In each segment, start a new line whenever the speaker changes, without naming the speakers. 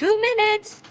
2 minutes.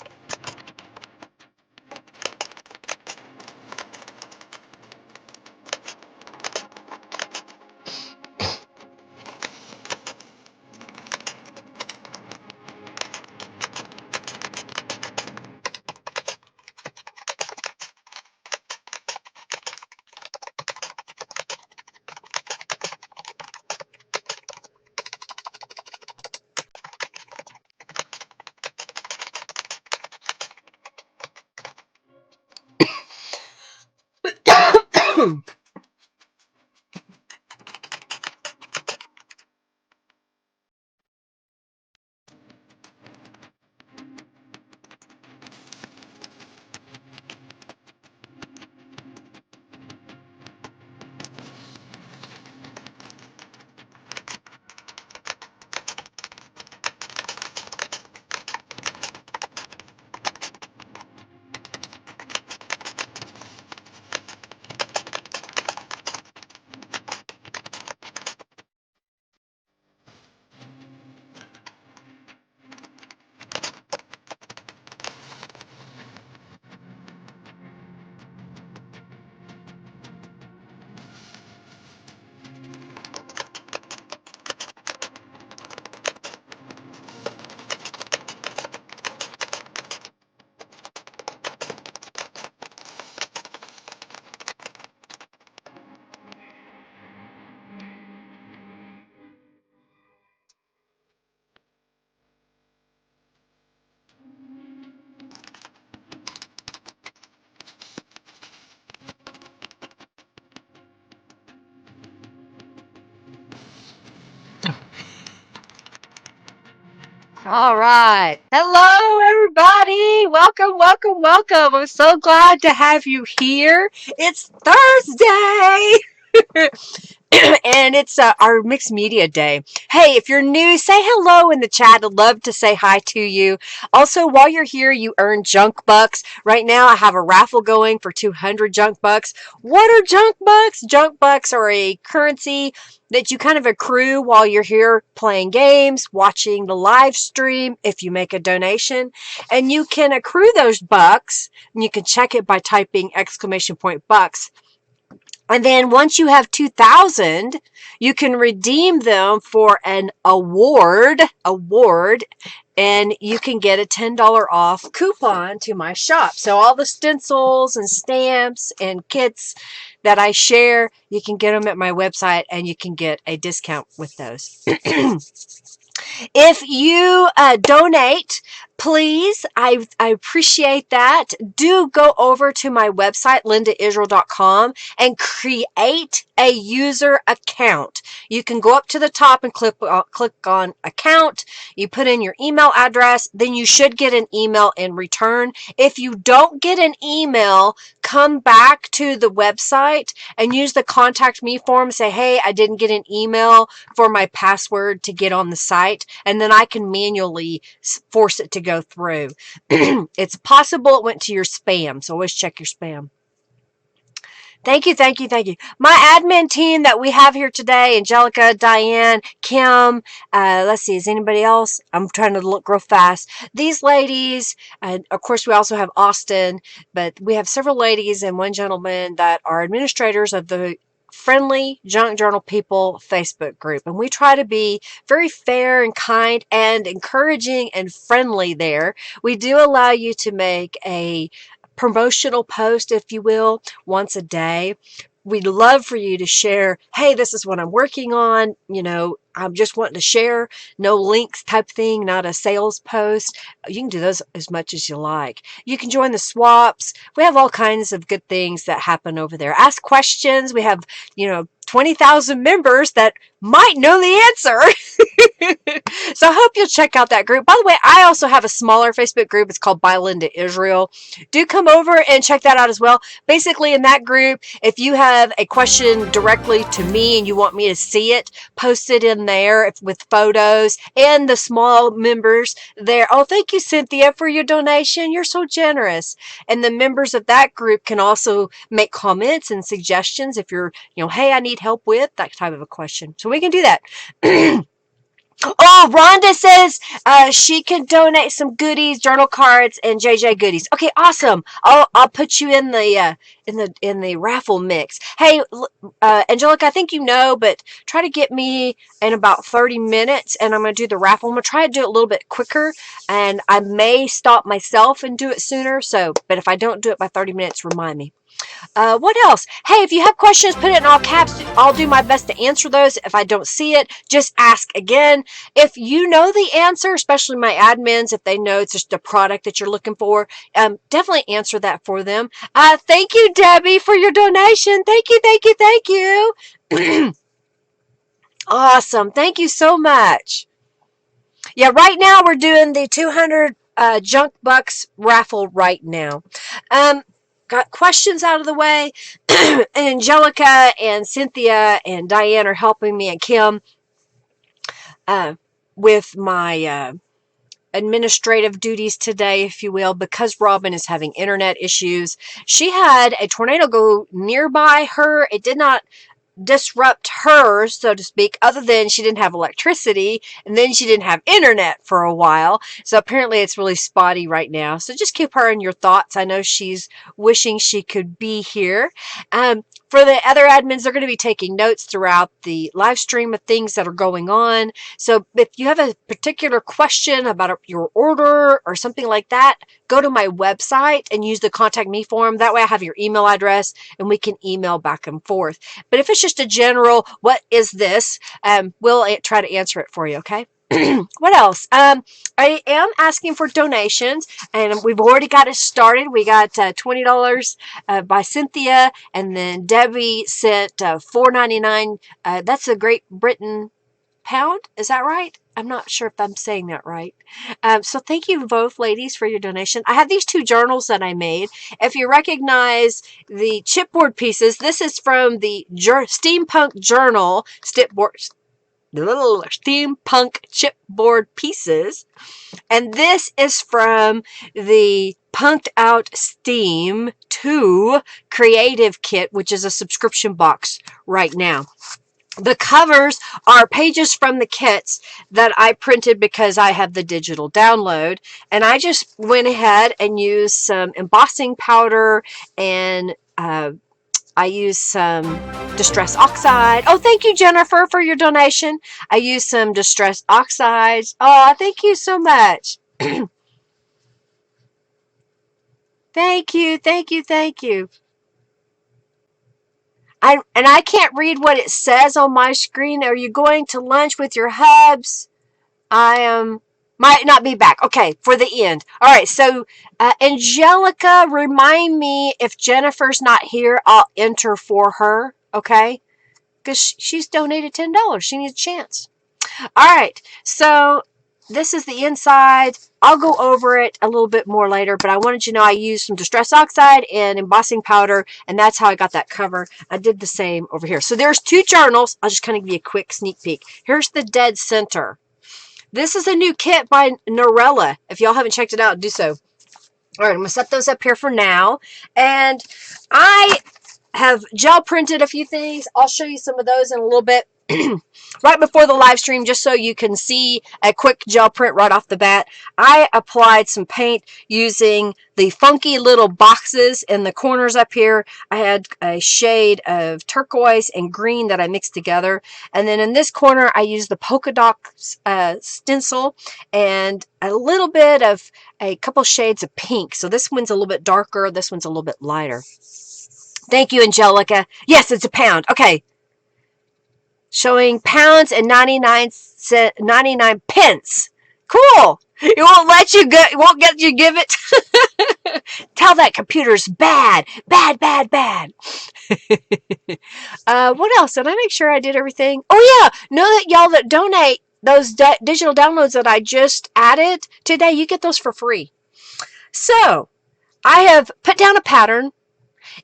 All right. Hello, everybody. Welcome, welcome, welcome. I'm so glad to have you here. It's Thursday. And it's our mixed media day. Hey, if you're new, say hello in the chat. I'd love to say hi to you. Also, while you're here, you earn junk bucks. Right now, I have a raffle going for 200 junk bucks. What are junk bucks? Junk bucks are a currency that you kind of accrue while you're here playing games, watching the live stream if you make a donation. And you can accrue those bucks, and you can check it by typing exclamation point bucks. And then once you have 2,000, you can redeem them for an award, and you can get a $10 off coupon to my shop. So all the stencils and stamps and kits that I share, you can get them at my website and you can get a discount with those. If you donate, please, I appreciate that. Do go over to my website, lindaisrael.com, and create a user account. You can go up to the top and click on account. You put in your email address, then you should get an email in return. If you don't get an email, come back to the website and use the contact me form. Say, hey, I didn't get an email for my password to get on the site, and then I can manually force it to go through. It's possible it went to your spam, so always check your spam. Thank you, thank you, thank you. My admin team that we have here today, Angelica, Diane, Kim, let's see, is anybody else? I'm trying to look real fast. These ladies, and of course we also have Austin, but we have several ladies and one gentleman that are administrators of the Friendly Junk Journal People Facebook group. And we try to be very fair and kind and encouraging and friendly there. We do allow you to make a promotional post, if you will, once a day. We'd love for you to share, hey, this is what I'm working on. I'm just wanting to share, no links type thing, not a sales post. You can do those as much as you like. You can join the swaps. We have all kinds of good things that happen over there. Ask questions. We have, 20,000 members that might know the answer. So I hope you'll check out that group. By the way, I also have a smaller Facebook group. It's called By Linda Israel. Do come over and check that out as well. Basically, in that group, if you have a question directly to me and you want me to see it, post it in there with photos and the small members there. Oh, thank you, Cynthia, for your donation. You're so generous. And the members of that group can also make comments and suggestions if you're, hey, I need help with that type of a question. So we can do that. Oh, Rhonda says she can donate some goodies, journal cards, and JJ goodies. Okay, awesome. I'll put you in the in the raffle mix. Hey, Angelica, I think you know, but try to get me in about 30 minutes, and I'm gonna do the raffle. I'm gonna try to do it a little bit quicker, and I may stop myself and do it sooner. So, but if I don't do it by 30 minutes, remind me. What else? Hey, if you have questions, put it in all caps. I'll do my best to answer those. If I don't see it, just ask again. If you know the answer, especially my admins, if they know it's just a product that you're looking for, definitely answer that for them. Thank you, Debbie, for your donation. Thank you, thank you, thank you. Awesome. Thank you so much. Yeah, right now we're doing the 200 Junk Bucks raffle right now. Got questions out of the way. Angelica and Cynthia and Diane are helping me, and Kim, with my administrative duties today, if you will, because Robin is having internet issues. She had a tornado go nearby her. It did not disrupt her, so to speak, other than she didn't have electricity, and then she didn't have internet for a while. So apparently it's really spotty right now. So just keep her in your thoughts. I know she's wishing she could be here. For the other admins, they're going to be taking notes throughout the live stream of things that are going on. So if you have a particular question about your order or something like that, go to my website and use the contact me form. That way I have your email address and we can email back and forth. But if it's just a general, what is this? We'll try to answer it for you, okay? What else? I am asking for donations, and we've already got it started. We got $20 by Cynthia, and then Debbie sent $4.99. That's a Great Britain pound. Is that right? I'm not sure if I'm saying that right. So thank you both ladies for your donation. I have these two journals that I made. If you recognize the chipboard pieces, this is from the Steampunk Journal Steampunk Chipboard Pieces. And this is from the Punked Out Steam 2 Creative Kit, which is a subscription box right now. The covers are pages from the kits that I printed because I have the digital download. And I just went ahead and used some embossing powder, and I used some Distress Oxide. Oh, thank you, Jennifer, for your donation. I used some Distress Oxides. Oh, thank you so much. Thank you, thank you, thank you. I can't read what it says on my screen. Are you going to lunch with your hubs? Might not be back. Okay, for the end. All right, so Angelica, remind me if Jennifer's not here, I'll enter for her, okay? Because she's donated $10. She needs a chance. All right, so this is the inside. I'll go over it a little bit more later, but I wanted you to know I used some Distress Oxide and embossing powder, and that's how I got that cover. I did the same over here. So there's two journals. I'll just kind of give you a quick sneak peek. Here's the dead center. This is a new kit by Norella. If y'all haven't checked it out, do so. All right, I'm going to set those up here for now. And I have gel printed a few things. I'll show you some of those in a little bit. Right before the live stream, just so you can see a quick gel print right off the bat, I applied some paint using the funky little boxes in the corners up here. I had a shade of turquoise and green that I mixed together. And then in this corner, I used the polka dot stencil and a little bit of a couple shades of pink. So this one's a little bit darker. This one's a little bit lighter. Thank you, Angelica. Yes, it's a pound. Okay. Showing pounds and 99 pence. Cool. It won't let you go. It won't get you give it. Tell that computer's bad. Bad, bad, bad. What else? Did I make sure I did everything? Oh, yeah. Know that y'all that donate those digital downloads that I just added today, you get those for free. So, I have put down a pattern.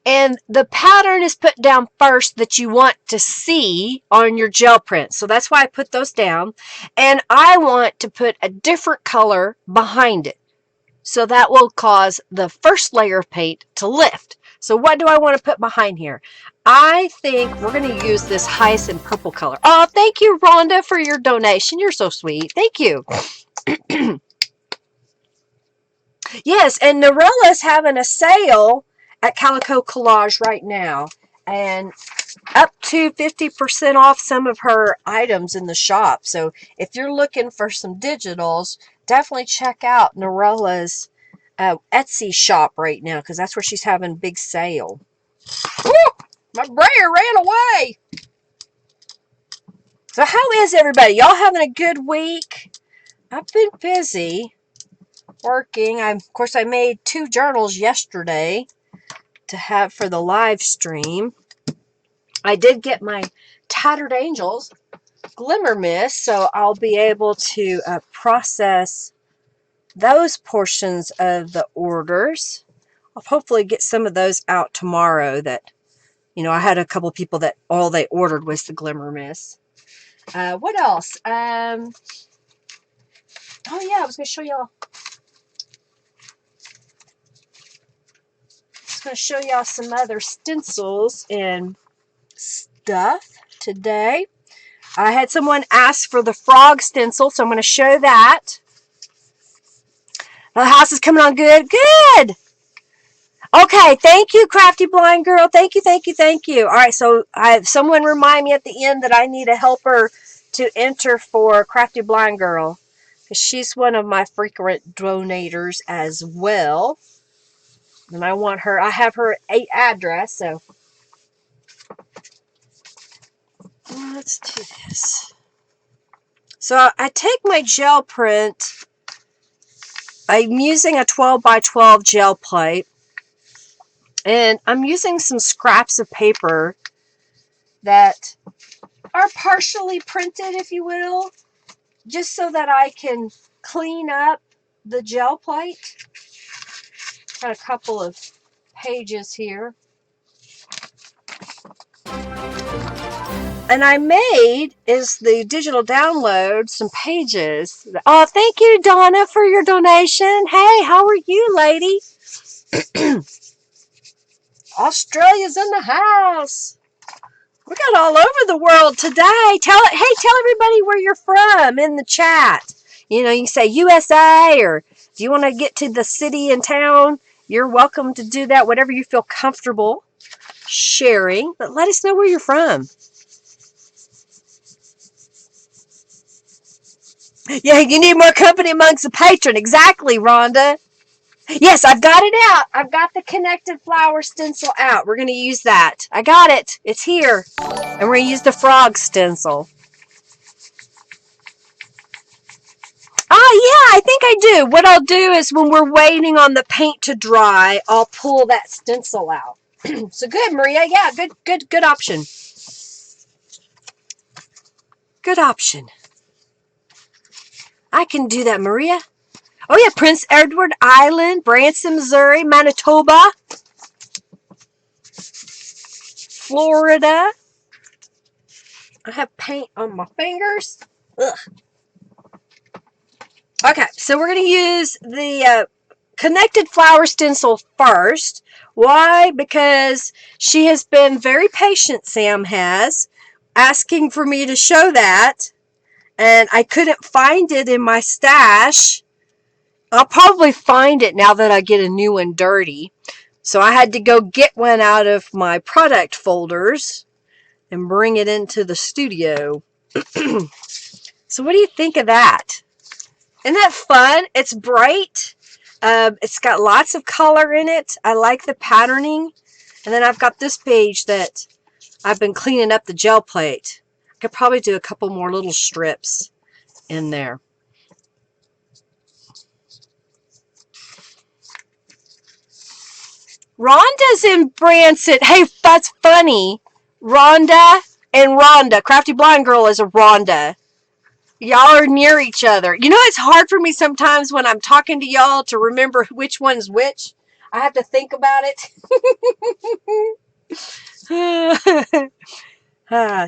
And the pattern is put down first that you want to see on your gel print. So that's why I put those down. And I want to put a different color behind it. So that will cause the first layer of paint to lift. So what do I want to put behind here? I think we're going to use this hyacinth purple color. Oh, thank you, Rhonda, for your donation. You're so sweet. Thank you. Yes, and Norella's having a sale at Calico Collage right now. And up to 50% off some of her items in the shop. So if you're looking for some digitals, definitely check out Norella's Etsy shop right now, because that's where she's having a big sale. Woo! My brayer ran away. So how is everybody? Y'all having a good week? I've been busy working. Of course, I made 2 journals yesterday to have for the live stream. I did get my Tattered Angels Glimmer Mist, so I'll be able to process those portions of the orders. I'll hopefully get some of those out tomorrow. That, you know, I had a couple people that all they ordered was the Glimmer Mist. What else? Oh yeah, I was going to show y'all. Some other stencils and stuff today. I had someone ask for the frog stencil, so I'm going to show that. The house is coming on good. Good. Okay, thank you, Crafty Blind Girl. Thank you, thank you, thank you. All right, so someone remind me at the end that I need a helper to enter for Crafty Blind Girl, because she's one of my frequent donators as well. And I want her, I have her address, so let's do this. So I take my gel print. I'm using a 12 by 12 gel plate. And I'm using some scraps of paper that are partially printed, if you will, just so that I can clean up the gel plate. Got a couple of pages here. And I made, is the digital download, some pages. Oh, thank you, Donna, for your donation. Hey, how are you, lady? Australia's in the house. We got all over the world today. Tell everybody where you're from in the chat. You know, you can say USA, or if you want to get to the city and town, you're welcome to do that, whatever you feel comfortable sharing. But let us know where you're from. Yeah, you need more company amongst the patron. Exactly, Rhonda. Yes, I've got it out. I've got the connected flower stencil out. We're going to use that. I got it. It's here. And we're going to use the frog stencil. Oh, yeah, I think I do. What I'll do is when we're waiting on the paint to dry, I'll pull that stencil out. So good, Maria. Yeah, good option. Good option. I can do that, Maria. Oh, yeah, Prince Edward Island, Branson, Missouri, Manitoba, Florida. I have paint on my fingers. Ugh. Okay, so we're going to use the connected flower stencil first. Why? Because she has been very patient, Sam has, asking for me to show that. And I couldn't find it in my stash. I'll probably find it now that I get a new one dirty. So I had to go get one out of my product folders and bring it into the studio. So what do you think of that? Isn't that fun? It's bright. It's got lots of color in it. I like the patterning. And then I've got this page that I've been cleaning up the gel plate. I could probably do a couple more little strips in there. Rhonda's in Branson. Hey, that's funny. Rhonda and Rhonda. Crafty Blind Girl is a Rhonda. Y'all are near each other. You know, it's hard for me sometimes when I'm talking to y'all to remember which one's which. I have to think about it.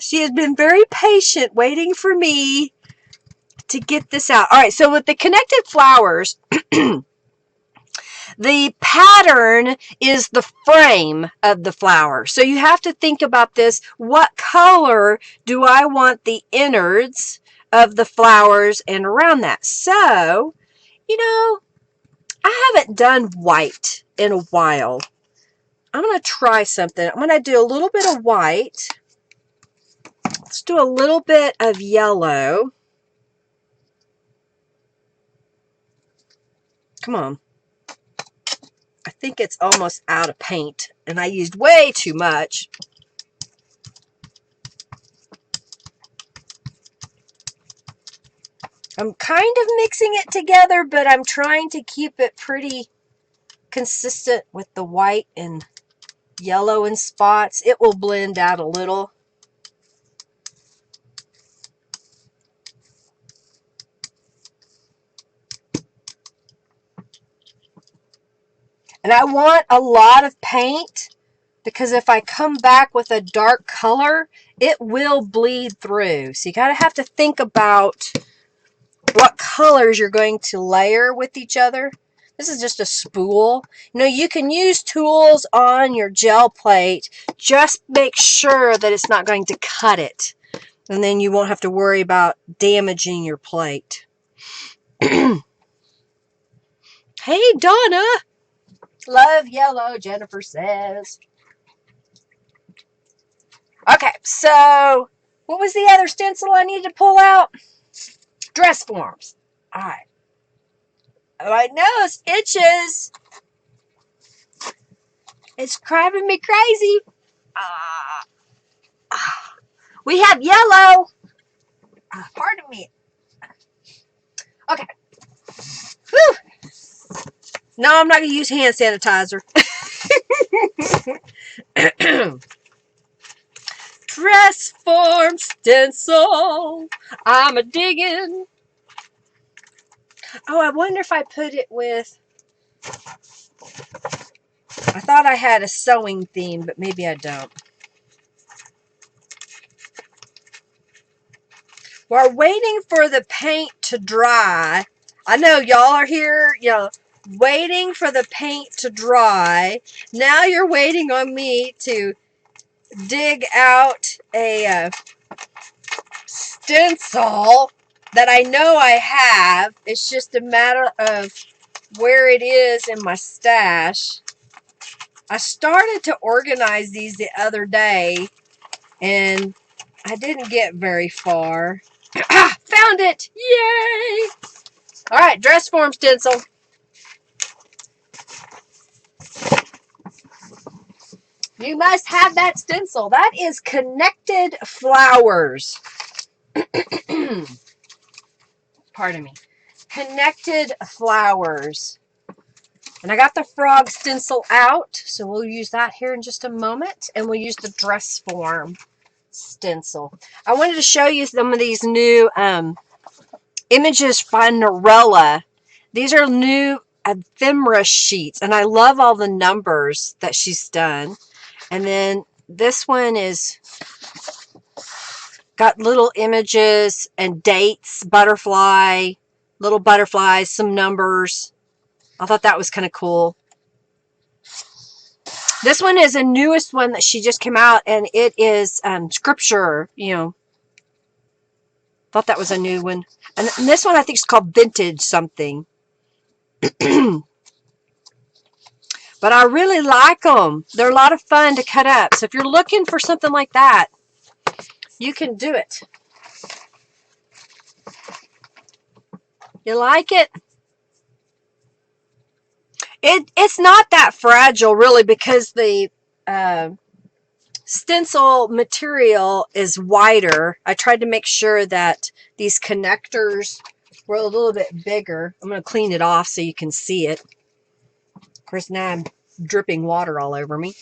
She has been very patient waiting for me to get this out. All right, so with the connected flowers, The pattern is the frame of the flower. So you have to think about this. What color do I want the innards of the flowers and around that? So, you know, I haven't done white in a while. I'm going to try something. I'm going to do a little bit of white. Let's do a little bit of yellow. Come on. I think it's almost out of paint, and I used way too much. I'm kind of mixing it together, but I'm trying to keep it pretty consistent with the white and yellow in spots. It will blend out a little. And I want a lot of paint because if I come back with a dark color, it will bleed through. So you gotta have to think about what colors you're going to layer with each other. This is just a spool. You know, you can use tools on your gel plate. Just make sure that it's not going to cut it. And then you won't have to worry about damaging your plate. Hey, Donna! Love yellow, Jennifer says. Okay, so what was the other stencil I needed to pull out? Dress forms. All right. My nose itches. It's driving me crazy. We have yellow. Pardon me. Okay. Whew. No, I'm not going to use hand sanitizer. Dress form stencil. I'm a digging. Oh, I wonder if I put it with... I thought I had a sewing theme, but maybe I don't. We're waiting for the paint to dry. I know y'all are here, you know, waiting for the paint to dry. Now you're waiting on me to dig out a stencil that I know I have. It's just a matter of where it is in my stash. I started to organize these the other day, and I didn't get very far. Ah, found it! Yay! All right, dress form stencil. You must have that stencil. That is connected flowers. Pardon me. Connected flowers. And I got the frog stencil out, so we'll use that here in just a moment. And we'll use the dress form stencil. I wanted to show you some of these new images by Norella. These are new ephemera sheets, and I love all the numbers that she's done. And then this one is got little images and dates, butterfly, little butterflies, some numbers. I thought that was kind of cool. This one is a newest one that she just came out, and it is scripture, you know. Thought that was a new one. And this one I think is called Vintage something. But I really like them. They're a lot of fun to cut up. So if you're looking for something like that, you can do it. You like it? It's not that fragile, really, because the stencil material is wider. I tried to make sure that these connectors were a little bit bigger. I'm going to clean it off so you can see it. Of course, now I'm dripping water all over me.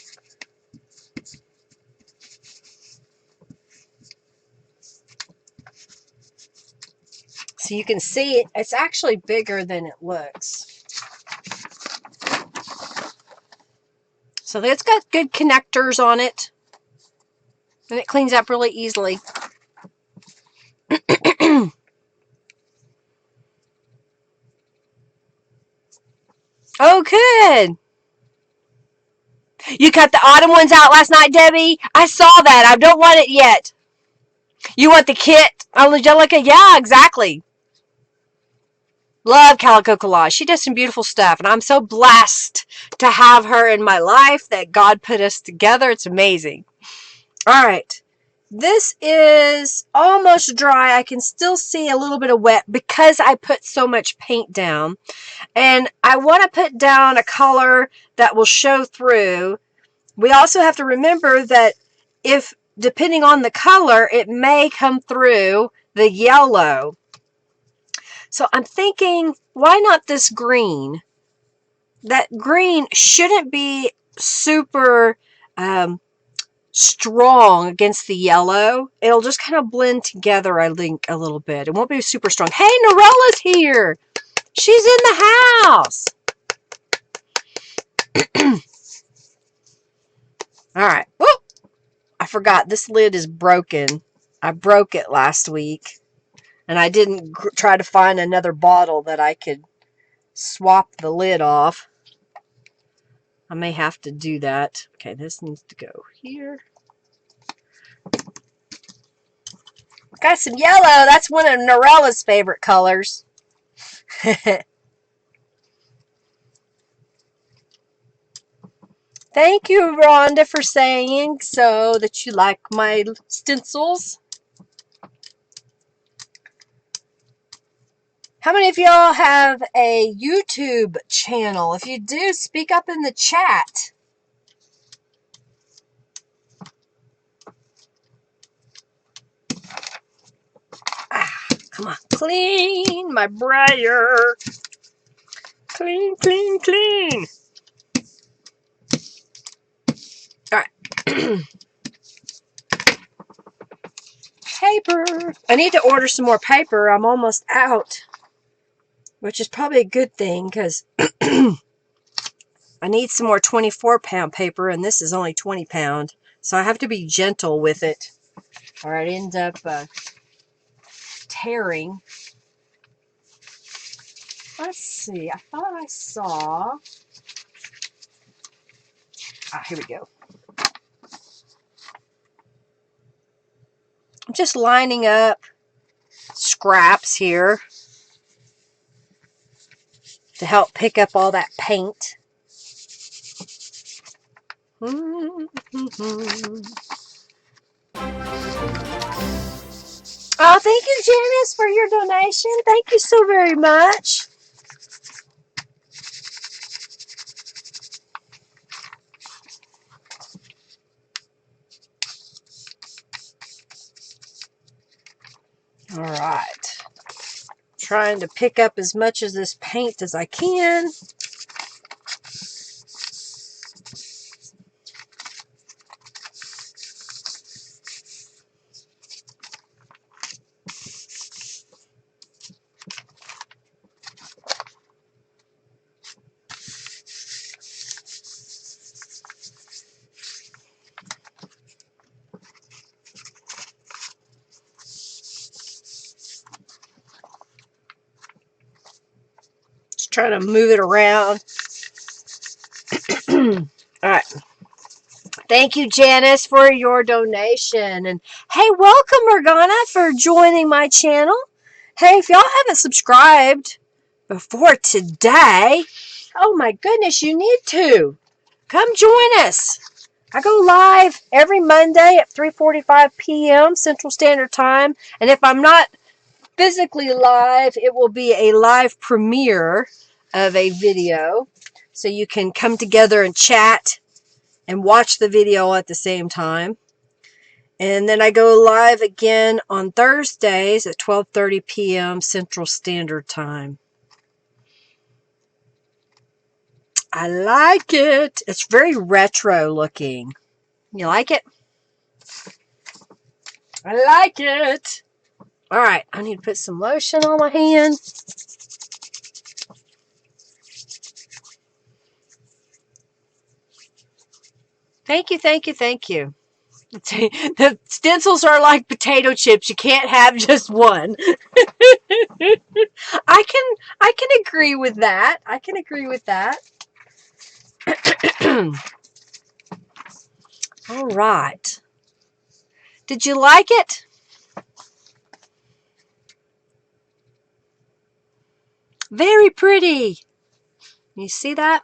So you can see it. It's actually bigger than it looks. So it's got good connectors on it. And it cleans up really easily. Oh, good. You cut the autumn ones out last night, Debbie? I saw that. I don't want it yet. You want the kit, Angelica? Yeah, exactly. Love Calico Collage. She does some beautiful stuff, and I'm so blessed to have her in my life that God put us together. It's amazing. All right. This is almost dry. I can still see a little bit of wet because I put so much paint down. And I want to put down a color that will show through. We also have to remember that if, depending on the color, it may come through the yellow. So I'm thinking, why not this green? That green shouldn't be super strong against the yellow. It'll just kind of blend together, I think, a little bit. It won't be super strong. Hey, Norella's here. She's in the house. All right. Whoop. I forgot. This lid is broken. I broke it last week. And I didn't try to find another bottle that I could swap the lid off. I may have to do that. Okay, this needs to go here. Got some yellow. That's one of Norella's favorite colors. Thank you, Rhonda, for saying so that you like my stencils. How many of y'all have a YouTube channel? If you do, speak up in the chat. Come on. Clean my brayer. Clean, clean, clean. All right. Paper. I need to order some more paper. I'm almost out, which is probably a good thing because I need some more 24-pound paper, and this is only 20-pound. So I have to be gentle with it, or it ends up tearing. Let's see. I thought I saw. Here we go. I'm just lining up scraps here to help pick up all that paint. Oh, thank you, Janice, for your donation. Thank you so very much. All right. Trying to pick up as much of this paint as I can. Just trying to move it around. All right. Thank you, Janice, for your donation. And hey, welcome, Morgana, for joining my channel. Hey, if y'all haven't subscribed before today, oh my goodness, you need to. Come join us. I go live every Monday at 3:45 p.m. Central Standard Time. And if I'm not physically live, it will be a live premiere of a video. So you can come together and chat and watch the video at the same time. And then I go live again on Thursdays at 12:30 p.m. Central Standard Time. I like it. It's very retro looking. You like it? I like it. All right, I need to put some lotion on my hand. Thank you, thank you, thank you. The stencils are like potato chips. You can't have just one. I can agree with that. I can agree with that. All right. Did you like it? Very pretty. You see that?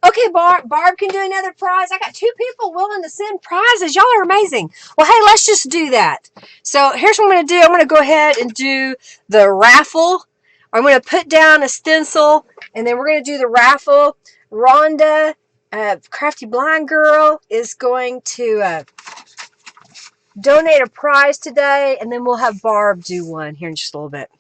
Okay, Barb can do another prize. I got 2 people willing to send prizes. Y'all are amazing. Well, hey, let's just do that. So here's what I'm going to do. I'm going to go ahead and do the raffle. I'm going to put down a stencil, and then we're going to do the raffle. Rhonda, Crafty Blind Girl, is going to donate a prize today, and then we'll have Barb do one here in just a little bit.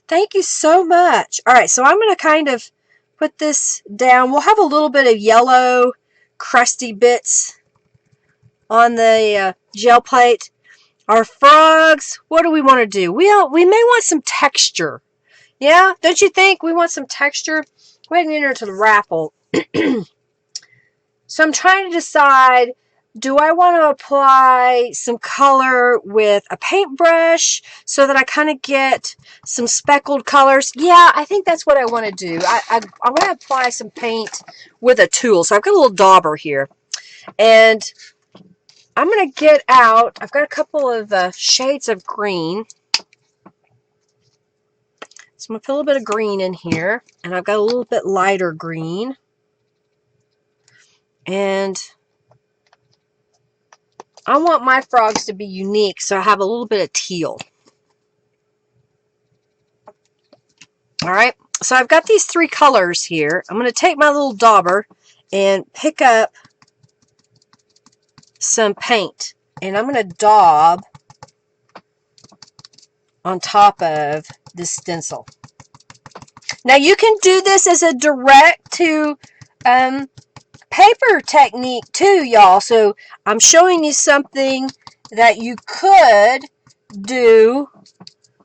Thank you so much. All right, so I'm going to kind of put this down. We'll have a little bit of yellow crusty bits on the gel plate. Our frogs, what do we want to do? We may want some texture. Yeah, don't you think we want some texture? Go ahead and enter to the raffle. So I'm trying to decide, do I want to apply some color with a paintbrush so that I kind of get some speckled colors? Yeah, I think that's what I want to do. I want to apply some paint with a tool. So I've got a little dauber here. And I'm going to get out, I've got a couple of shades of green. So I'm going to put a little bit of green in here. And I've got a little bit lighter green. And I want my frogs to be unique, so I have a little bit of teal. All right, so I've got these 3 colors here. I'm going to take my little dauber and pick up some paint, and I'm going to daub on top of this stencil. Now you can do this as a direct to paper technique too, y'all. So I'm showing you something that you could do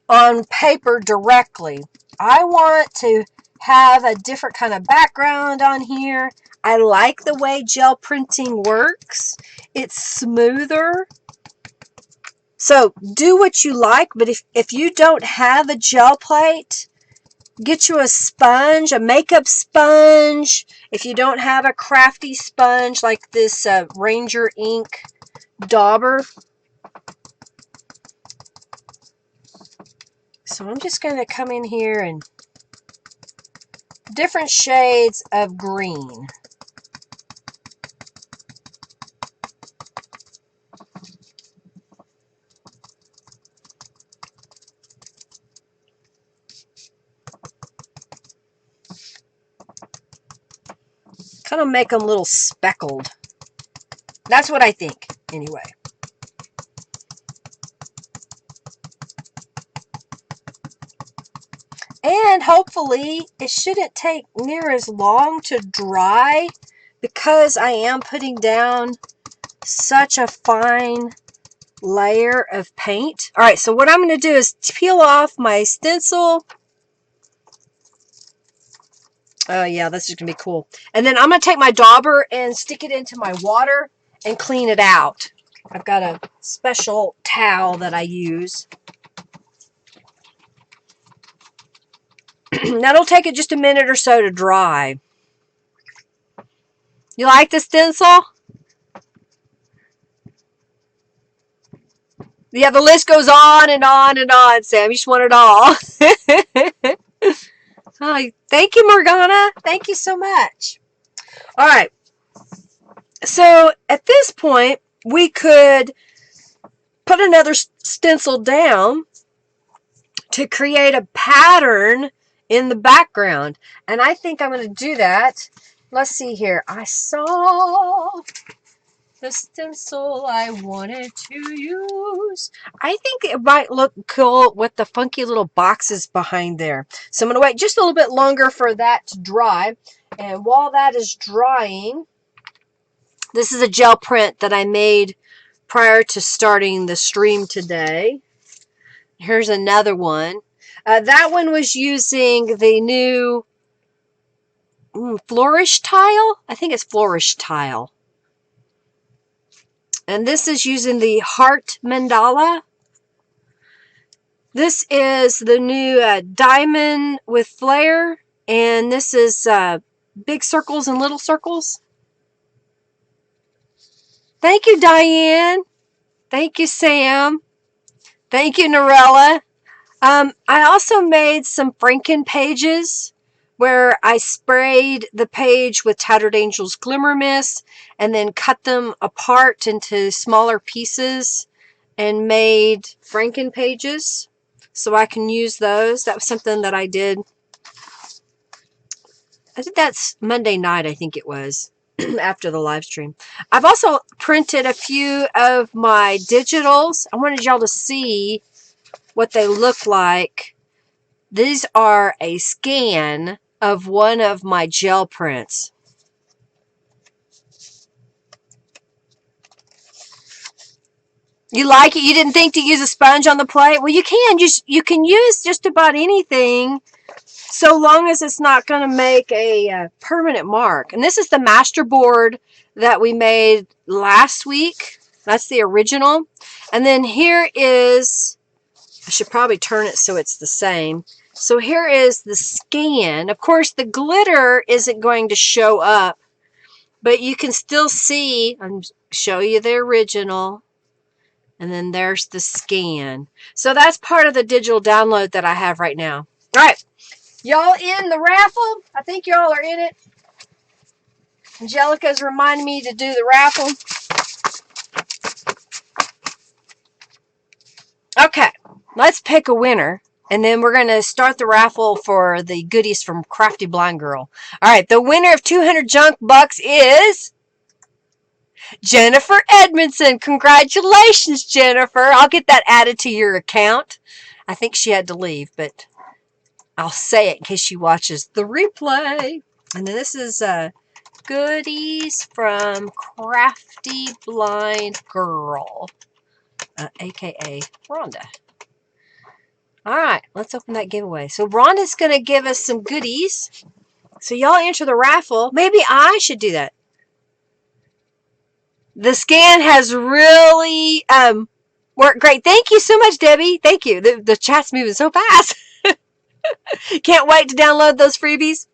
on paper directly. I want to have a different kind of background on here. I like the way gel printing works. It's smoother. So do what you like, but if you don't have a gel plate, get you a sponge, a makeup sponge. If you don't have a crafty sponge like this Ranger ink dauber. So I'm just going to come in here and different shades of green. Kind of make them a little speckled. That's what I think, anyway. And hopefully it shouldn't take near as long to dry because I am putting down such a fine layer of paint. All right, so what I'm going to do is peel off my stencil. Oh yeah, this is going to be cool. And then I'm going to take my dauber and stick it into my water and clean it out. I've got a special towel that I use. That'll take it just a minute or so to dry. You like the stencil? Yeah, the list goes on and on and on, Sam. You just want it all. Hi. Thank you, Morgana. Thank you so much. All right. So at this point, we could put another stencil down to create a pattern in the background. And I think I'm going to do that. Let's see here. I saw the stencil I wanted to use. I think it might look cool with the funky little boxes behind there. So I'm going to wait just a little bit longer for that to dry. And while that is drying, this is a gel print that I made prior to starting the stream today. Here's another one. That one was using the new flourish tile. I think it's flourish tile. And this is using the heart mandala. This is the new diamond with flare. And this is big circles and little circles. Thank you, Diane. Thank you, Sam. Thank you, Norella. I also made some Franken pages where I sprayed the page with Tattered Angels Glimmer Mist and then cut them apart into smaller pieces and made Franken pages so I can use those. That was something that I did. I think that's Monday night, I think it was, after the live stream. I've also printed a few of my digitals. I wanted y'all to see what they look like. These are a scan of one of my gel prints. You like it? You didn't think to use a sponge on the plate? Well, you can. You can use just about anything so long as it's not going to make a permanent mark. And this is the masterboard that we made last week. That's the original. And then here is, I should probably turn it so it's the same. So here is the scan. Of course, the glitter isn't going to show up, but you can still see, I'll show you the original, and then there's the scan. So that's part of the digital download that I have right now. All right, y'all in the raffle? I think y'all are in it. Angelica's reminding me to do the raffle. Okay, let's pick a winner. And then we're going to start the raffle for the goodies from Crafty Blind Girl. All right, the winner of 200 junk bucks is Jennifer Edmondson. Congratulations, Jennifer. I'll get that added to your account. I think she had to leave, but I'll say it in case she watches the replay. And then this is goodies from Crafty Blind Girl, a.k.a. Rhonda. All right, let's open that giveaway. So Rhonda's going to give us some goodies. So y'all enter the raffle. Maybe I should do that. The scan has really worked great. Thank you so much, Debbie. Thank you. The chat's moving so fast. Can't wait to download those freebies.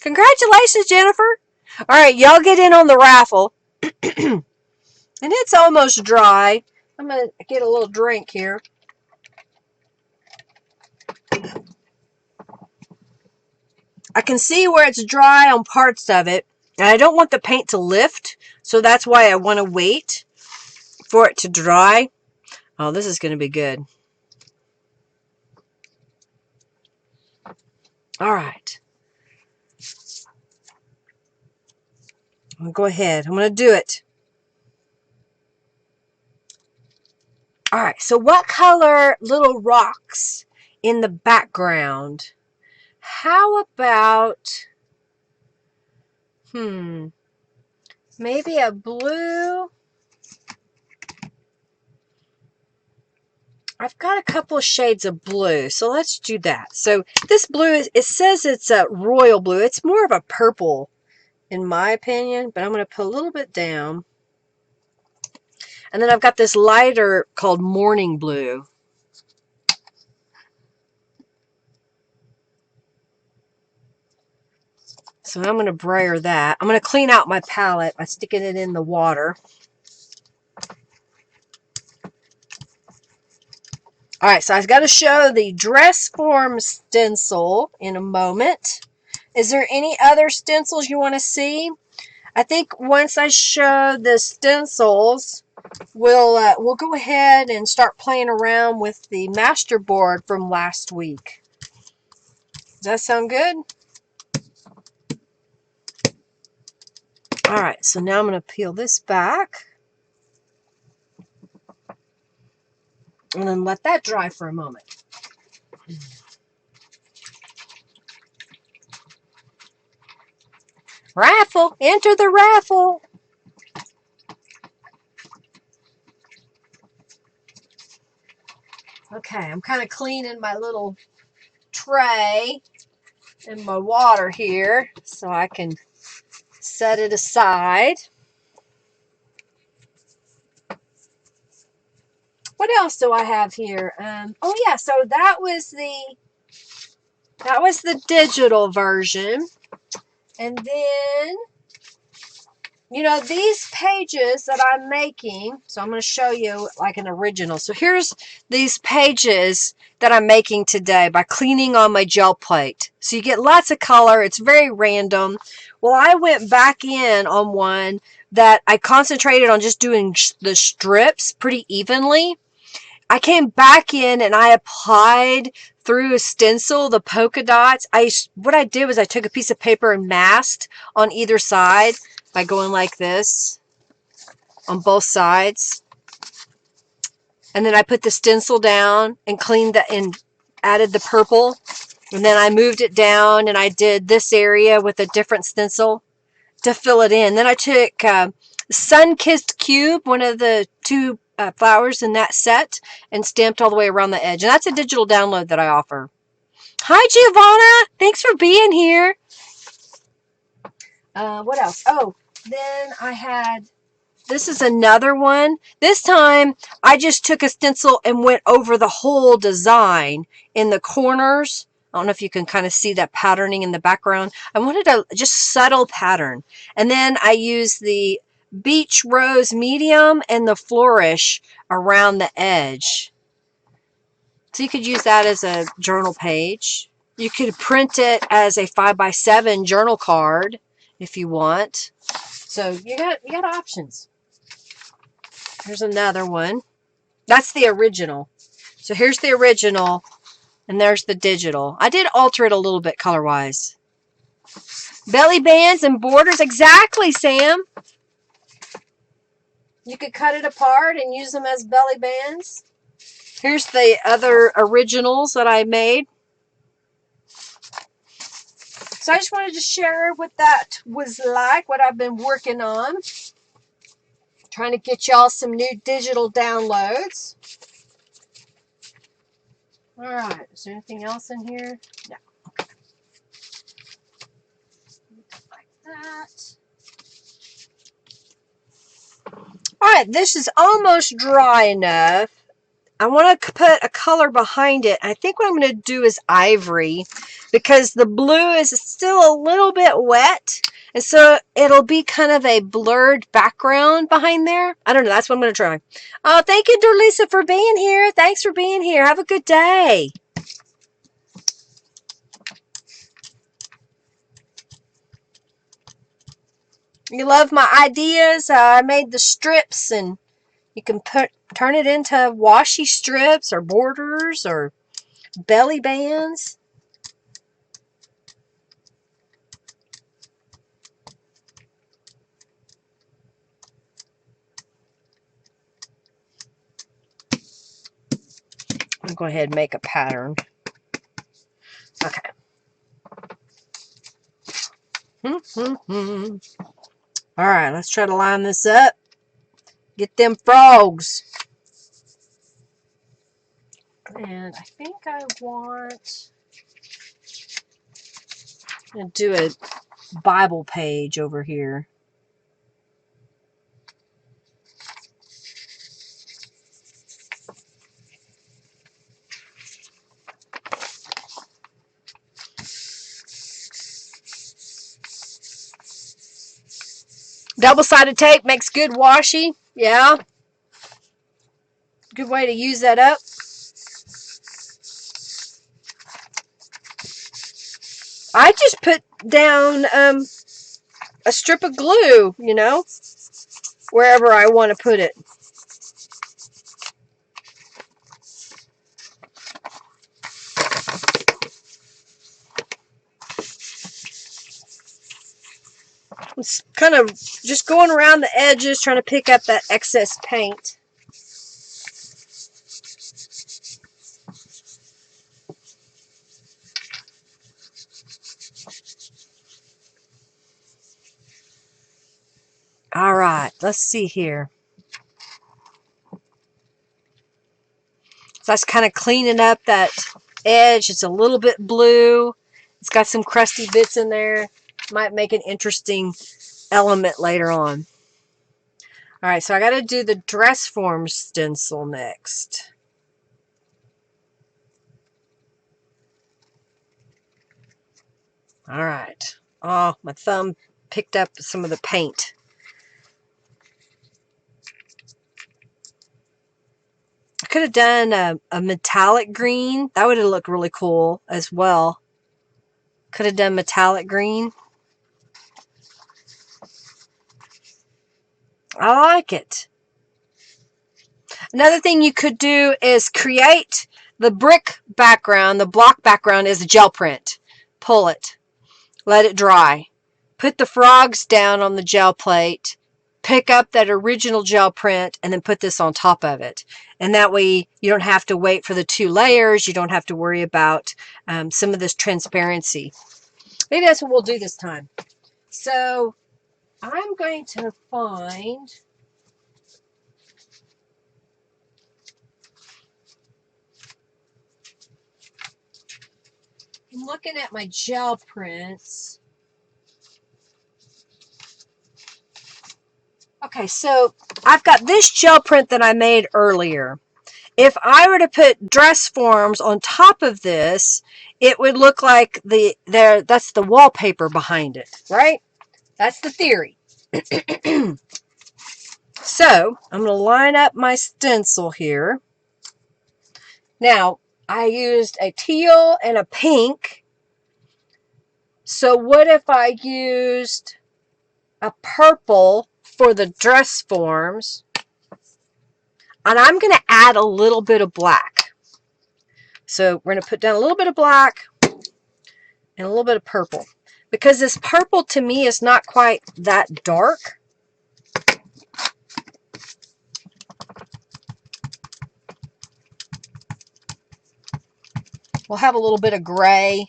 Congratulations, Jennifer. All right, y'all get in on the raffle. And it's almost dry. I'm going to get a little drink here. I can see where it's dry on parts of it, and I don't want the paint to lift, so that's why I want to wait for it to dry. Oh, this is going to be good. All right. I'm going to go ahead. I'm going to do it. All right, so what color little rocks in the background? How about, maybe a blue? I've got a couple of shades of blue, so let's do that. So this blue, it says it's a royal blue. It's more of a purple, in my opinion, but I'm going to put a little bit down. And then I've got this lighter called morning blue. So I'm going to brayer that. I'm going to clean out my palette by sticking it in the water. All right, so I've got to show the dress form stencil in a moment. Is there any other stencils you want to see? I think once I show the stencils, we'll go ahead and start playing around with the master board from last week. Does that sound good? All right, so now I'm going to peel this back and then let that dry for a moment. Raffle! Enter the raffle! Okay, I'm kind of cleaning my little tray. in my water here so I can set it aside. What else do I have here? Oh yeah, so that was the digital version. And then, you know, these pages that I'm making, so I'm going to show you like an original. So here's these pages that I'm making today by cleaning on my gel plate. So you get lots of color. It's very random. Well, I went back in on one that I concentrated on just doing the strips pretty evenly. I came back in and I applied through a stencil the polka dots. What I did was I took a piece of paper and masked on either side by going like this on both sides. And then I put the stencil down and cleaned that and added the purple. And then I moved it down and I did this area with a different stencil to fill it in. Then I took Sun-Kissed Cube, one of the two flowers in that set, and stamped all the way around the edge. And that's a digital download that I offer. Hi, Giovanna. Thanks for being here. What else? Oh, then I had, this is another one. This time, I just took a stencil and went over the whole design in the corners. I don't know if you can kind of see that patterning in the background. I wanted a just subtle pattern. And then I used the Beach Rose Medium and the Flourish around the edge. So you could use that as a journal page. You could print it as a 5x7 journal card if you want. So you got options. Here's another one. That's the original. So here's the original, and there's the digital. I did alter it a little bit color-wise. Belly bands and borders. Exactly, Sam. You could cut it apart and use them as belly bands. Here's the other originals that I made. So I just wanted to share what that was like, what I've been working on. Trying to get y'all some new digital downloads. All right, is there anything else in here? No. Okay. Like that. All right, this is almost dry enough. I want to put a color behind it. I think what I'm going to do is ivory because the blue is still a little bit wet. And so it'll be kind of a blurred background behind there. I don't know. That's what I'm going to try. Oh, thank you, Dorlisa, for being here. Thanks for being here. Have a good day. You love my ideas. I made the strips, and you can turn it into washi strips or borders or belly bands. I'll go ahead and make a pattern. Okay. All right, let's try to line this up. Get them frogs. And I think I want to do a Bible page over here. Double-sided tape makes good washi. Yeah. Good way to use that up. I just put down a strip of glue, you know, wherever I want to put it. It's kind of just going around the edges, trying to pick up that excess paint. All right, let's see here. So that's kind of cleaning up that edge. It's a little bit blue. It's got some crusty bits in there. Might make an interesting element later on. Alright, so I got to do the dress form stencil next. Alright. Oh, my thumb picked up some of the paint. I could have done a metallic green. That would have looked really cool as well. Could have done metallic green. I like it. Another thing you could do is create the brick background. The block background is a gel print. Pull it. Let it dry. Put the frogs down on the gel plate. Pick up that original gel print and then put this on top of it. And that way you don't have to wait for the 2 layers. You don't have to worry about some of this transparency. Maybe that's what we'll do this time. So I'm going to find... I'm looking at my gel prints. Okay, so I've got this gel print that I made earlier. If I were to put dress forms on top of this, it would look like that's the wallpaper behind it, right? That's the theory. So I'm going to line up my stencil here. Now, I used a teal and a pink. So what if I used a purple for the dress forms? And I'm going to add a little bit of black. So we're going to put down a little bit of black and a little bit of purple. Because this purple to me is not quite that dark. We'll have a little bit of gray.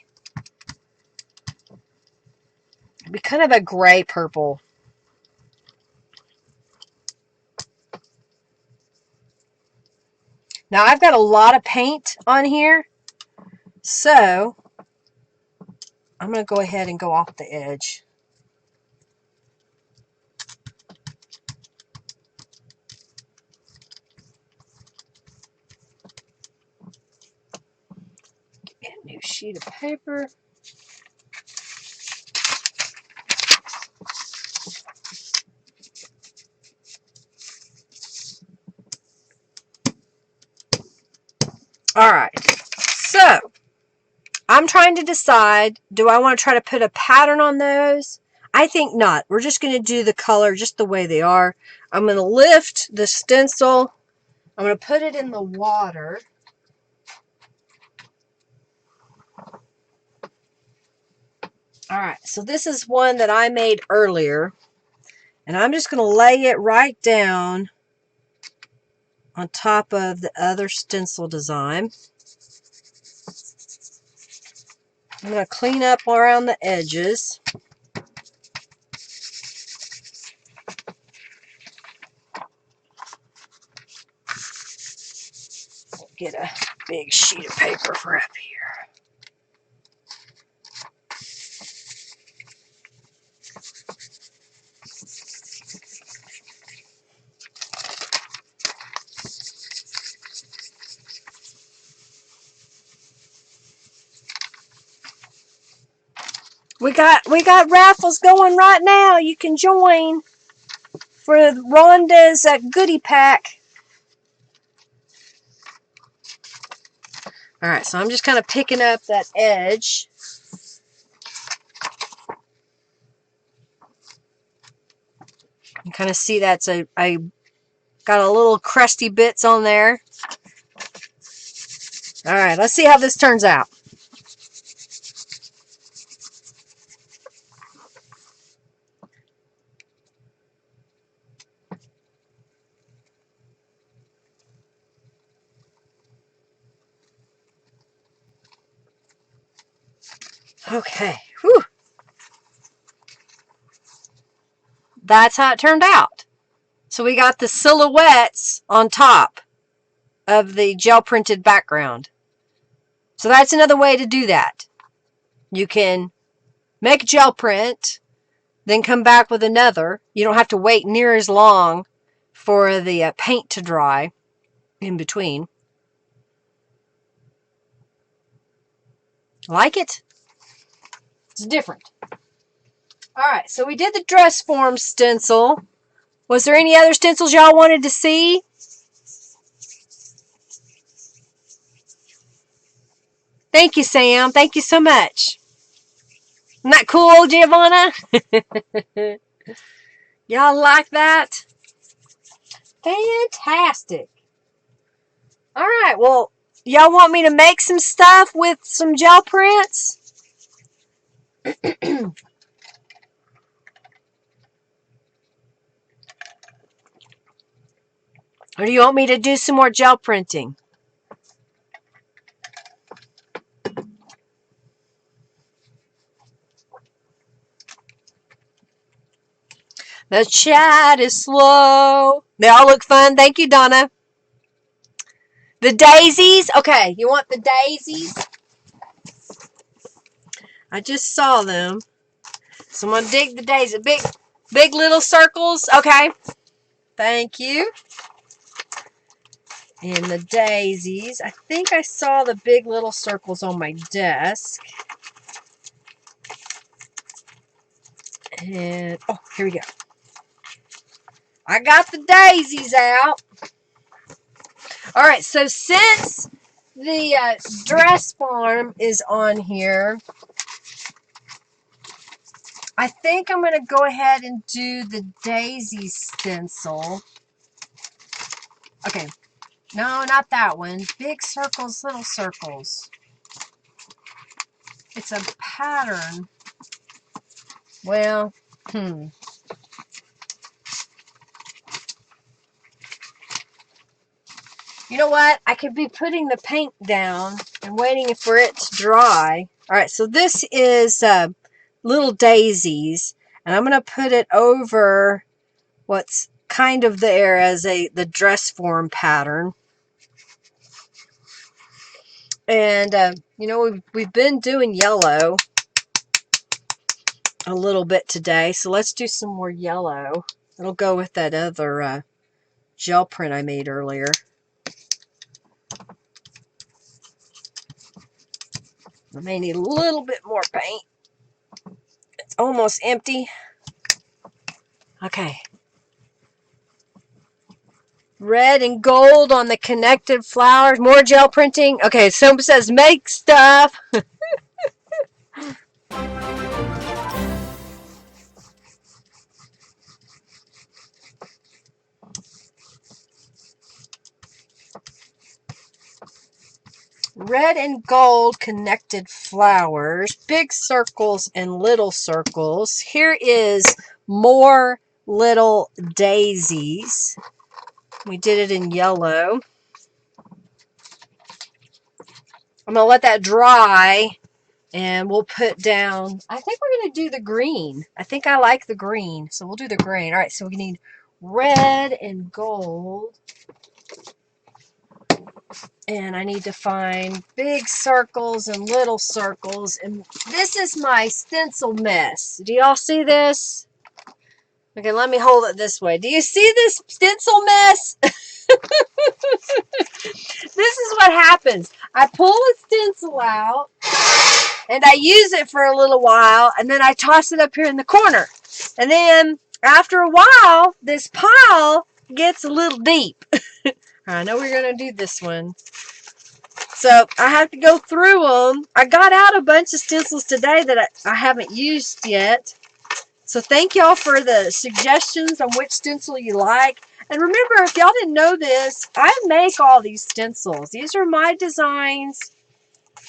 It'll be kind of a gray purple. Now I've got a lot of paint on here. So I'm going to go ahead and go off the edge. Get a new sheet of paper. Alright, so I'm trying to decide, do I want to try to put a pattern on those? I think not. We're just going to do the color just the way they are. I'm going to lift the stencil. I'm going to put it in the water. Alright, so this is one that I made earlier. And I'm just going to lay it right down on top of the other stencil design. I'm going to clean up around the edges. Get a big sheet of paper for up here. We got raffles going right now. You can join for Rhonda's goodie pack. All right, so I'm just kind of picking up that edge. You kind of see that's I got a little crusty bits on there. All right, let's see how this turns out. Okay, whew. That's how it turned out. So we got the silhouettes on top of the gel printed background. So that's another way to do that. You can make a gel print, then come back with another. You don't have to wait near as long for the paint to dry in between. Like it? It's different. Alright, so we did the dress form stencil. Was there any other stencils y'all wanted to see? Thank you, Sam. Thank you so much. Isn't that cool, Giovanna? Y'all like that? Fantastic. Alright, well, y'all want me to make some stuff with some gel prints? Or do you want me to do some more gel printing? The chat is slow. They all look fun. Thank you, Donna. The daisies. Okay, you want the daisies? I just saw them. So I'm going to dig the daisy. Big little circles. Okay. Thank you. And the daisies. I think I saw the big little circles on my desk. And, oh, here we go. I got the daisies out. All right, so since the dress form is on here, I think I'm going to go ahead and do the daisy stencil. Okay, no, not that one. Big circles, little circles. It's a pattern. Well, You know what? I could be putting the paint down and waiting for it to dry. All right, so this is little daisies, and I'm going to put it over what's kind of there as the dress form pattern. And, you know, we've been doing yellow a little bit today, so let's do some more yellow. It'll go with that other gel print I made earlier. I may need a little bit more paint. It's almost empty. Okay. Red and gold on the connected flowers. More gel printing. Okay, someone says make stuff. Red and gold connected flowers. Big circles and little circles. Here is more little daisies. We did it in yellow. I'm going to let that dry, and we'll put down, I think we're going to do the green. I think I like the green, so we'll do the green. All right, so we need red and gold. And I need to find big circles and little circles. And this is my stencil mess. Do y'all see this? Okay, let me hold it this way. Do you see this stencil mess? This is what happens. I pull a stencil out, and I use it for a little while, and then I toss it up here in the corner. And then, after a while, this pile gets a little deep. I know we're going to do this one. So, I have to go through them. I got out a bunch of stencils today that I haven't used yet. So, thank y'all for the suggestions on which stencil you like. And remember, if y'all didn't know this, I make all these stencils. These are my designs.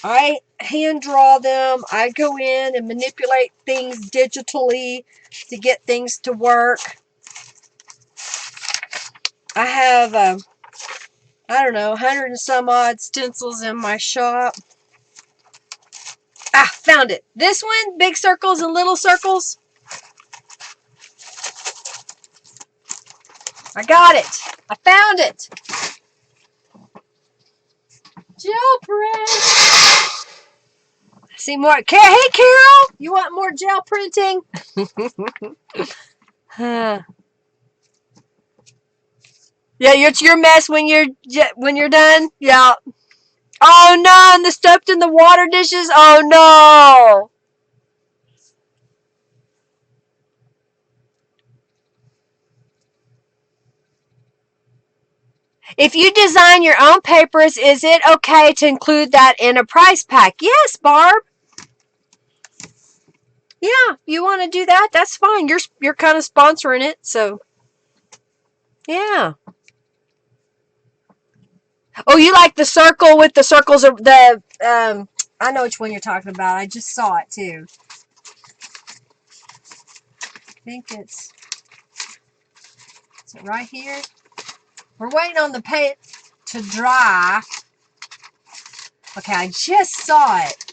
I hand draw them. I go in and manipulate things digitally to get things to work. I have, I don't know, 100 and some odd stencils in my shop. Ah, found it. This one, big circles and little circles. I got it. I found it. Gel print. See more. Hey, Carol, you want more gel printing? Yeah, it's your mess when you're done. Yeah. Oh no, and the stuff in the water dishes. Oh no. If you design your own papers, is it okay to include that in a price pack? Yes, Barb. Yeah, you want to do that? That's fine. You're kind of sponsoring it, so yeah. Oh, you like the circle with the circles of the I know which one you're talking about. I just saw it too. I think is it right here? We're waiting on the paint to dry. Okay, I just saw it.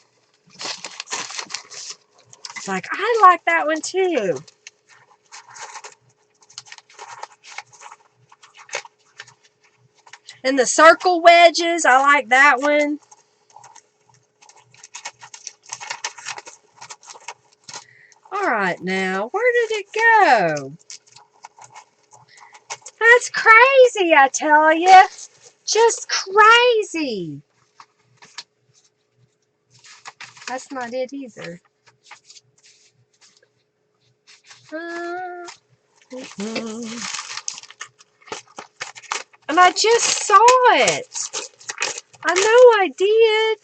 It's like, I like that one too. And the circle wedges, I like that one. All right, now, where did it go? That's crazy, I tell you. Just crazy. That's not it either. And I just saw it. I know I did.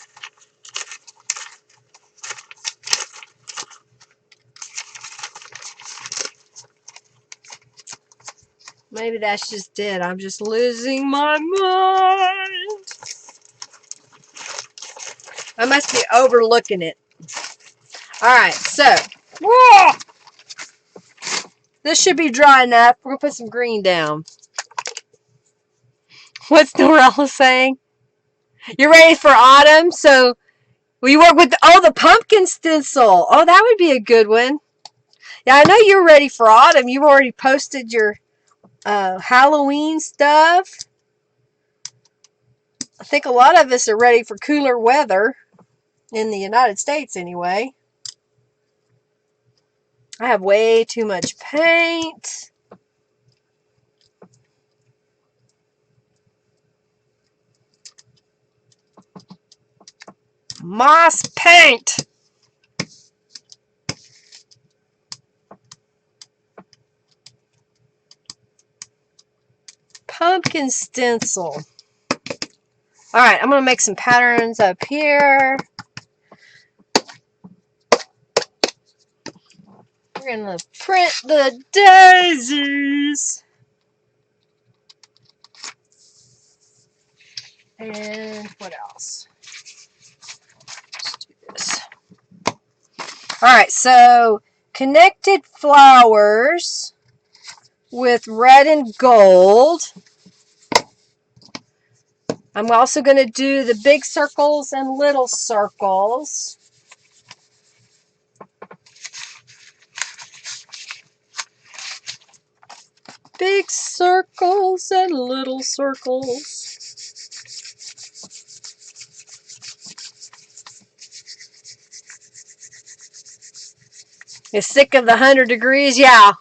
Maybe that's just it. I'm just losing my mind. I must be overlooking it. Alright, so. Whoa! This should be dry enough. We're going to put some green down. What's Norella saying? You're ready for autumn, so will you work with the pumpkin stencil. Oh, that would be a good one. Yeah, I know you're ready for autumn. You've already posted your Halloween stuff. I think a lot of us are ready for cooler weather. In the United States, anyway. I have way too much paint. Moss paint. Pumpkin stencil. Alright, I'm going to make some patterns up here. We're going to print the daisies. And what else? Let's do this. Alright, so connected flowers with red and gold. I'm also going to do the big circles and little circles. Big circles and little circles. You sick of the 100 degrees? Yeah.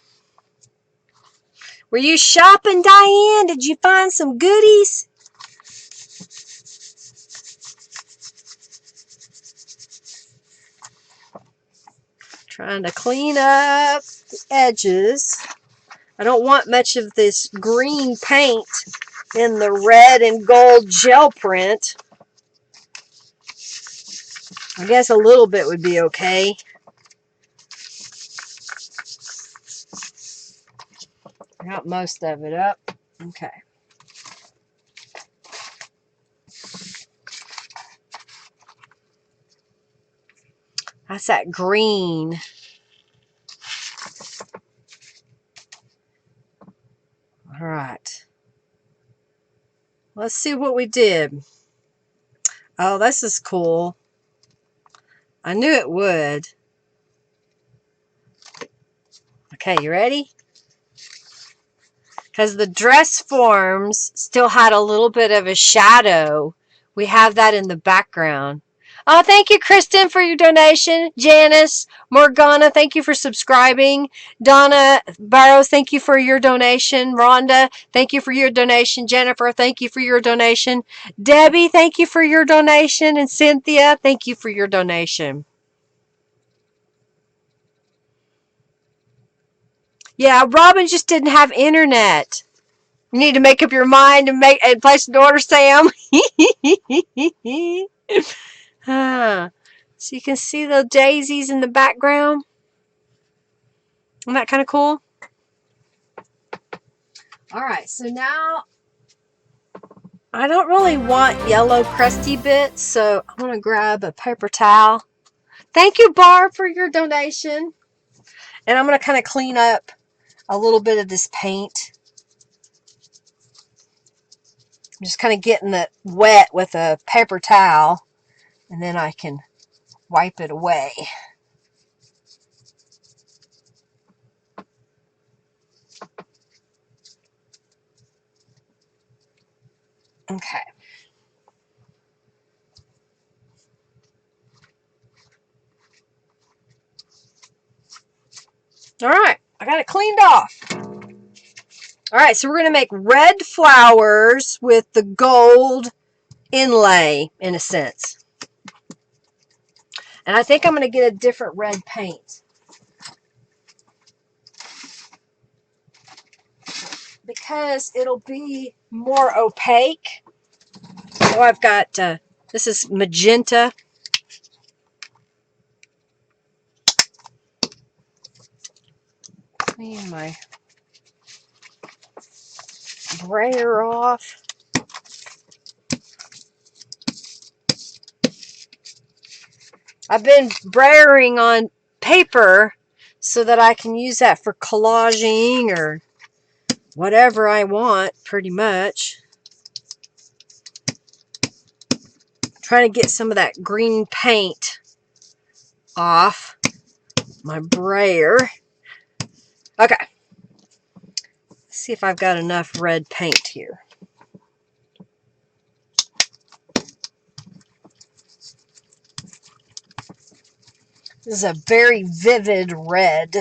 Were you shopping, Diane? Did you find some goodies? Trying to clean up the edges. I don't want much of this green paint in the red and gold gel print. I guess a little bit would be okay. Got most of it up. Okay. That's that green. All right. Let's see what we did. Oh, this is cool. I knew it would. Okay, you ready? Because the dress forms still had a little bit of a shadow. We have that in the background. Oh, thank you, Kristen, for your donation. Janice, Morgana, thank you for subscribing. Donna Barrows, thank you for your donation. Rhonda, thank you for your donation. Jennifer, thank you for your donation. Debbie, thank you for your donation. And Cynthia, thank you for your donation. Yeah, Robin just didn't have internet. You need to make up your mind and place an order, Sam. Huh. So you can see the daisies in the background. Isn't that kind of cool? All right, so now I don't really want yellow crusty bits, so I'm going to grab a paper towel. Thank you, Barb, for your donation. And I'm going to kind of clean up a little bit of this paint. I'm just kind of getting it wet with a paper towel, and then I can wipe it away. Okay. All right, I got it cleaned off. All right, so we're going to make red flowers with the gold inlay, in a sense. And I think I'm going to get a different red paint, because it'll be more opaque. Oh, I've got, this is magenta. Clean my brayer off. I've been brayering on paper so that I can use that for collaging or whatever I want, pretty much. Trying to get some of that green paint off my brayer. Okay. Let's see if I've got enough red paint here. This is a very vivid red.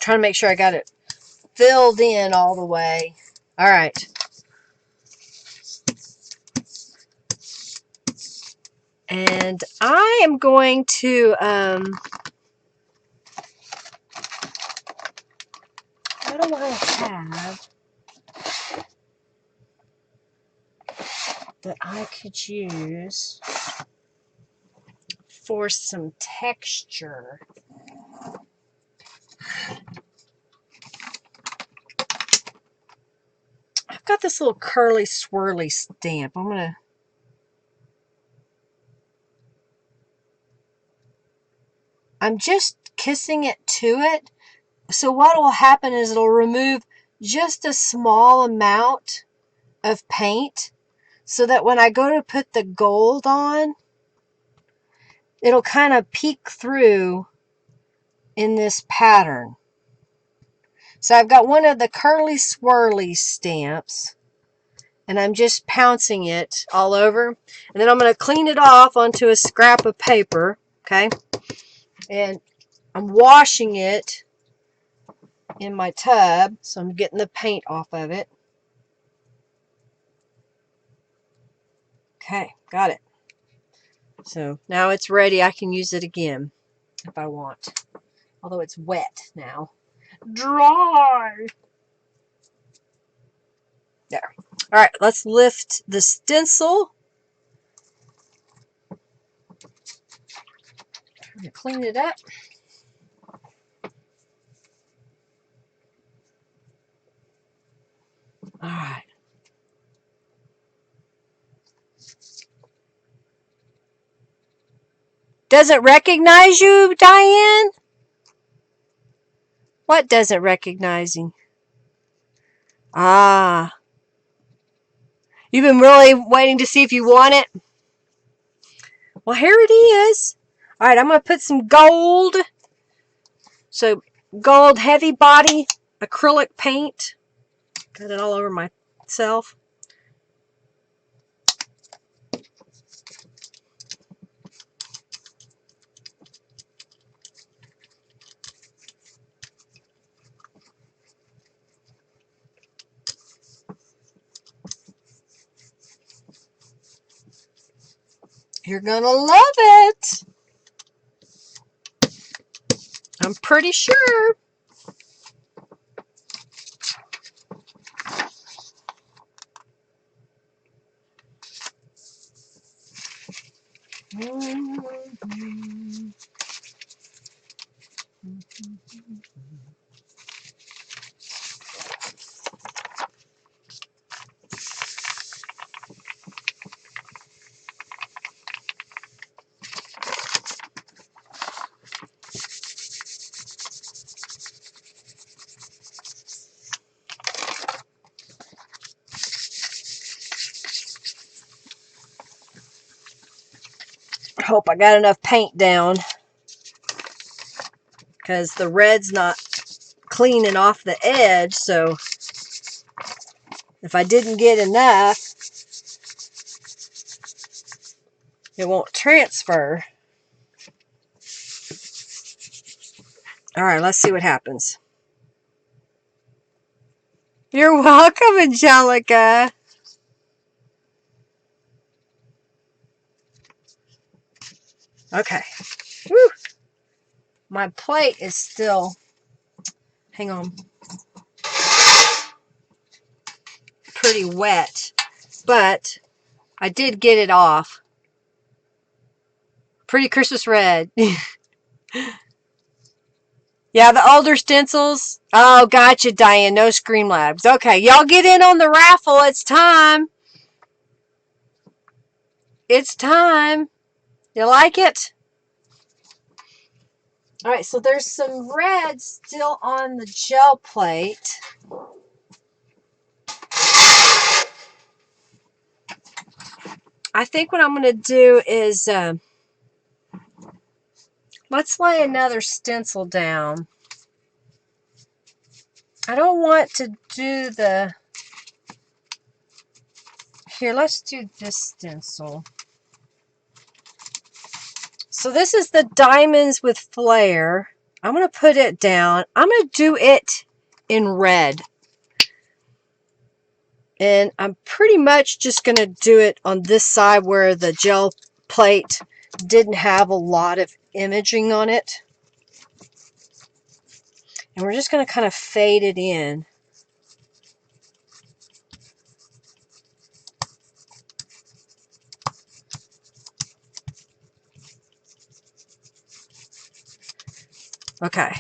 Trying to make sure I got it filled in all the way. All right. And I am going to, what do I have that I could use for some texture? I've got this little curly swirly stamp. I'm just kissing it to it. So what will happen is it'll remove just a small amount of paint so that when I go to put the gold on, it'll kind of peek through in this pattern. So I've got one of the curly swirly stamps, and I'm just pouncing it all over. And then I'm going to clean it off onto a scrap of paper, okay? And I'm washing it in my tub, so I'm getting the paint off of it. Okay, got it. So now it's ready. I can use it again if I want. Although it's wet now. Dry! There. Alright, let's lift the stencil. Trying to clean it up. Alright. Does it recognize you, Diane? What doesn't recognize you? Ah. You've been really waiting to see if you want it? Well, here it is. All right, I'm going to put some gold. So, gold heavy body acrylic paint. Got it all over myself. You're going to love it. I'm pretty sure. I hope I got enough paint down, because the red's not cleaning off the edge, so if I didn't get enough, it won't transfer. All right, let's see what happens. You're welcome, Angelica. Okay. Woo. My plate is still, hang on, pretty wet, but I did get it off. Pretty Christmas red. Yeah, the older stencils. Oh, gotcha, Diane. No Scream Labs. Okay, y'all get in on the raffle. It's time. It's time. You like it? All right, so there's some red still on the gel plate. I think what I'm going to do is let's lay another stencil down. I don't want to do the... Here, let's do this stencil. So this is the Diamonds with Flair. I'm going to put it down. I'm going to do it in red. And I'm pretty much just going to do it on this side where the gel plate didn't have a lot of imaging on it. And we're just going to kind of fade it in. Okay.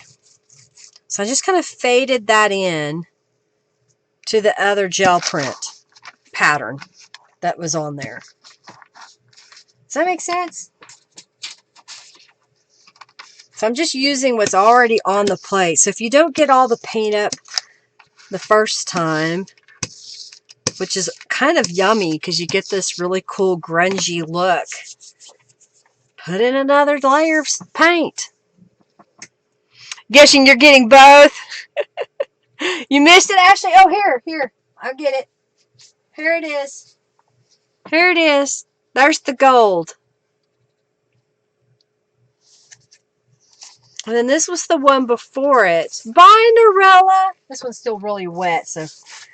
So I just kind of faded that in to the other gel print pattern that was on there. Does that make sense? So I'm just using what's already on the plate. So if you don't get all the paint up the first time, which is kind of yummy because you get this really cool grungy look, put in another layer of paint. Guessing you're getting both. You missed it, Ashley? Oh, here. I'll get it. Here it is. Here it is. There's the gold. And then this was the one before it. Bye, Norella. This one's still really wet. So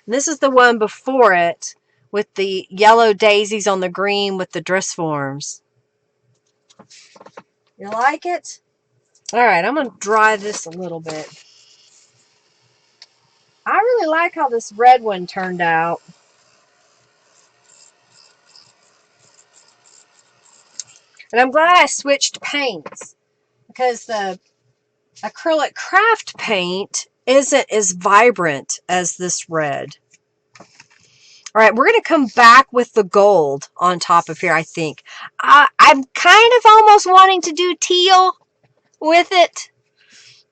this is the one before it with the yellow daisies on the green with the dress forms. You like it? All right, I'm going to dry this a little bit. I really like how this red one turned out. And I'm glad I switched paints because the acrylic craft paint isn't as vibrant as this red. All right, we're going to come back with the gold on top of here, I think. I'm kind of almost wanting to do teal with it.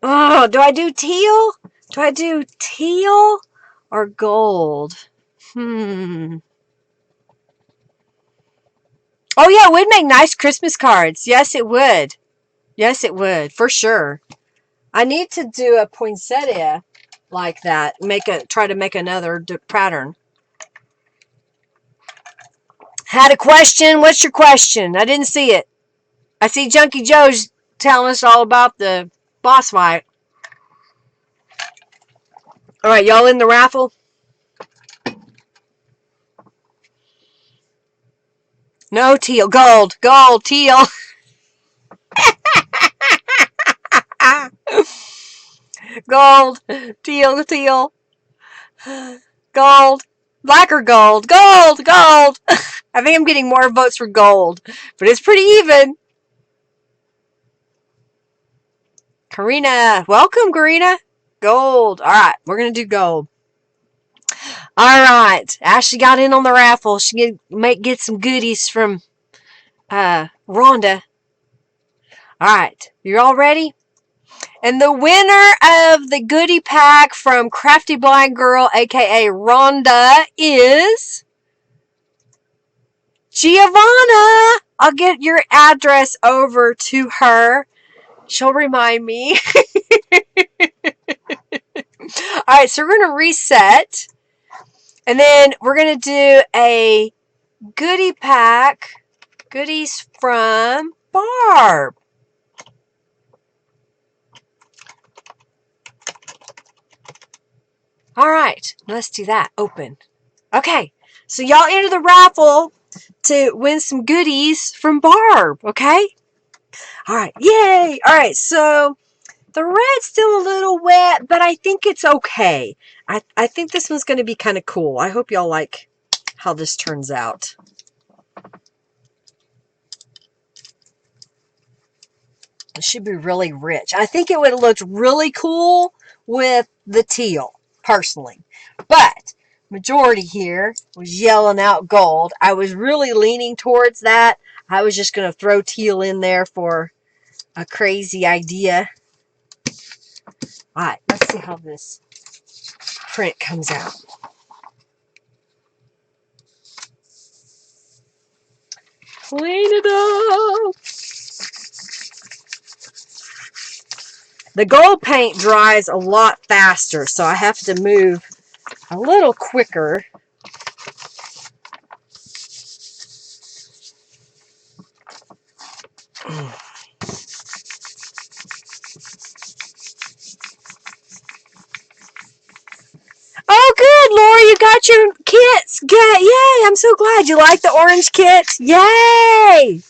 Oh, do I do teal? Do I do teal or gold? Oh yeah, it would make nice Christmas cards. Yes, it would. Yes, it would, for sure. I need to do a poinsettia like that. Try to make another pattern. Had a question. What's your question? I didn't see it. I see Junkie Joe's telling us all about the boss fight. All right, y'all in the raffle? No, teal. Gold. Gold. Teal. Gold. Teal. Teal. Gold. Black or gold? Gold. Gold. I think I'm getting more votes for gold, but it's pretty even. Karina. Welcome, Karina. Gold. All right, we're going to do gold. All right. Ashley got in on the raffle. She might get some goodies from Rhonda. All right. You all ready? And the winner of the goodie pack from Crafty Blind Girl, aka Rhonda, is Giovanna. I'll get your address over to her. She'll remind me. All right, so we're going to reset. And then we're going to do a goodie pack. Goodies from Barb. All right, let's do that. Open. Okay, so y'all enter the raffle to win some goodies from Barb, okay? All right, yay! All right, so the red's still a little wet, but I think it's okay. I think this one's going to be kind of cool. I hope y'all like how this turns out. It should be really rich. I think it would have looked really cool with the teal, personally. But majority here was yelling out gold. I was really leaning towards that. I was just going to throw teal in there for a crazy idea. All right, let's see how this print comes out. Clean it up. The gold paint dries a lot faster, so I have to move a little quicker. Oh, good, Laura, you got your kits. Yay, I'm so glad you like the orange kits. Yay!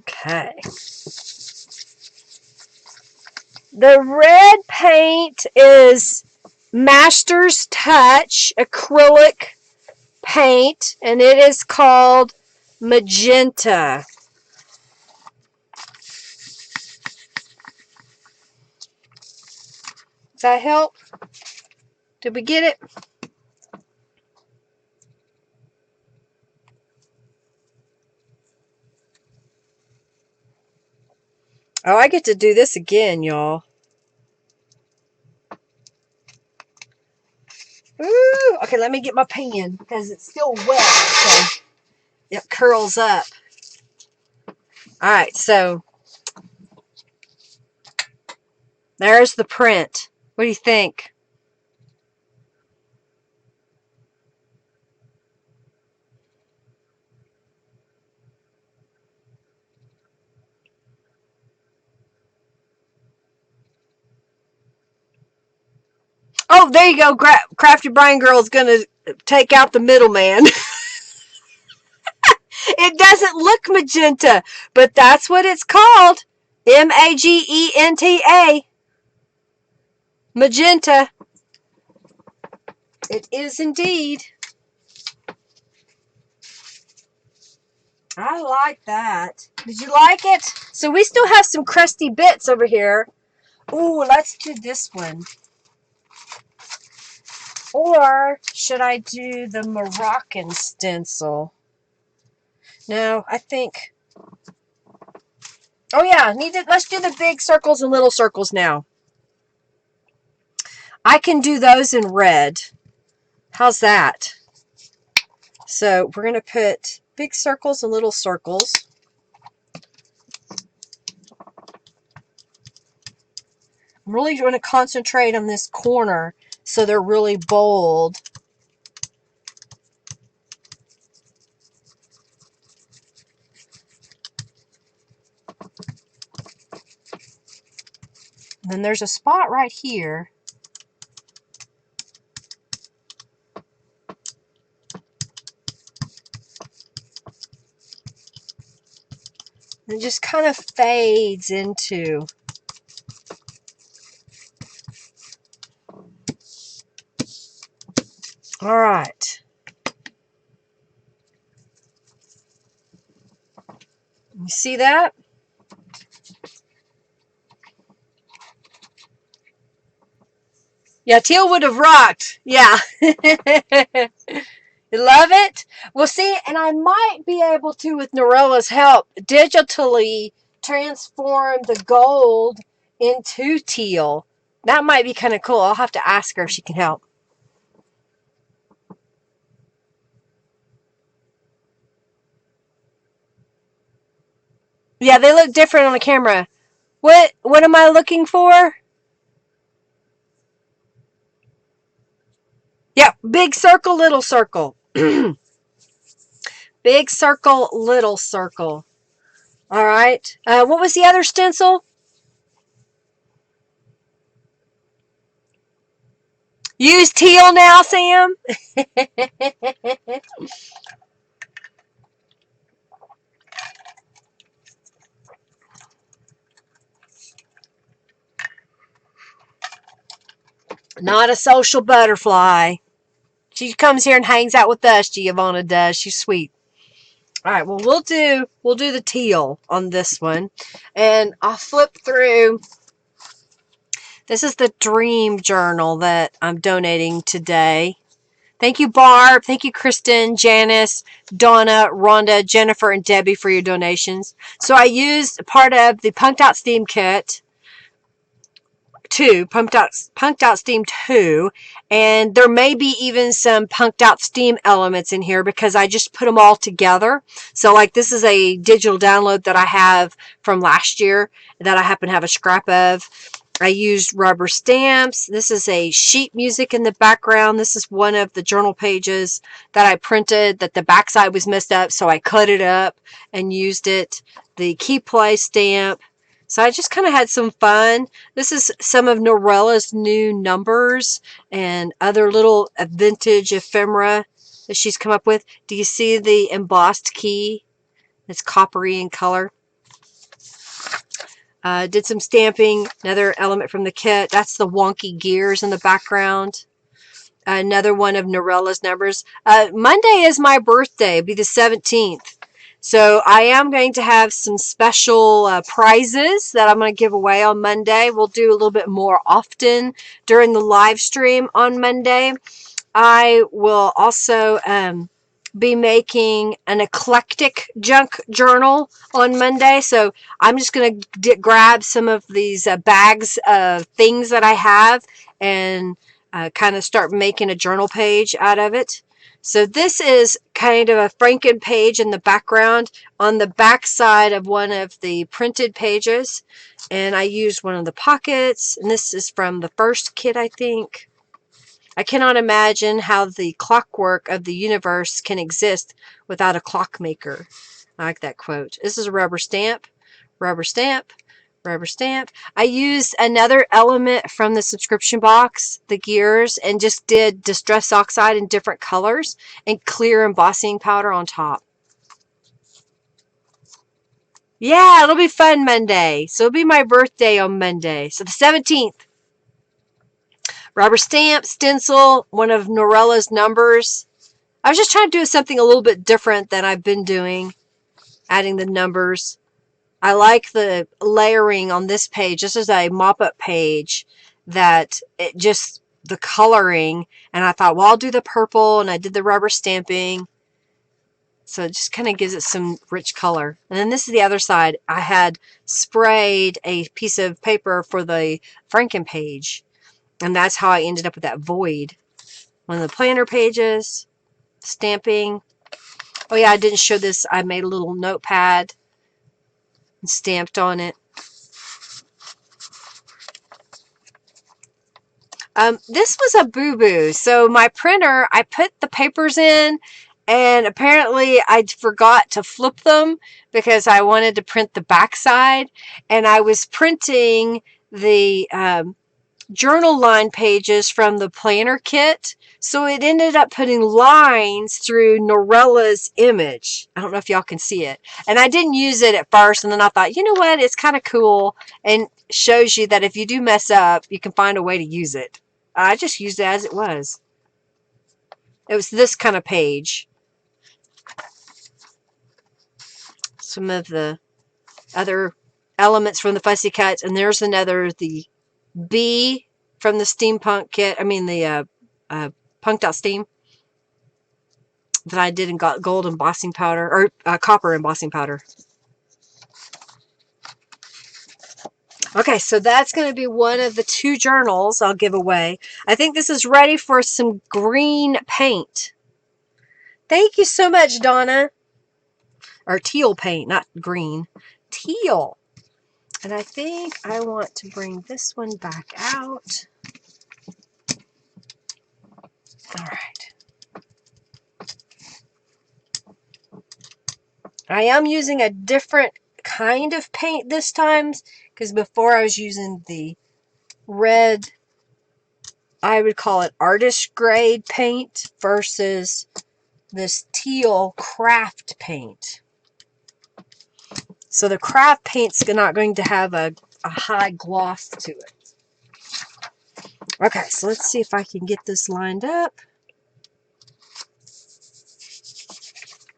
Okay. The red paint is Master's Touch Acrylic Paint, and it is called Magenta. Does that help? Did we get it? Oh, I get to do this again, y'all. Ooh, okay, let me get my pen because it's still wet, so it curls up. All right, so there's the print. What do you think? Oh, there you go. Crafty Brian Girl is going to take out the middleman. It doesn't look magenta, but that's what it's called. Magenta. Magenta. It is indeed. I like that. Did you like it? So we still have some crusty bits over here. Ooh, let's do this one. Or should I do the Moroccan stencil? No, I think... Oh yeah, let's do the big circles and little circles now. I can do those in red. How's that? So we're going to put big circles and little circles. I'm really going to concentrate on this corner so they're really bold. And then there's a spot right here. It just kind of fades into. All right. You see that? Yeah, teal would have rocked. Yeah. You love it? Well, see, and I might be able to, with Norella's help, digitally transform the gold into teal. That might be kind of cool. I'll have to ask her if she can help. Yeah, they look different on the camera. What am I looking for? Yep, big circle, little circle. Big circle, little circle. All right. What was the other stencil? Use teal now, Sam. Not a social butterfly. She comes here and hangs out with us, Giovanna does. She's sweet. All right, well, we'll do the teal on this one. And I'll flip through. This is the dream journal that I'm donating today. Thank you, Barb. Thank you, Kristen, Janice, Donna, Rhonda, Jennifer, and Debbie for your donations. So I used part of the Punked Out Steam Kit 2, Punked Out Steam 2, and there may be even some Punked Out Steam elements in here because I just put them all together. So like this is a digital download that I have from last year that I happen to have a scrap of. I used rubber stamps. This is a sheet music in the background. This is one of the journal pages that I printed that the backside was messed up, so I cut it up and used it. The key play stamp. So I just kind of had some fun. This is some of Norella's new numbers and other little vintage ephemera that she's come up with. Do you see the embossed key? It's coppery in color. Did some stamping, another element from the kit. That's the wonky gears in the background. Another one of Norella's numbers. Monday is my birthday, it'll be the 17th. So I am going to have some special prizes that I'm going to give away on Monday. We'll do a little bit more often during the live stream on Monday. I will also be making an eclectic junk journal on Monday. So I'm just going to grab some of these bags of things that I have and kind of start making a journal page out of it. So this is kind of a Franken page in the background on the back side of one of the printed pages. And I used one of the pockets. And this is from the first kit, I think. I cannot imagine how the clockwork of the universe can exist without a clockmaker. I like that quote. This is a rubber stamp, rubber stamp, rubber stamp. I used another element from the subscription box, the gears, and just did Distress Oxide in different colors and clear embossing powder on top. Yeah, it'll be fun Monday. So it'll be my birthday on Monday. So the 17th. Rubber stamp, stencil, one of Norella's numbers. I was just trying to do something a little bit different than I've been doing, adding the numbers. I like the layering on this page. This is a mop-up page that it just, the coloring, and I thought, well, I'll do the purple, and I did the rubber stamping. So it just kind of gives it some rich color. And then this is the other side. I had sprayed a piece of paper for the Franken page. And that's how I ended up with that void. One of the planner pages. Stamping. Oh yeah, I didn't show this. I made a little notepad and stamped on it. This was a boo-boo. So my printer, I put the papers in, and apparently I forgot to flip them because I wanted to print the backside, and I was printing the journal line pages from the planner kit. So it ended up putting lines through Norella's image. I don't know if y'all can see it. And I didn't use it at first, and then I thought, you know what, it's kind of cool and shows you that if you do mess up, you can find a way to use it. I just used it as it was. It was this kind of page. Some of the other elements from the Fussy Cuts, and there's another, the B from the steampunk kit. I mean the Punked Out Steam that I did in gold embossing powder, or copper embossing powder. Okay, so that's going to be one of the 2 journals I'll give away. I think this is ready for some green paint. Thank you so much, Donna. Or teal paint, not green. Teal. And I think I want to bring this one back out. All right. I am using a different kind of paint this time, because before I was using the red, I would call it artist grade paint, versus this teal craft paint. So the craft paint's not going to have a high gloss to it. Okay, so let's see if I can get this lined up.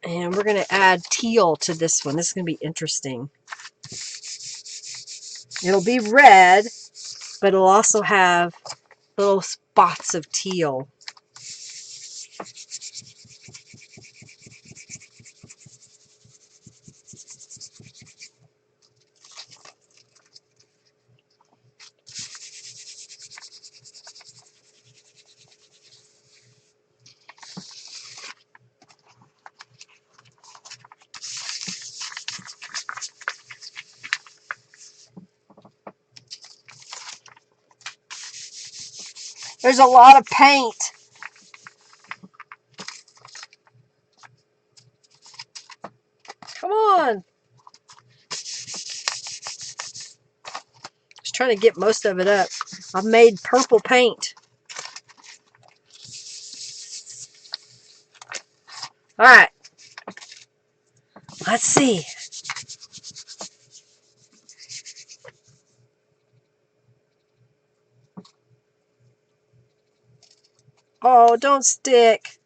And we're going to add teal to this one. This is going to be interesting. It'll be red, but it'll also have little spots of teal. There's a lot of paint. Come on. Just trying to get most of it up. I've made purple paint. All right. Let's see. Oh, don't stick.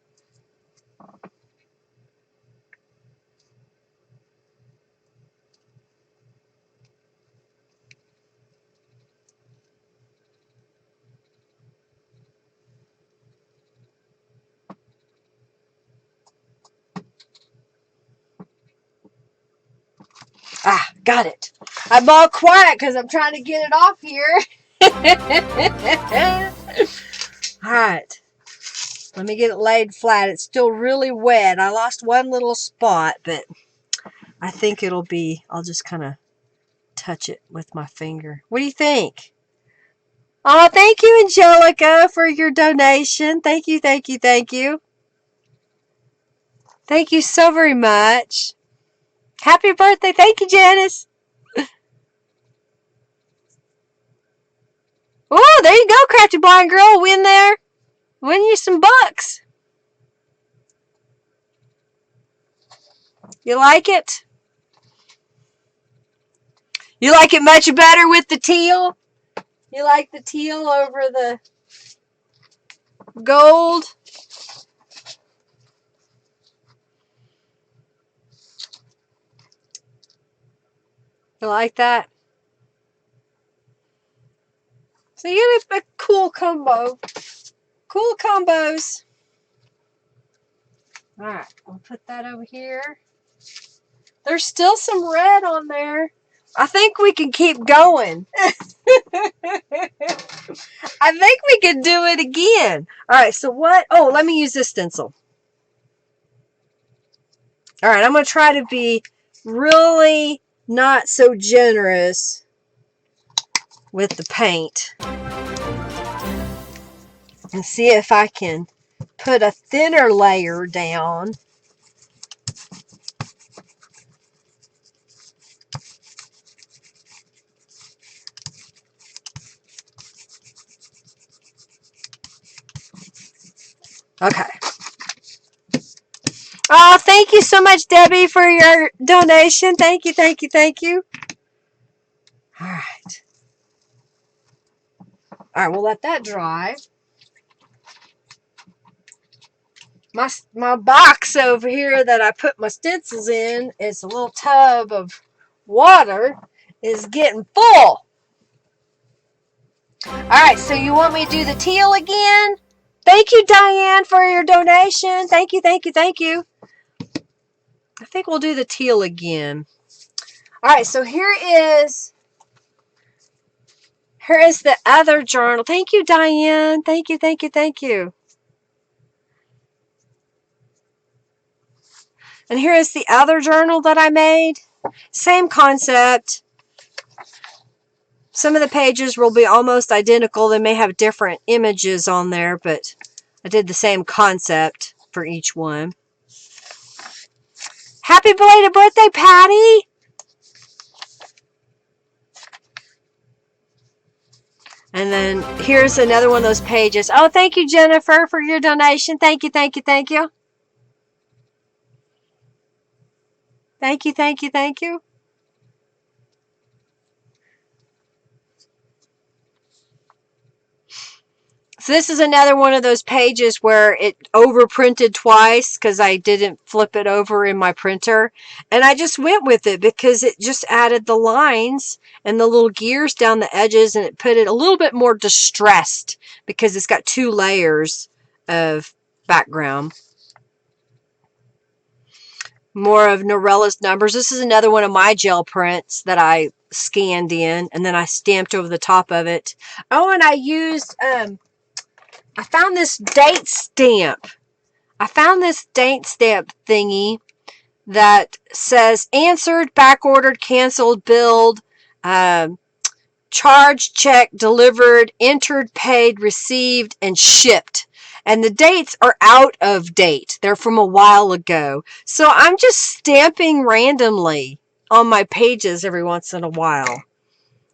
Ah, got it. I'm all quiet because I'm trying to get it off here. All right. Let me get it laid flat. It's still really wet. I lost one little spot, but I think it'll be, I'll just kind of touch it with my finger. What do you think? Oh, thank you, Angelica, for your donation. Thank you, thank you, thank you. Thank you so very much. Happy birthday. Thank you, Janice. Oh, there you go, Crafty Blind Girl. Win there. Win you some bucks. You like it? You like it much better with the teal? You like the teal over the gold? You like that? So you get a cool combo. Cool combos. Alright, I'll put that over here. There's still some red on there. I think we can keep going. I think we can do it again. All right, so what? Oh, let me use this stencil. All right, I'm going to try to be really not so generous with the paint and see if I can put a thinner layer down. Okay. Oh, thank you so much, Debbie, for your donation. Thank you, thank you, thank you. All right. All right, we'll let that dry. My box over here that I put my stencils in, it's a little tub of water, is getting full. All right, so you want me to do the teal again? Thank you, Diane, for your donation. Thank you, thank you, thank you. I think we'll do the teal again. All right, so here is the other journal. Thank you, Diane. Thank you, thank you, thank you. And here is the other journal that I made. Same concept. Some of the pages will be almost identical. They may have different images on there, but I did the same concept for each one. Happy belated birthday, Patty! And then here's another one of those pages. Oh, thank you, Jennifer, for your donation. Thank you, thank you, thank you. Thank you, thank you, thank you. So this is another one of those pages where it overprinted twice because I didn't flip it over in my printer. And I just went with it because it just added the lines and the little gears down the edges, and it put it a little bit more distressed because it's got two layers of background. More of Norella's numbers. This is another one of my gel prints that I scanned in and then I stamped over the top of it. Oh, and I used... I found this date stamp. I found this date stamp thingy that says answered, back ordered, canceled, billed, charged, check, delivered, entered, paid, received, and shipped. And the dates are out of date. They're from a while ago. So I'm just stamping randomly on my pages every once in a while.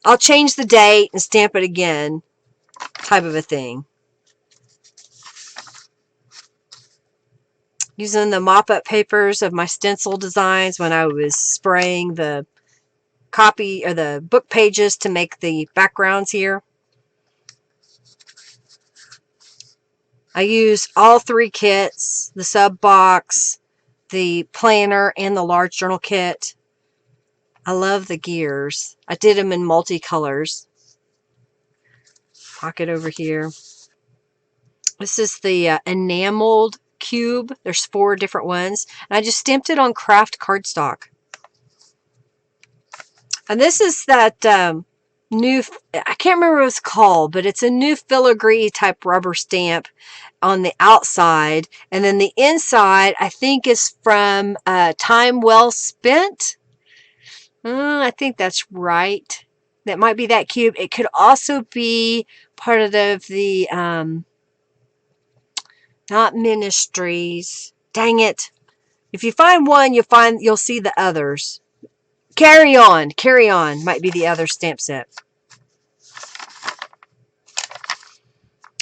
I'll change the date and stamp it again, type of a thing. Using the mop-up papers of my stencil designs when I was spraying the copy or the book pages to make the backgrounds here. I use all three kits, the sub box, the planner, and the large journal kit. I love the gears. I did them in multicolors. Pocket over here. This is the enameled cube. There's 4 different ones. And I just stamped it on craft cardstock. And this is that new, I can't remember what it's called, but it's a new filigree type rubber stamp on the outside. And then the inside, I think, is from Time Well Spent. I think that's right. That might be that cube. It could also be part of the not Ministries. Dang it. If you find one, you'll see the others. Carry On might be the other stamp set.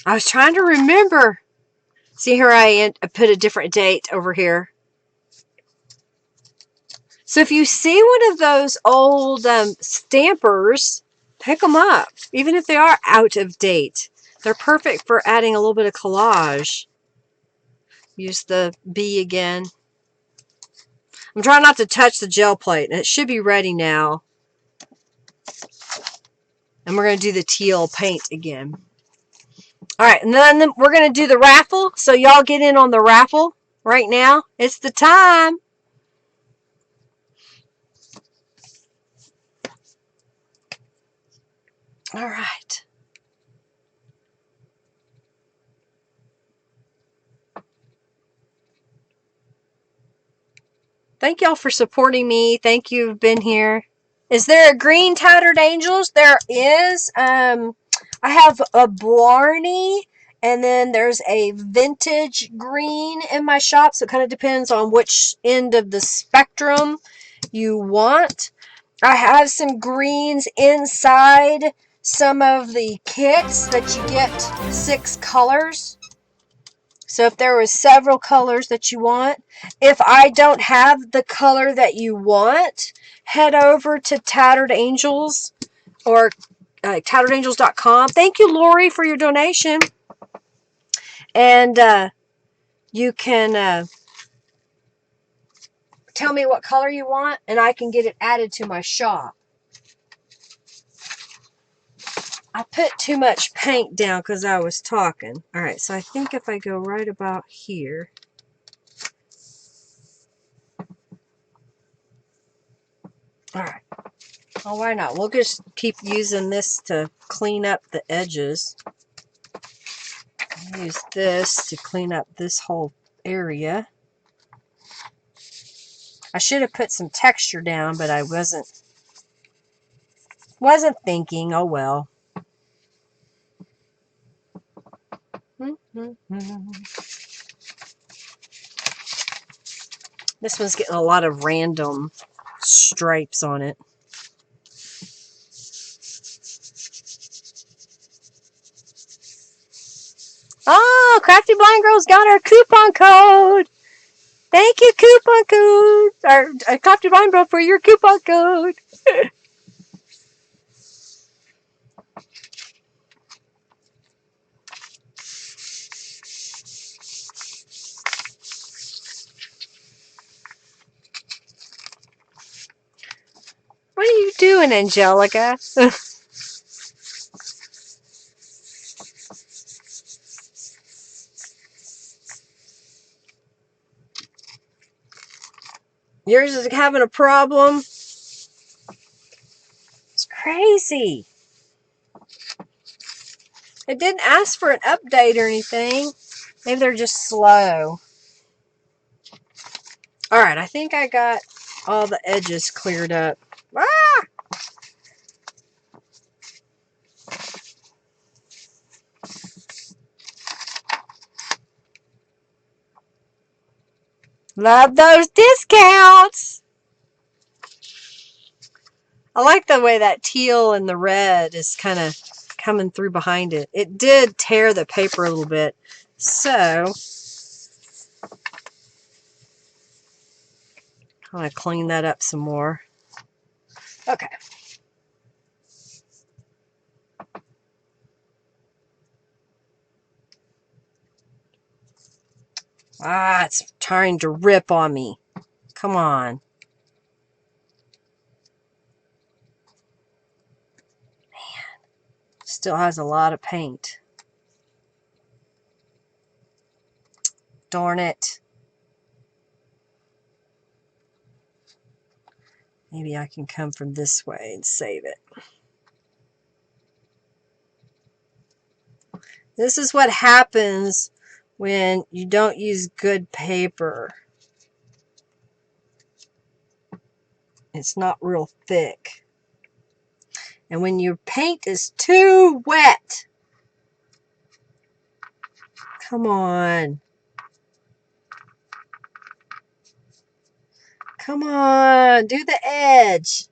I was trying to remember. See, here I put a different date over here. So if you see one of those old stampers, pick them up. Even if they are out of date. They're perfect for adding a little bit of collage. Use the B again. I'm trying not to touch the gel plate. And it should be ready now. And we're going to do the teal paint again. Alright, and then we're going to do the raffle. So y'all get in on the raffle right now. It's the time. All right. Thank y'all for supporting me. Thank you, you've been here. Is there a green tattered angels? There is. I have a Blarney, and then there's a vintage green in my shop. So it kind of depends on which end of the spectrum you want. I have some greens inside some of the kits that you get 6 colors. So if there was several colors that you want, if I don't have the color that you want, head over to Tattered Angels or tatteredangels.com. Thank you, Lori, for your donation. And you can tell me what color you want, and I can get it added to my shop. I put too much paint down because I was talking. All right, so I think if I go right about here. All right. Oh, why not? We'll just keep using this to clean up the edges. Use this to clean up this whole area. I should have put some texture down, but I wasn't thinking. Oh well. This one's getting a lot of random stripes on it. Oh, Crafty Blind Girl's got our coupon code. Thank you, coupon code. Or Crafty Blind Girl for your coupon code. What are you doing, Angelica? Yours is having a problem? It's crazy. It didn't ask for an update or anything. Maybe they're just slow. Alright, I think I got all the edges cleared up. Ah! Love those discounts! I like the way that teal and the red is kind of coming through behind it. It did tear the paper a little bit. So, I'm going to clean that up some more. Okay. Ah, it's trying to rip on me. Come on. Man, still has a lot of paint. Darn it. Maybe I can come from this way and save it. This is what happens when you don't use good paper. It's not real thick. And when your paint is too wet, come on. Come on, do the edge.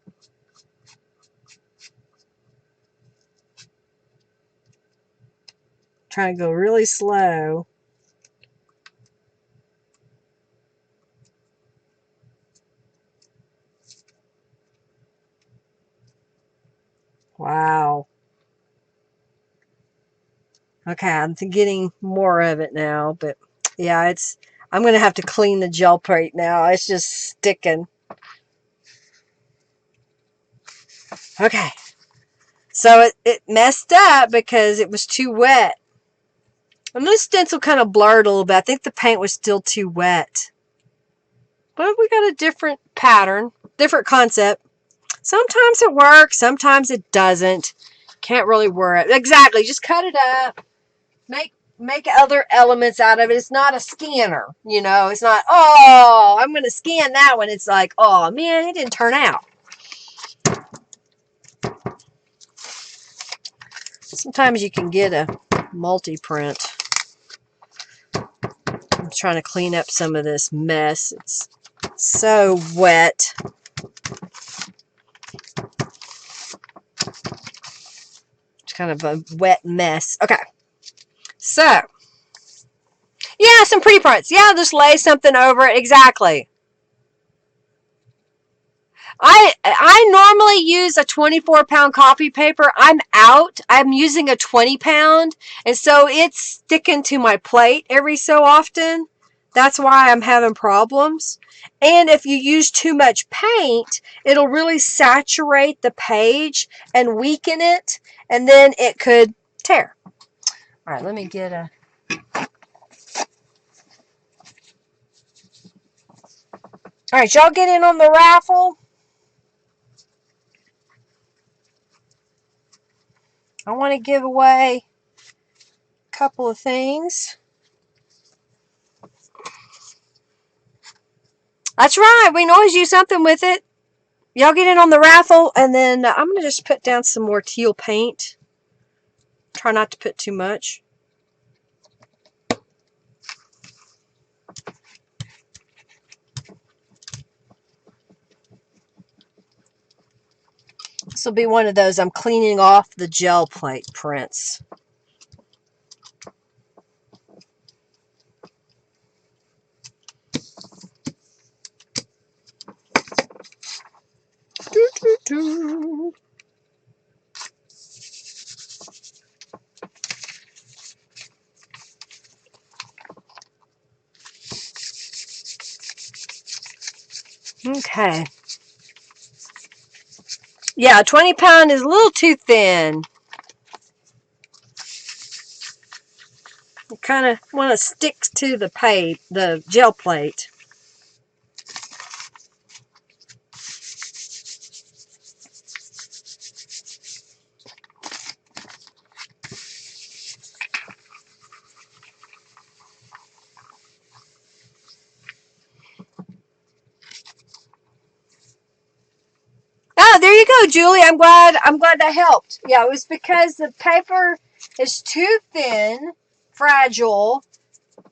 Trying to go really slow. Wow. Okay, I'm getting more of it now, but yeah, I'm going to have to clean the gel plate now. It's just sticking. Okay. So it messed up because it was too wet. And this stencil kind of blurred a little bit. I think the paint was still too wet. But we got a different pattern, different concept. Sometimes it works, sometimes it doesn't. Can't really wear it. Exactly. Just cut it up. Make other elements out of it. It's not a scanner, you know. It's not, oh, I'm going to scan that one. It's like, oh, man, it didn't turn out. Sometimes you can get a multi-print. I'm trying to clean up some of this mess. It's so wet. It's kind of a wet mess. Okay. So, yeah, some pretty prints. Yeah, just lay something over it. Exactly. I normally use a 24-pound copy paper. I'm out. I'm using a 20-pound, and so it's sticking to my plate every so often. That's why I'm having problems. And if you use too much paint, it'll really saturate the page and weaken it, and then it could tear. All right, let me get a... All right, y'all get in on the raffle. I want to give away a couple of things. That's right. We can always use something with it. Y'all get in on the raffle, and then I'm going to just put down some more teal paint. Try not to put too much. This will be one of those I'm cleaning off the gel plate prints. Okay. Yeah, a 20-pound is a little too thin. You kind of want to stick to the gel plate. Oh, there you go, Julie. I'm glad that helped. Yeah, it was because the paper is too thin, fragile,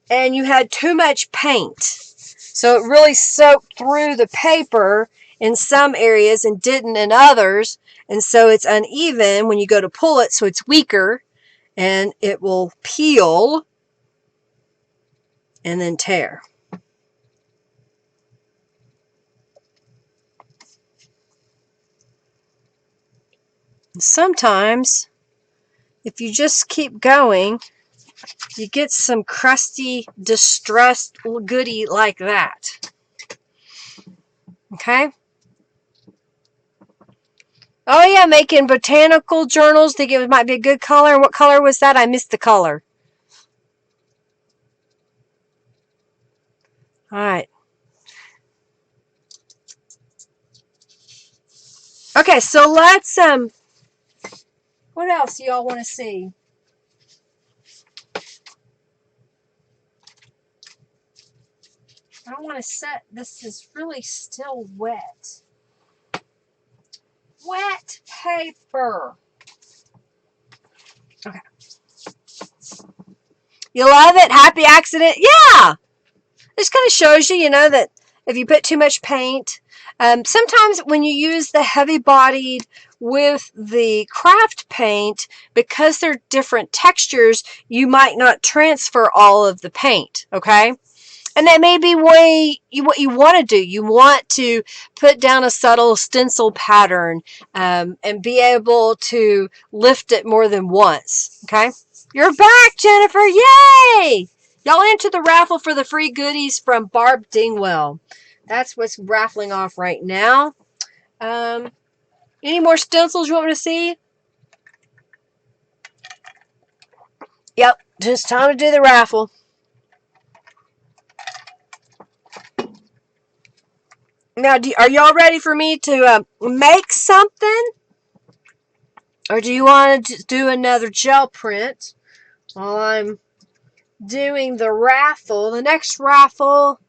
and you had too much paint. So it really soaked through the paper in some areas and didn't in others. And so it's uneven when you go to pull it, so it's weaker, and it will peel and then tear. Sometimes, if you just keep going, you get some crusty, distressed goodie like that. Okay? Oh yeah, making botanical journals. Think it might be a good color. What color was that? I missed the color. All right. Okay, so let's what else do y'all want to see? I want to set, this is really still wet. Wet paper. Okay. You love it? Happy accident? Yeah! This kind of shows you, that if you put too much paint, sometimes when you use the heavy-bodied with the craft paint, because they're different textures, you might not transfer all of the paint, okay? And that may be what you want to do. You want to put down a subtle stencil pattern and be able to lift it more than once. Okay? You're back, Jennifer. Yay! Y'all enter the raffle for the free goodies from Barb Dingwell. That's what's raffling off right now. Any more stencils you want me to see? Yep, just time to do the raffle. Now, are y'all ready for me to make something? Or do you want to do another gel print while I'm doing the raffle? The next raffle.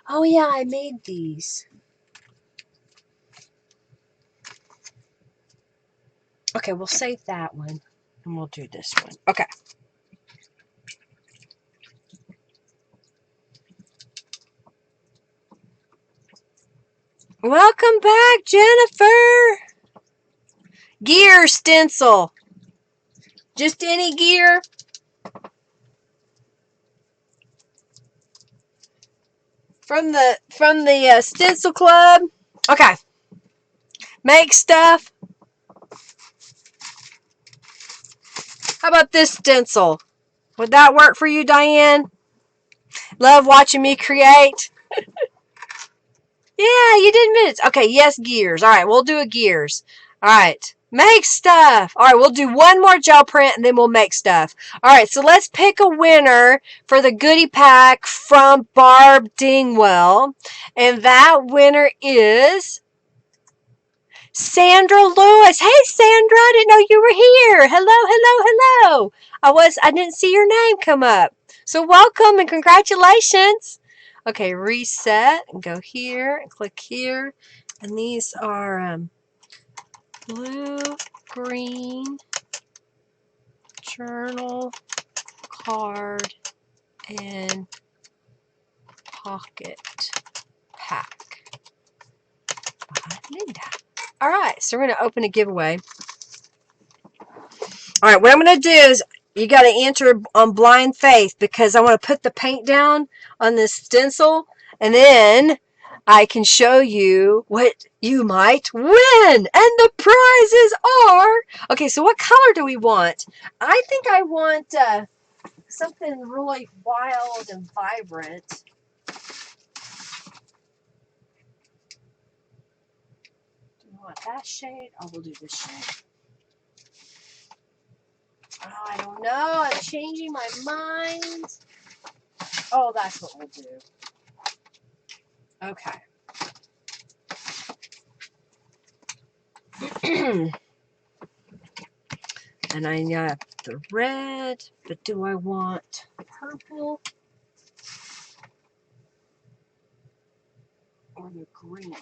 Oh yeah, I made these. Okay, we'll save that one. And we'll do this one. Okay. Welcome back, Jennifer. Gear stencil. Just any gear. From the stencil club. Okay. Make stuff. How about this stencil? Would that work for you, Diane? Love watching me create. Yeah, you did minutes. Okay, yes, gears. All right, we'll do a gears. All right, make stuff. All right, we'll do one more gel print and then we'll make stuff. All right, so let's pick a winner for the goodie pack from Barb Dingwell. And that winner is Sandra Lewis. Hey, Sandra, I didn't know you were here. Hello, hello, hello. I didn't see your name come up. So welcome and congratulations. Okay, reset and go here and click here. And these are blue, green, journal, card, and pocket pack by Linda. All right, so we're going to open a giveaway. All right, what I'm going to do is you got to enter on blind faith because I want to put the paint down on this stencil and then I can show you what you might win. And the prizes are... Okay, so what color do we want? I think I want something really wild and vibrant. Do you want that shade? Oh, we'll do this shade. Oh, I don't know. I'm changing my mind. Oh, that's what we'll do. Okay. And I got the red, but do I want purple or the green?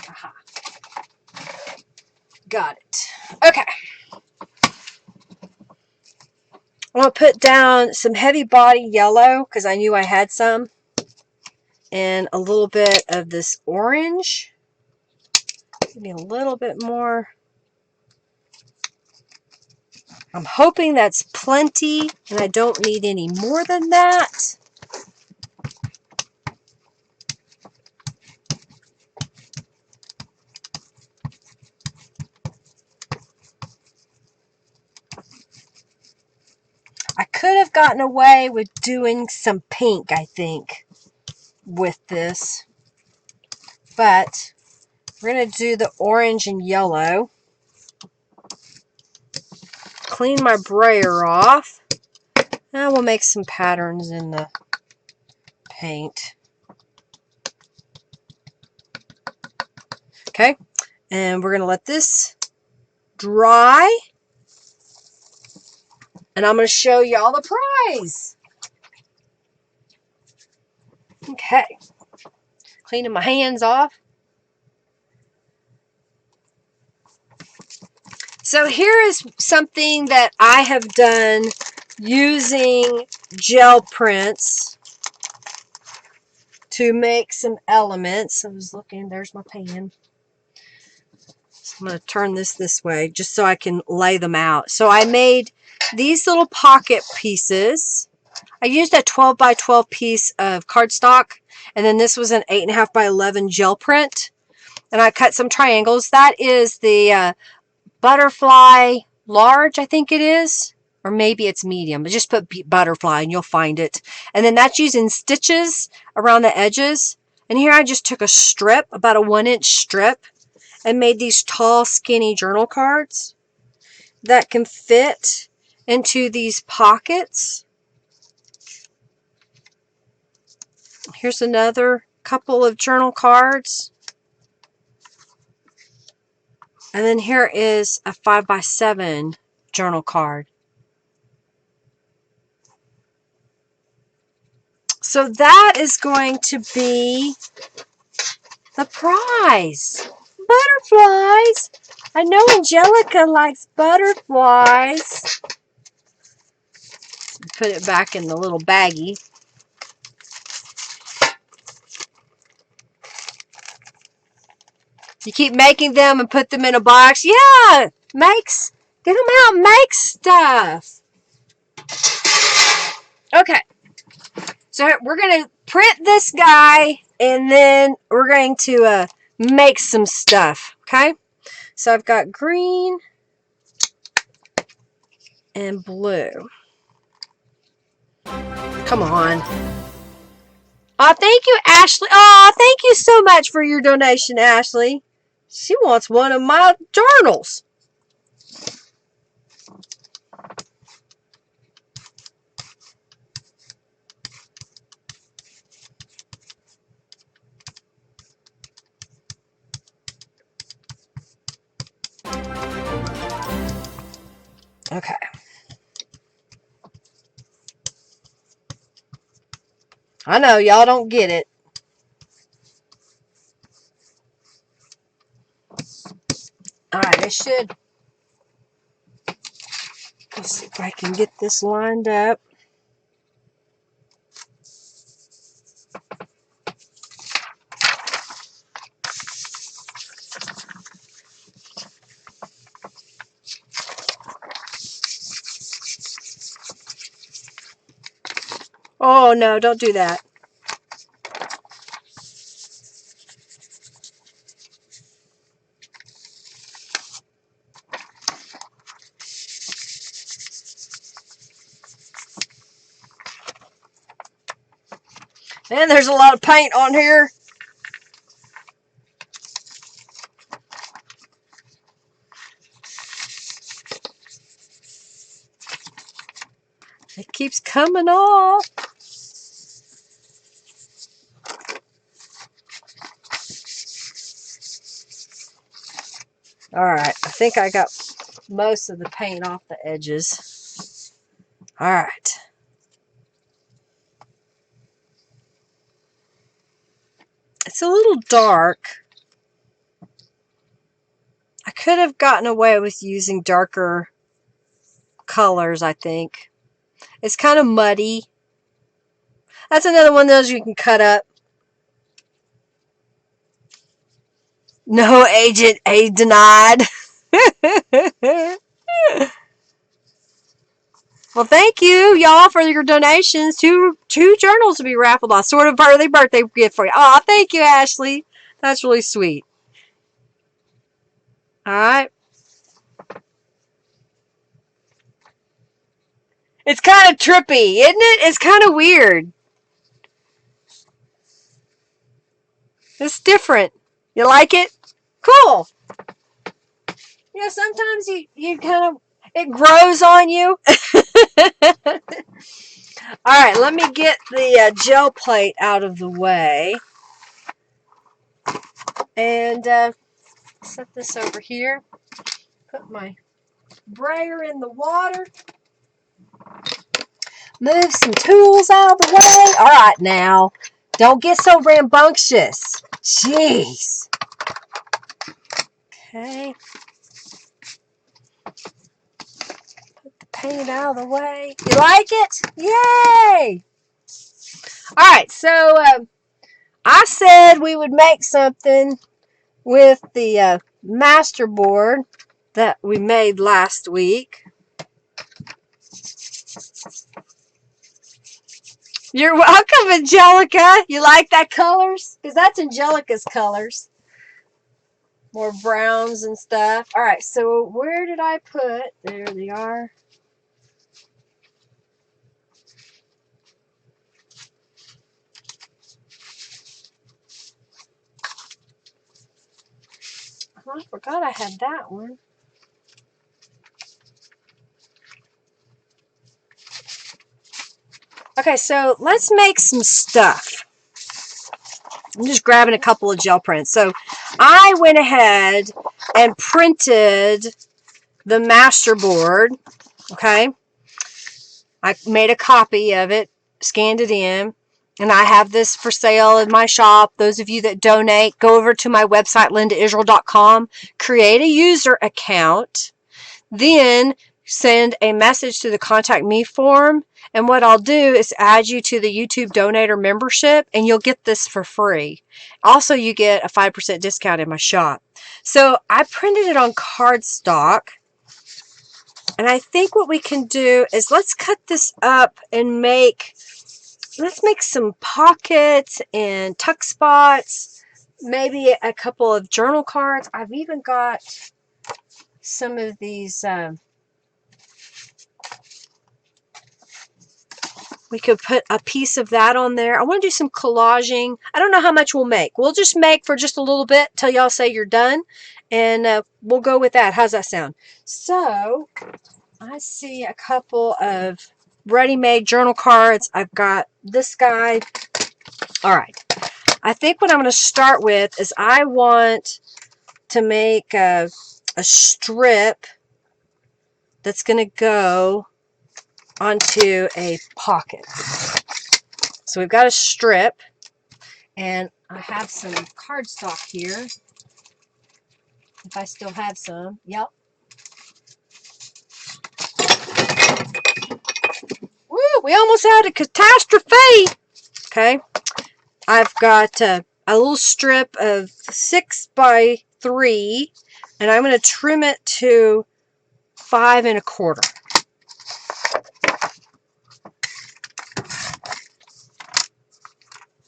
Aha. Got it. Okay. I'm going to put down some heavy body yellow because I knew I had some. And a little bit of this orange. Maybe a little bit more. I'm hoping that's plenty and I don't need any more than that. I could have gotten away with doing some pink, I think, with this. But we're going to do the orange and yellow. Clean my brayer off. Now we'll make some patterns in the paint. Okay, and we're going to let this dry. And I'm going to show y'all the prize. Okay. Cleaning my hands off. So here is something that I have done using gel prints to make some elements. I was looking, there's my pan. So I'm going to turn this way just so I can lay them out. So I made these little pocket pieces. I used a 12 by 12 piece of cardstock, and then this was an 8.5 by 11 gel print. And I cut some triangles. That is the butterfly large, I think it is. Or maybe it's medium. But just put butterfly and you'll find it. And then that's using stitches around the edges. And here I just took a strip, about a 1-inch strip, and made these tall, skinny journal cards that can fit into these pockets. Here's another couple of journal cards. And then here is a 5x7 journal card. So that is going to be the prize. Butterflies. I know Angelica likes butterflies. Put it back in the little baggie. You keep making them and put them in a box. Yeah, get them out and make stuff. Okay, so we're going to print this guy and then we're going to make some stuff, okay? So I've got green and blue. Come on. Oh, thank you, Ashley. Oh, thank you so much for your donation, Ashley. She wants one of my journals. Okay. I know, y'all don't get it. Alright, I should. Let's see if I can get this lined up. Oh, no, don't do that. And there's a lot of paint on here. It keeps coming off. Alright, I think I got most of the paint off the edges. Alright. It's a little dark. I could have gotten away with using darker colors, I think. It's kind of muddy. That's another one of those you can cut up. No, Agent A denied. Well, thank you, y'all, for your donations. Two journals to be raffled off. Sort of birthday gift for you. Oh, thank you, Ashley. That's really sweet. All right. It's kind of trippy, isn't it? It's kind of weird. It's different. You like it? Cool. Yeah, sometimes you kind of, it grows on you. All right, let me get the gel plate out of the way. And set this over here. Put my brayer in the water. Move some tools out of the way. All right, now. Don't get so rambunctious. Jeez. Okay. Put the paint out of the way. You like it? Yay! All right, so I said we would make something with the master board that we made last week. You're welcome, Angelica. You like that colors? Because that's Angelica's colors. More browns and stuff. All right, so where did I put? There they are. Oh, I forgot I had that one. Okay, so let's make some stuff. I'm just grabbing a couple of gel prints. So I went ahead and printed the masterboard. Okay, I made a copy of it, scanned it in, and I have this for sale in my shop. Those of you that donate, go over to my website, lindaisrael.com, create a user account, then send a message to the contact me form, and what I'll do is add you to the YouTube donator membership, and you'll get this for free. Also, you get a 5% discount in my shop. So I printed it on cardstock, and I think what we can do is let's cut this up and let's make some pockets and tuck spots, maybe a couple of journal cards. I've even got some of these, we could put a piece of that on there. I want to do some collaging. I don't know how much we'll make. We'll just make for just a little bit till y'all say you're done, and we'll go with that. How's that sound? So I see a couple of ready-made journal cards. I've got this guy. All right. I think what I'm going to start with is I want to make a strip that's going to go onto a pocket. So we've got a strip, and I have some cardstock here. If I still have some. Yep. Woo, we almost had a catastrophe. Okay. I've got a little strip of 6 by 3, and I'm going to trim it to 5 1/4.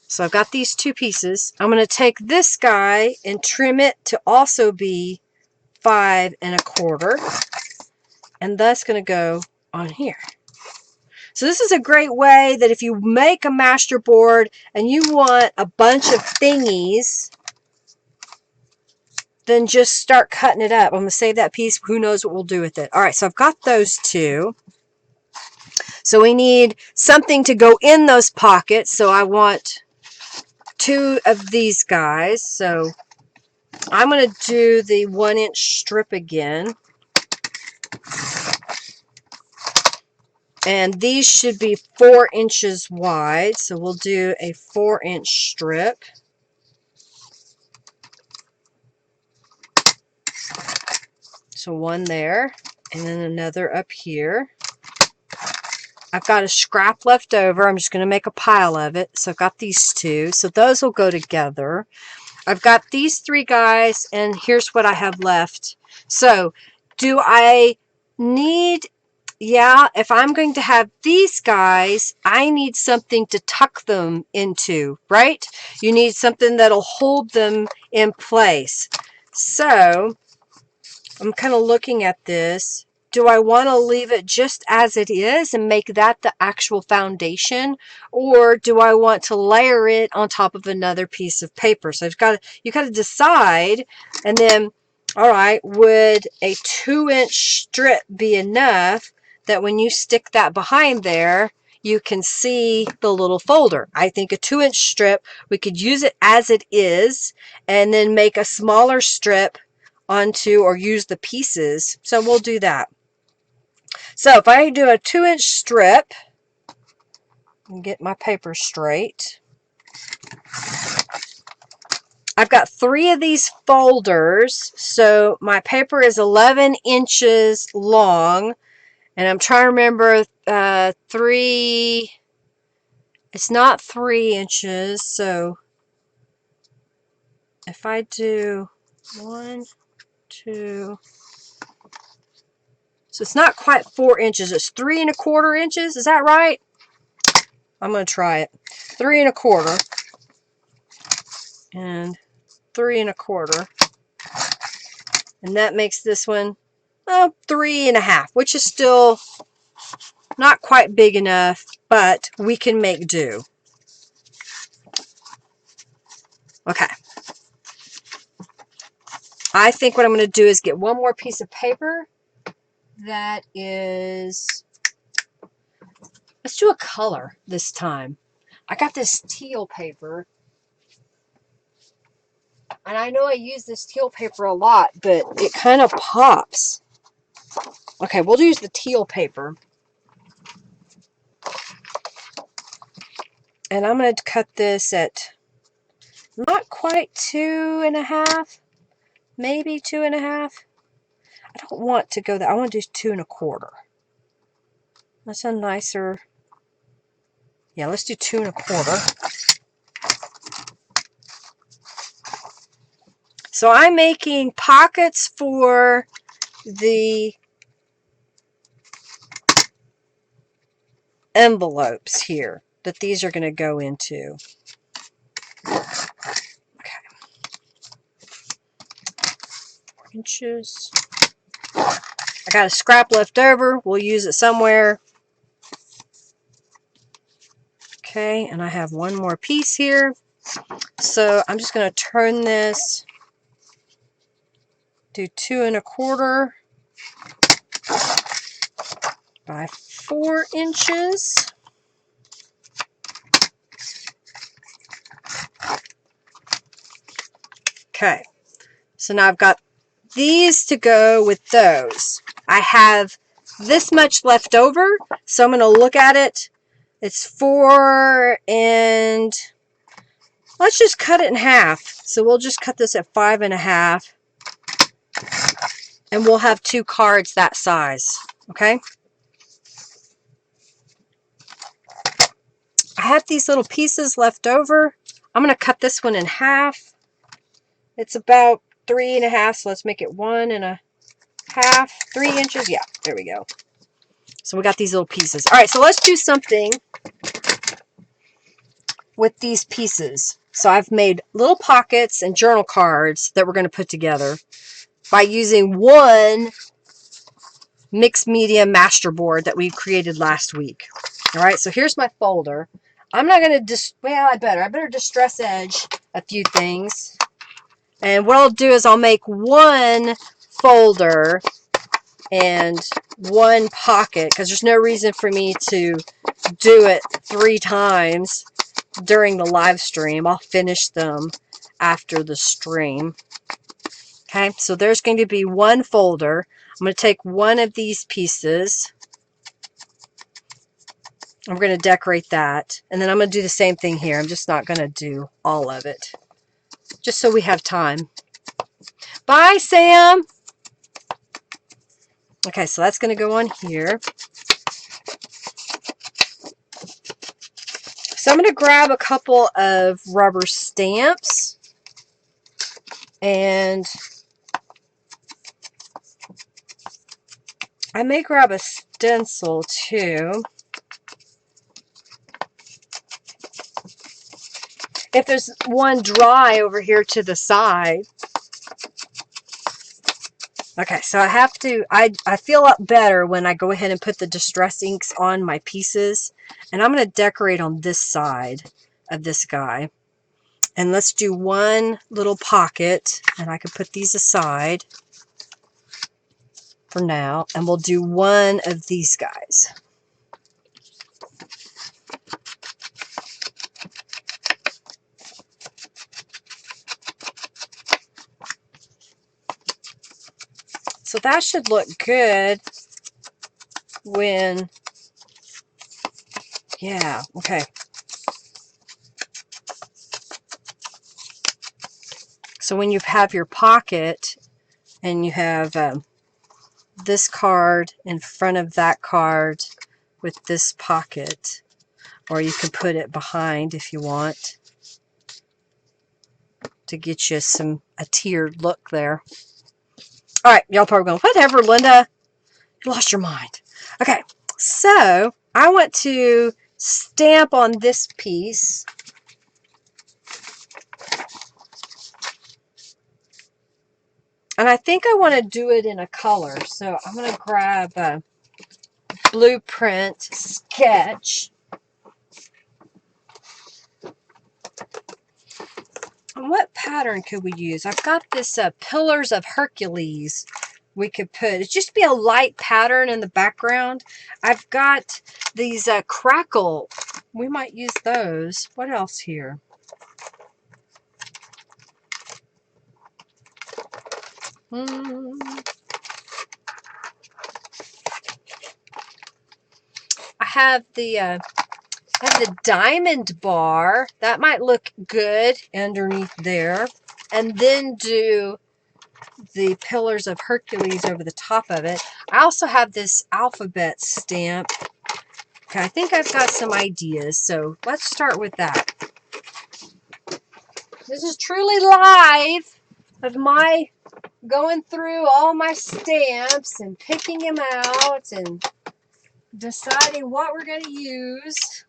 So I've got these two pieces. I'm going to take this guy and trim it to also be 5 1/4, and that's going to go on here. So this is a great way that if you make a master board and you want a bunch of thingies, then just start cutting it up. I'm going to save that piece. Who knows what we'll do with it. All right, so I've got those two. So we need something to go in those pockets. So I want 2 of these guys. So I'm going to do the 1-inch strip again. And these should be 4 inches wide. So we'll do a 4-inch strip. So one there, and then another up here. I've got a scrap left over. I'm just going to make a pile of it. So I've got these 2. So those will go together. I've got these 3 guys, and here's what I have left. So do I need, yeah, if I'm going to have these guys, I need something to tuck them into, right? You need something that'll hold them in place. So I'm kind of looking at this. Do I want to leave it just as it is and make that the actual foundation? Or do I want to layer it on top of another piece of paper? So you got to decide. And then, all right, would a 2-inch strip be enough that when you stick that behind there, you can see the little folder? I think a 2-inch strip, we could use it as it is and then make a smaller strip onto or use the pieces. So we'll do that. So if I do a 2-inch strip and get my paper straight, I've got 3 of these folders. So my paper is 11 inches long, and I'm trying to remember 3, it's not 3 inches. So if I do 1, 2, so it's not quite 4 inches. It's 3 1/4 inches. Is that right? I'm going to try it. 3 1/4 and 3 1/4. And that makes this one 3 1/2, which is still not quite big enough, but we can make do. Okay. I think what I'm going to do is get one more piece of paper that is, let's do a color this time. I got this teal paper. And I know I use this teal paper a lot, but it kind of pops. Okay, we'll use the teal paper. And I'm going to cut this at not quite 2.5, maybe 2.5. I don't want to go that. I want to do 2.25. That's a nicer. Yeah, let's do 2.25. So I'm making pockets for the envelopes here that these are going to go into. Okay. 4 inches. I got a scrap left over. We'll use it somewhere. Okay, and I have one more piece here. So I'm just going to turn this, do 2.25 by 4 inches. Okay, so now I've got these to go with those. I have this much left over, so I'm going to look at it. It's 4, and let's just cut it in half. So we'll just cut this at 5.5, and we'll have 2 cards that size. Okay. I have these little pieces left over. I'm going to cut this one in half. It's about 3.5, so let's make it 1.5, 3 inches. Yeah, there we go. So we got these little pieces. All right, so let's do something with these pieces. So I've made little pockets and journal cards that we're going to put together by using one mixed media master board that we created last week. All right, so here's my folder. I'm not going to I better distress edge a few things. And what I'll do is I'll make one folder and one pocket, because there's no reason for me to do it 3 times during the live stream. I'll finish them after the stream. Okay, so there's going to be one folder. I'm going to take one of these pieces. I'm going to decorate that. And then I'm going to do the same thing here. I'm just not going to do all of it, just so we have time. Bye, Sam! Okay, so that's going to go on here. So I'm going to grab a couple of rubber stamps, and I may grab a stencil too. If there's one dry over here to the side. Okay, so I have to, I feel a lot better when I go ahead and put the distress inks on my pieces. And I'm going to decorate on this side of this guy. And let's do one little pocket, and I can put these aside for now. And we'll do one of these guys. So that should look good when, yeah, okay. So when you have your pocket and you have this card in front of that card with this pocket, or you can put it behind if you want to get you a tiered look there. All right, y'all probably going, whatever, Linda, you lost your mind. Okay, so I want to stamp on this piece. And I think I want to do it in a color. So I'm going to grab a blueprint sketch. And what pattern could we use? I've got this Pillars of Hercules we could put. It's just be a light pattern in the background. I've got these crackle. We might use those. What else here? I have the diamond bar. That might look good underneath there. And then do the Pillars of Hercules over the top of it. I also have this alphabet stamp. Okay, I think I've got some ideas, so let's start with that. This is truly live of my going through all my stamps and picking them out and deciding what we're going to use.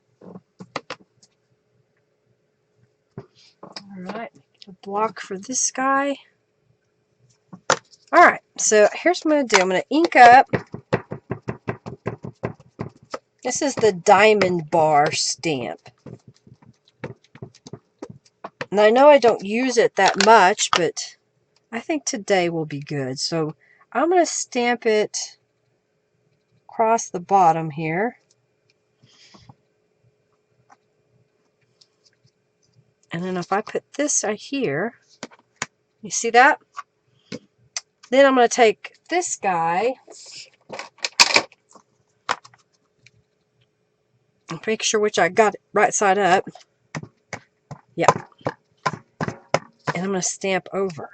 All right, a block for this guy. All right, so here's what I'm going to do. I'm going to ink up. This is the diamond bar stamp. And I know I don't use it that much, but I think today will be good. So I'm going to stamp it across the bottom here. And then if I put this right here, you see that? Then I'm going to take this guy and make sure which I got it right side up. Yeah. And I'm going to stamp over.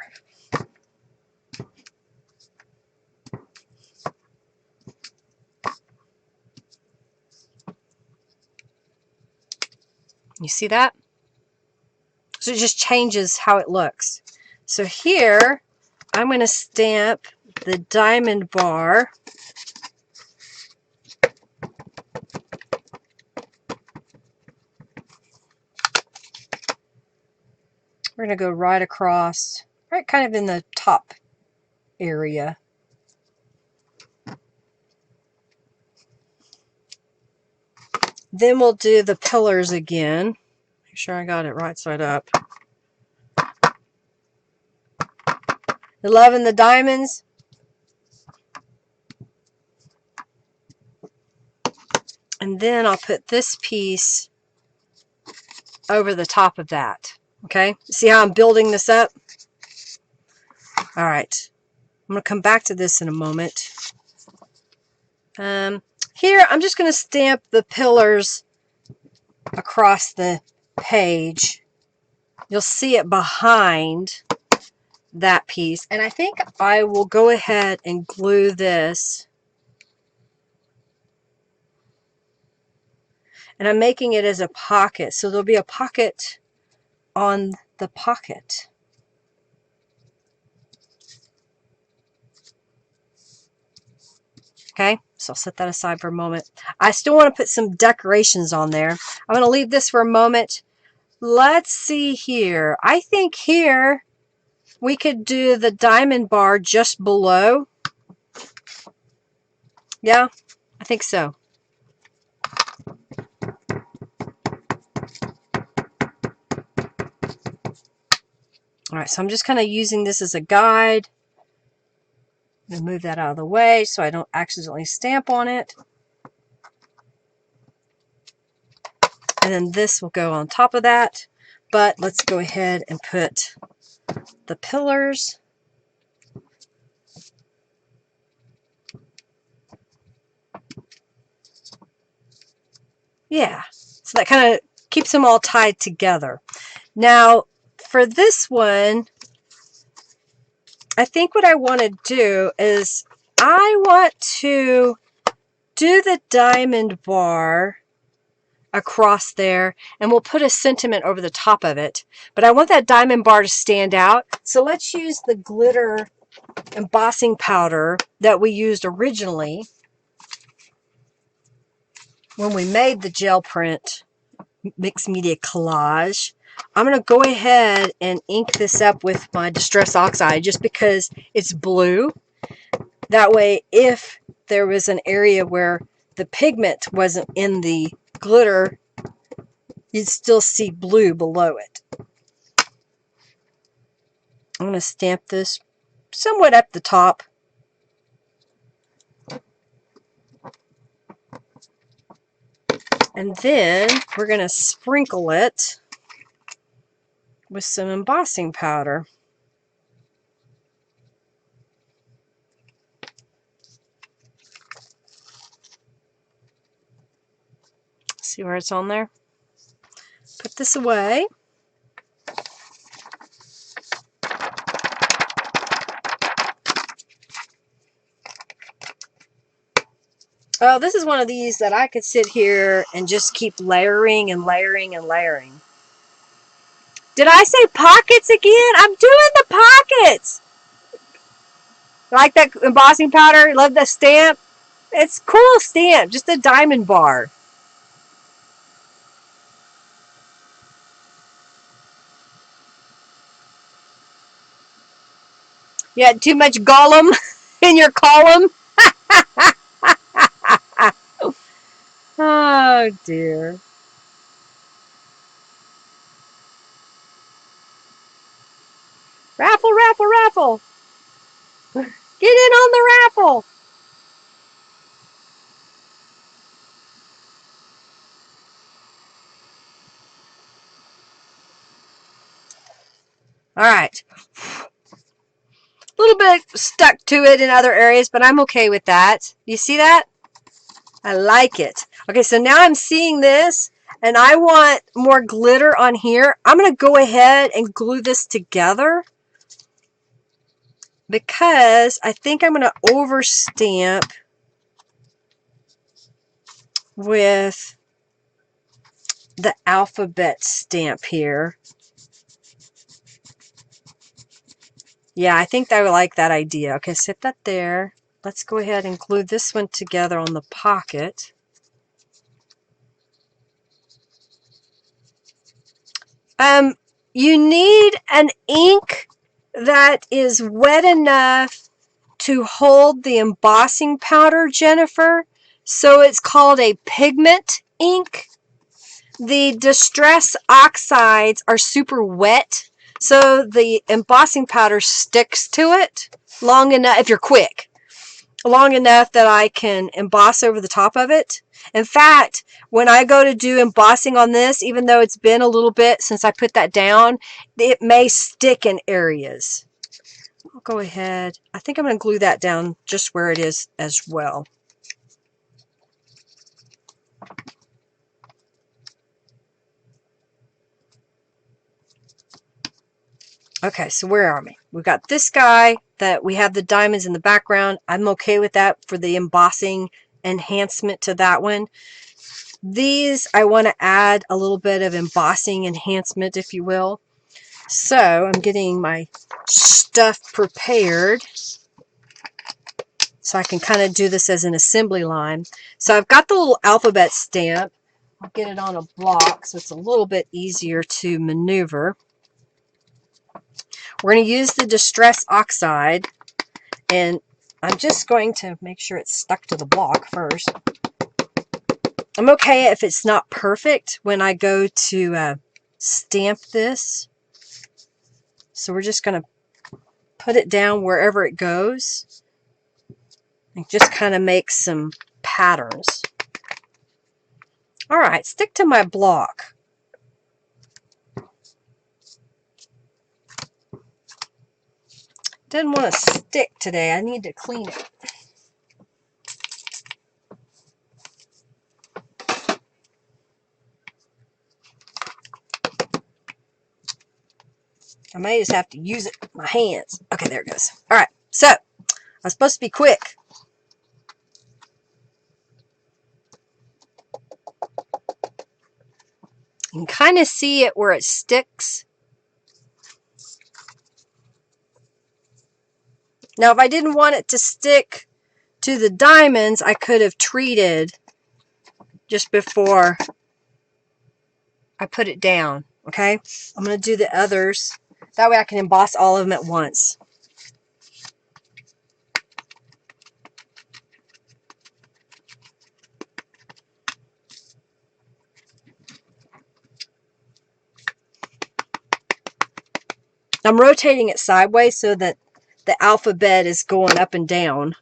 You see that? So it just changes how it looks. So here, I'm going to stamp the diamond bar. We're going to go right across, right kind of in the top area. Then we'll do the pillars again. Make sure I got it right side up. 11 the diamonds. And then I'll put this piece over the top of that. Okay? See how I'm building this up? All right. I'm going to come back to this in a moment. Here, I'm just going to stamp the pillars across the page. You'll see it behind that piece. And I think I will go ahead and glue this. And I'm making it as a pocket. So there'll be a pocket on the pocket. Okay, so I'll set that aside for a moment. I still want to put some decorations on there. I'm going to leave this for a moment. Let's see here. I think here we could do the diamond bar just below. Yeah, I think so. All right, so I'm just kind of using this as a guide. I'm going to move that out of the way so I don't accidentally stamp on it. And then this will go on top of that. But let's go ahead and put the pillars. Yeah, so that kind of keeps them all tied together. Now, for this one, I think what I want to do is I want to do the diamond bar across there, and we'll put a sentiment over the top of it. But I want that diamond bar to stand out. So let's use the glitter embossing powder that we used originally when we made the gel print mixed media collage. I'm going to go ahead and ink this up with my Distress Oxide just because it's blue. That way, if there was an area where the pigment wasn't in the glitter, you'd still see blue below it. I'm going to stamp this somewhat up the top. And then we're going to sprinkle it with some embossing powder. See where it's on there? Put this away. Oh, this is one of these that I could sit here and just keep layering and layering and layering. Did I say pockets again? I'm doing the pockets. Like that embossing powder? Love that stamp? It's a cool stamp. Just a diamond bar. You had too much Gollum in your column? Oh, dear. Raffle, raffle, raffle. Get in on the raffle. All right. A little bit stuck to it in other areas, but I'm okay with that. You see that? I like it. Okay, so now I'm seeing this, and I want more glitter on here. I'm going to go ahead and glue this together because I think I'm going to overstamp with the alphabet stamp here. Yeah, I think I would like that idea. Okay, sit that there. Let's go ahead and glue this one together on the pocket. You need an ink that is wet enough to hold the embossing powder, Jennifer. So it's called a pigment ink. The Distress Oxides are super wet, so the embossing powder sticks to it long enough, if you're quick, long enough that I can emboss over the top of it. In fact, when I go to do embossing on this, even though it's been a little bit since I put that down, it may stick in areas. I'll go ahead. I think I'm going to glue that down just where it is as well. Okay, so where are we? We've got this guy that we have the diamonds in the background. I'm okay with that for the embossing enhancement to that one. These, I want to add a little bit of embossing enhancement, if you will. So I'm getting my stuff prepared so I can kind of do this as an assembly line. So I've got the little alphabet stamp. I'll get it on a block so it's a little bit easier to maneuver. We're going to use the Distress Oxide, and I'm just going to make sure it's stuck to the block first. I'm okay if it's not perfect when I go to stamp this. So we're just going to put it down wherever it goes and just kind of make some patterns. All right, stick to my block. Didn't want to stick today. I need to clean it. I may just have to use it with my hands. Okay, there it goes. All right, so I'm supposed to be quick. You can kind of see it where it sticks. Now, if I didn't want it to stick to the diamonds, I could have treated just before I put it down, okay? I'm going to do the others. That way I can emboss all of them at once. I'm rotating it sideways so that the alphabet is going up and down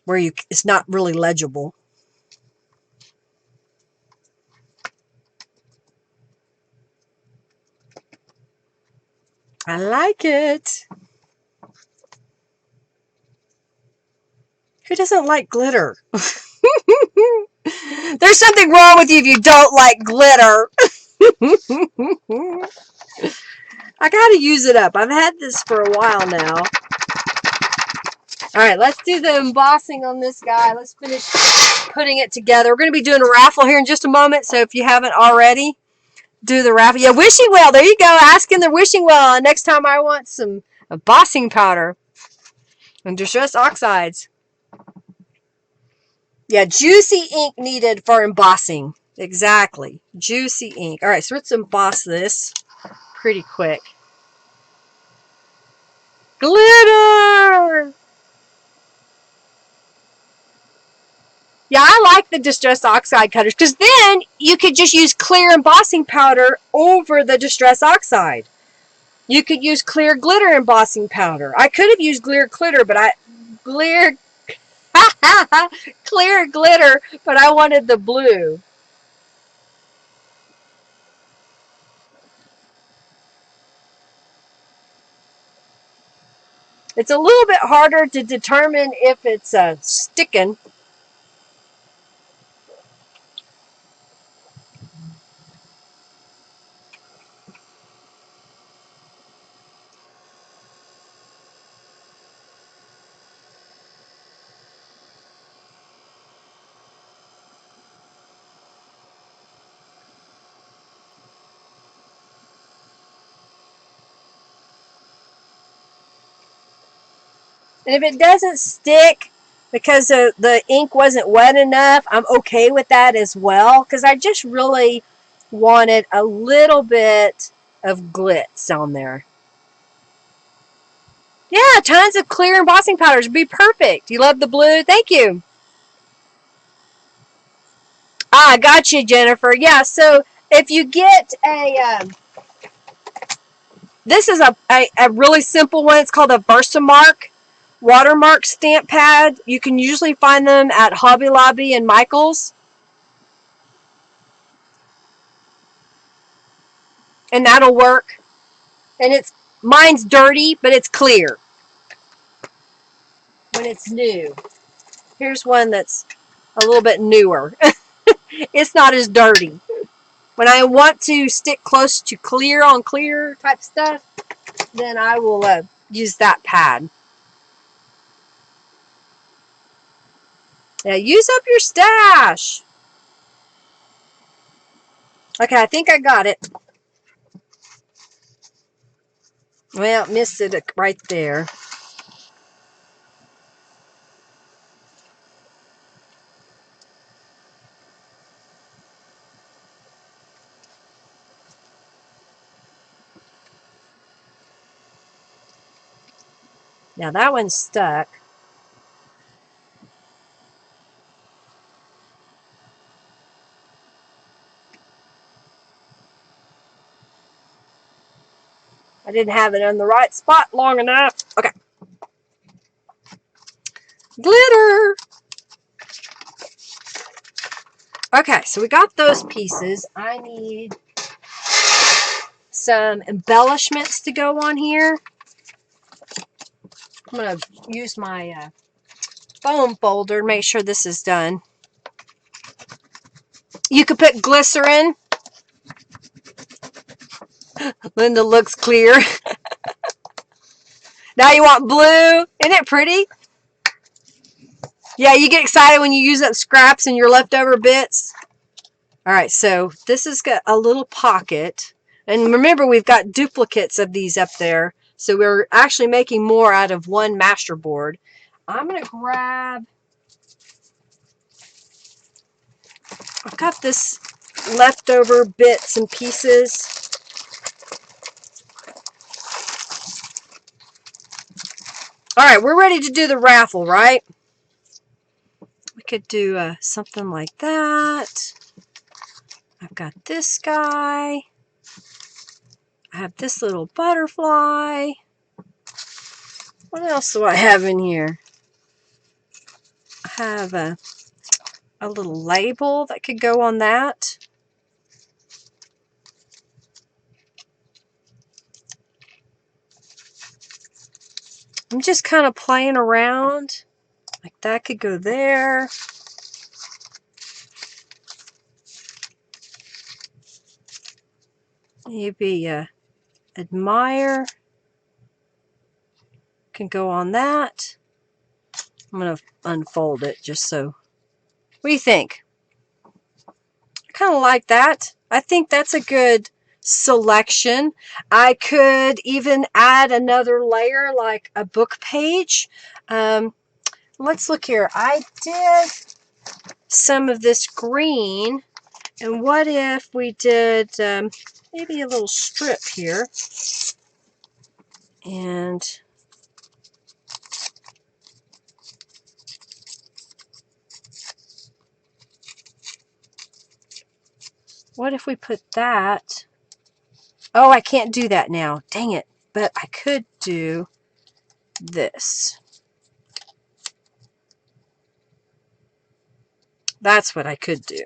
where it's not really legible. I like it. Who doesn't like glitter? There's There's something wrong with you if you don't like glitter. I gotta use it up. I've had this for a while now. All right, let's do the embossing on this guy. Let's finish putting it together. We're going to be doing a raffle here in just a moment, so if you haven't already, do the raffle. Yeah, wishing well. There you go. Asking the wishing well. Next time I want some embossing powder and distress oxides. Yeah, juicy ink needed for embossing. Exactly. Juicy ink. All right, so let's emboss this pretty quick. Glitter! Yeah, I like the Distress Oxide cutters because then you could just use clear embossing powder over the Distress Oxide. You could use clear glitter embossing powder. I could have used clear glitter, but clear glitter, but I wanted the blue. It's a little bit harder to determine if it's sticking. And if it doesn't stick because the ink wasn't wet enough, I'm okay with that as well. Because I just really wanted a little bit of glitz on there. Yeah, tons of clear embossing powders would be perfect. You love the blue? Thank you. Ah, got you, Jennifer. Yeah, so if you get this is a really simple one. It's called a Versamark watermark stamp pad. You can usually find them at Hobby Lobby and Michael's. And that'll work. And mine's dirty, but it's clear when it's new. Here's one that's a little bit newer. It's not as dirty. When I want to stick close to clear on clear type stuff, then I will use that pad. Yeah, use up your stash. Okay, I think I got it. Well, missed it right there. Now that one's stuck. I didn't have it on the right spot long enough. Okay. Glitter! Okay, so we got those pieces. I need some embellishments to go on here. I'm going to use my foam folder to make sure this is done. You could put glycerin. Linda looks clear. Now you want blue. Isn't it pretty? Yeah, you get excited when you use up scraps and your leftover bits. All right, so this has got a little pocket. And remember, we've got duplicates of these up there. So we're actually making more out of one master board. I'm going to grab... I've got this leftover bits and pieces. All right, we're ready to do the raffle, right? We could do something like that. I've got this guy. I have this little butterfly. What else do I have in here? I have a little label that could go on that. I'm just kind of playing around. Like that could go there. Maybe admire can go on that. I'm going to unfold it just so. What do you think? I kind of like that. I think that's a good selection. I could even add another layer like a book page. Let's look here. I did some of this green, and what if we did maybe a little strip here, and what if we put that? Oh, I can't do that now. Dang it. But I could do this. That's what I could do.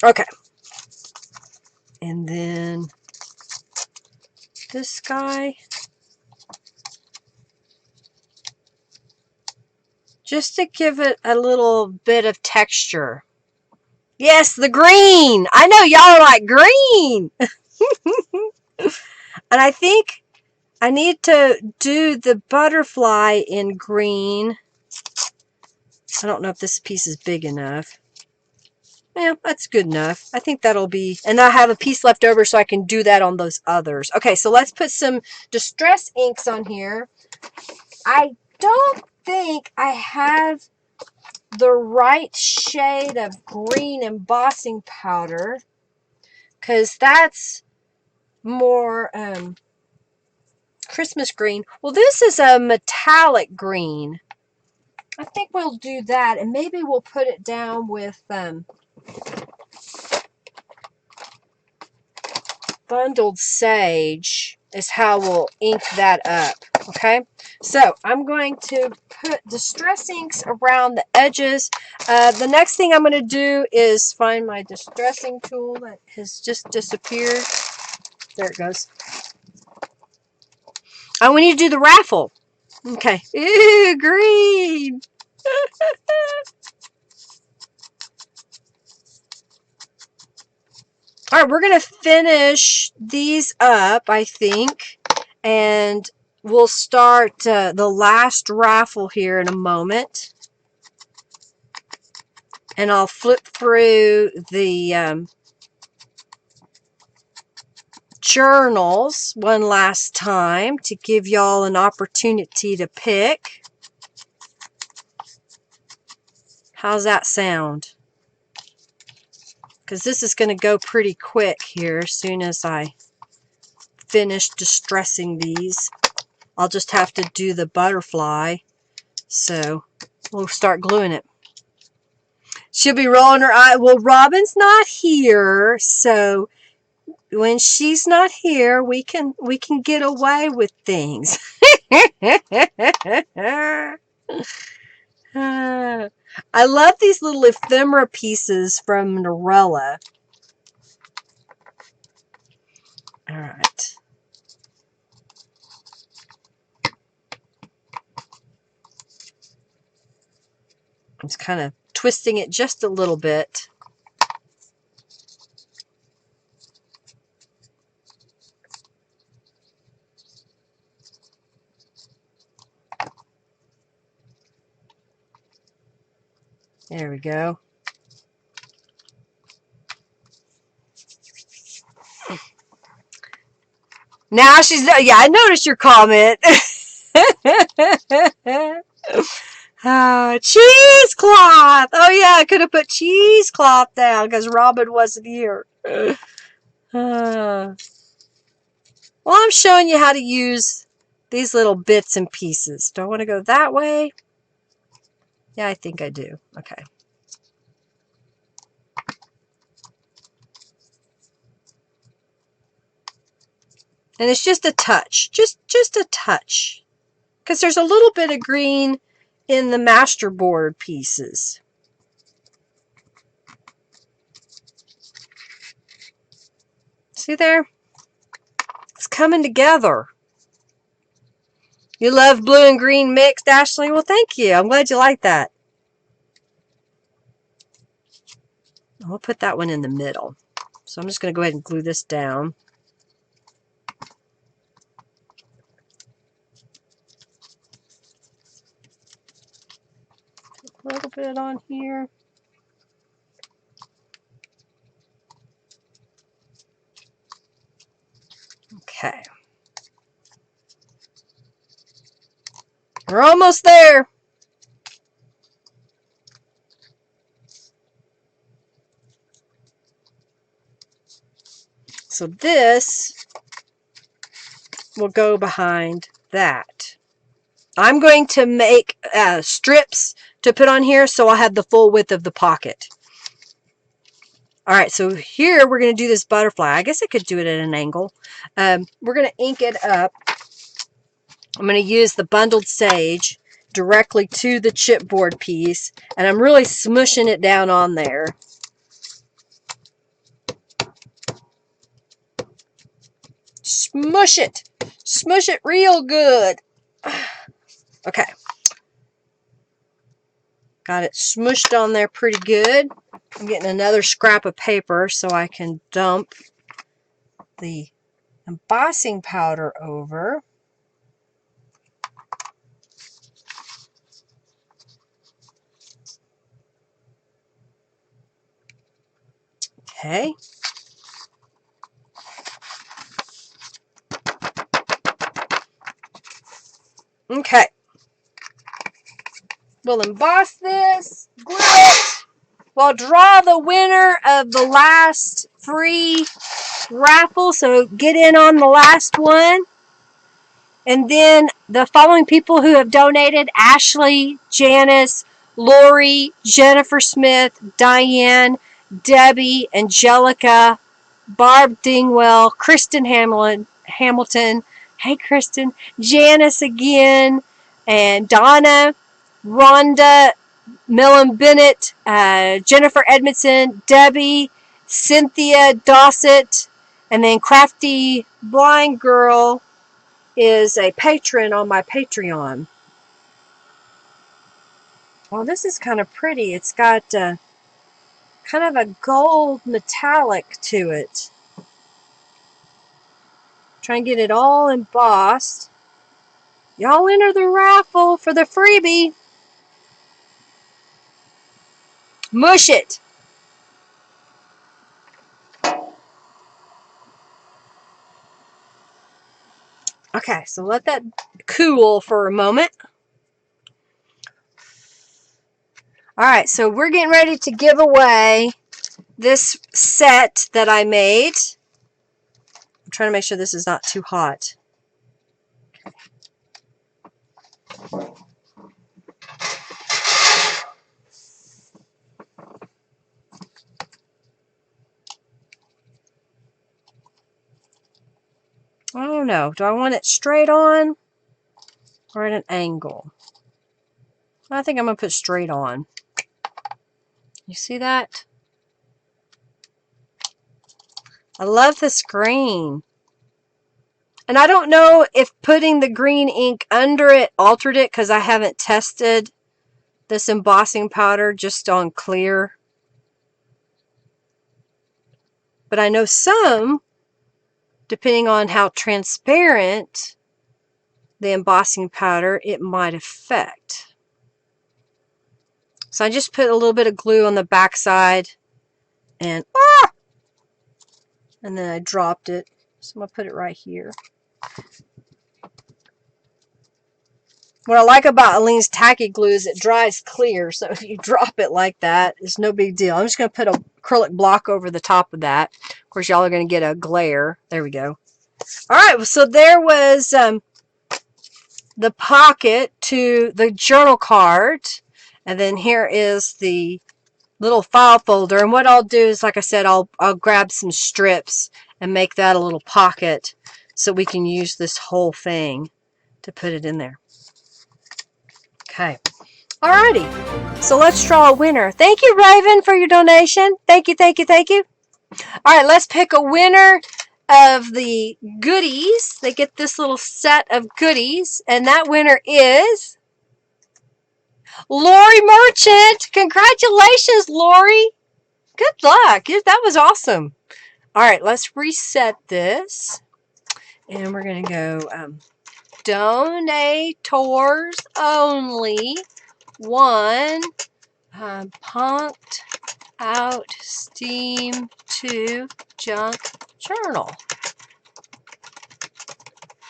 Okay. And then this guy. Just to give it a little bit of texture. Yes, the green. I know y'all are like, green. And I think I need to do the butterfly in green. I don't know if this piece is big enough. Yeah, that's good enough. I think that'll be, and I have a piece left over so I can do that on those others. Okay, so let's put some distress inks on here. I don't think I have the right shade of green embossing powder, because that's more Christmas green. Well, this is a metallic green. I think we'll do that, and maybe we'll put it down with bundled sage is how we'll ink that up. Okay, so I'm going to put distress inks around the edges. The next thing I'm going to do is find my distressing tool that has just disappeared. There it goes. Oh, we need to do the raffle. Okay. Ew, green. All right, we're going to finish these up, I think, and we'll start the last raffle here in a moment. And I'll flip through the journals one last time to give y'all an opportunity to pick. How's that sound? Because this is going to go pretty quick here as soon as I finish distressing these. I'll just have to do the butterfly. So we'll start gluing it. She'll be rolling her eye. Well, Robin's not here, so when she's not here, we can get away with things. I love these little ephemera pieces from Norella. All right. I'm just kind of twisting it just a little bit. There we go. Now she's, yeah, I noticed your comment. Cheesecloth. Oh yeah, I could have put cheesecloth down because Robin wasn't here. Well, I'm showing you how to use these little bits and pieces. Do I want to go that way? Yeah, I think I do. Okay. And it's just a touch. Just a touch. Because there's a little bit of green in the masterboard pieces. See there? It's coming together. You love blue and green mixed, Ashley? Well, thank you. I'm glad you like that. I'll put that one in the middle. So I'm just going to go ahead and glue this down. A little bit on here. Okay. We're almost there. So this will go behind that. I'm going to make strips to put on here so I'll have the full width of the pocket. Alright, so here we're going to do this butterfly. I guess I could do it at an angle. We're going to ink it up. I'm going to use the bundled sage directly to the chipboard piece, and I'm really smushing it down on there. Smush it! Smush it real good! Okay. Got it smushed on there pretty good. I'm getting another scrap of paper so I can dump the embossing powder over. Okay. Okay. We'll emboss this, glue it. We'll draw the winner of the last free raffle, so get in on the last one. And then the following people who have donated: Ashley, Janice, Lori, Jennifer Smith, Diane, Debbie, Angelica, Barb Dingwell, Kristen Hamilton, hey Kristen, Janice again, and Donna, Rhonda, Millen Bennett, Jennifer Edmondson, Debbie, Cynthia Dossett, and then Crafty Blind Girl is a patron on my Patreon. Well, this is kind of pretty. It's got kind of a gold metallic to it. Try and get it all embossed. Y'all enter the raffle for the freebie. Mush it. Okay, so let that cool for a moment. Alright, so we're getting ready to give away this set that I made. I'm trying to make sure this is not too hot. I don't know. Do I want it straight on or at an angle? I think I'm going to put straight on. You see that? I love this green. And I don't know if putting the green ink under it altered it, because I haven't tested this embossing powder just on clear. But I know some, depending on how transparent the embossing powder, it might affect. So I just put a little bit of glue on the back side, and then I dropped it. So I'm going to put it right here. What I like about Aline's tacky glue is it dries clear, so if you drop it like that, it's no big deal. I'm just going to put an acrylic block over the top of that. Of course, y'all are going to get a glare. There we go. Alright, so there was the pocket to the journal card. And then here is the little file folder. And what I'll do is, like I said, I'll grab some strips and make that a little pocket so we can use this whole thing to put it in there. Okay. Alrighty. So let's draw a winner. Thank you, Raven, for your donation. Thank you, thank you, thank you. Alright, let's pick a winner of the goodies. They get this little set of goodies. And that winner is Lori Merchant. Congratulations, Lori. Good luck. That was awesome. All right, let's reset this. And we're going to go donators only. One punked out steam to junk journal.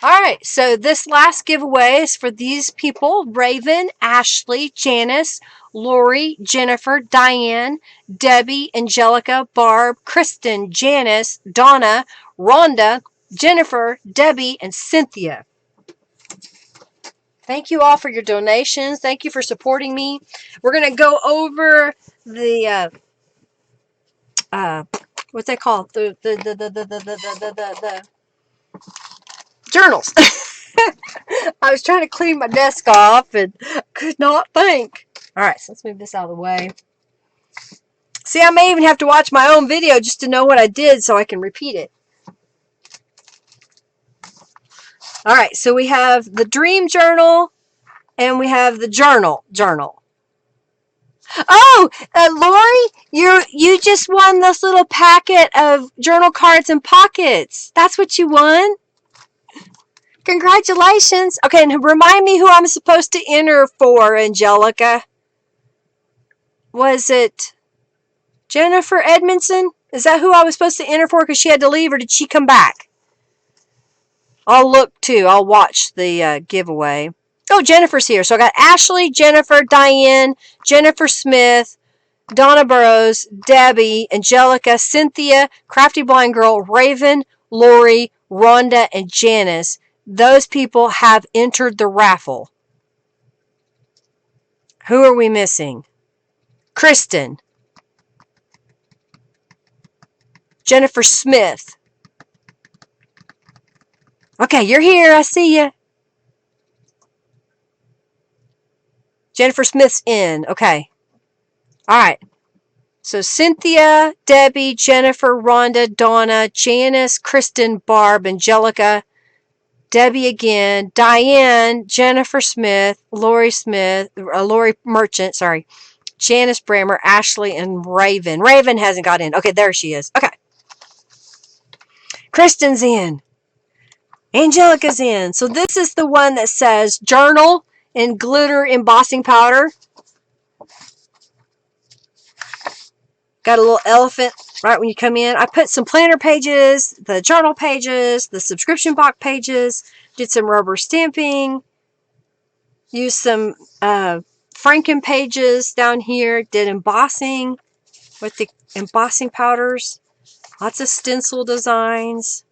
All right, so this last giveaway is for these people: Raven, Ashley, Janice, Lori, Jennifer, Diane, Debbie, Angelica, Barb, Kristen, Janice, Donna, Rhonda, Jennifer, Debbie, and Cynthia. Thank you all for your donations. Thank you for supporting me. We're going to go over the what's that called? The journals. I was trying to clean my desk off and could not think. All right, so let's move this out of the way. See, I may even have to watch my own video just to know what I did so I can repeat it. All right, so we have the dream journal and we have the journal. Oh, Lori, you just won this little packet of journal cards and pockets. That's what you won. Congratulations. Okay, and remind me who I'm supposed to enter for, Angelica. Was it Jennifer Edmondson? Is that who I was supposed to enter for because she had to leave, or did she come back? I'll look too. I'll watch the giveaway. Oh, Jennifer's here. So I got Ashley, Jennifer, Diane, Jennifer Smith, Donna Burrows, Debbie, Angelica, Cynthia, Crafty Blind Girl, Raven, Lori, Rhonda, and Janice. Those people have entered the raffle. Who are we missing? Kristen. Jennifer Smith. Okay, you're here. I see you. Jennifer Smith's in. Okay. All right. So Cynthia, Debbie, Jennifer, Rhonda, Donna, Janice, Kristen, Barb, Angelica, Debbie again, Diane, Jennifer Smith, Lori Merchant, sorry, Janice Brammer, Ashley, and Raven. Raven hasn't got in. Okay, there she is. Okay. Kristen's in. Angelica's in. So this is the one that says journal in glitter embossing powder. Got a little elephant right when you come in. I put some planner pages, the journal pages, the subscription box pages, did some rubber stamping, used some Franken pages down here, did embossing with the embossing powders, lots of stencil designs.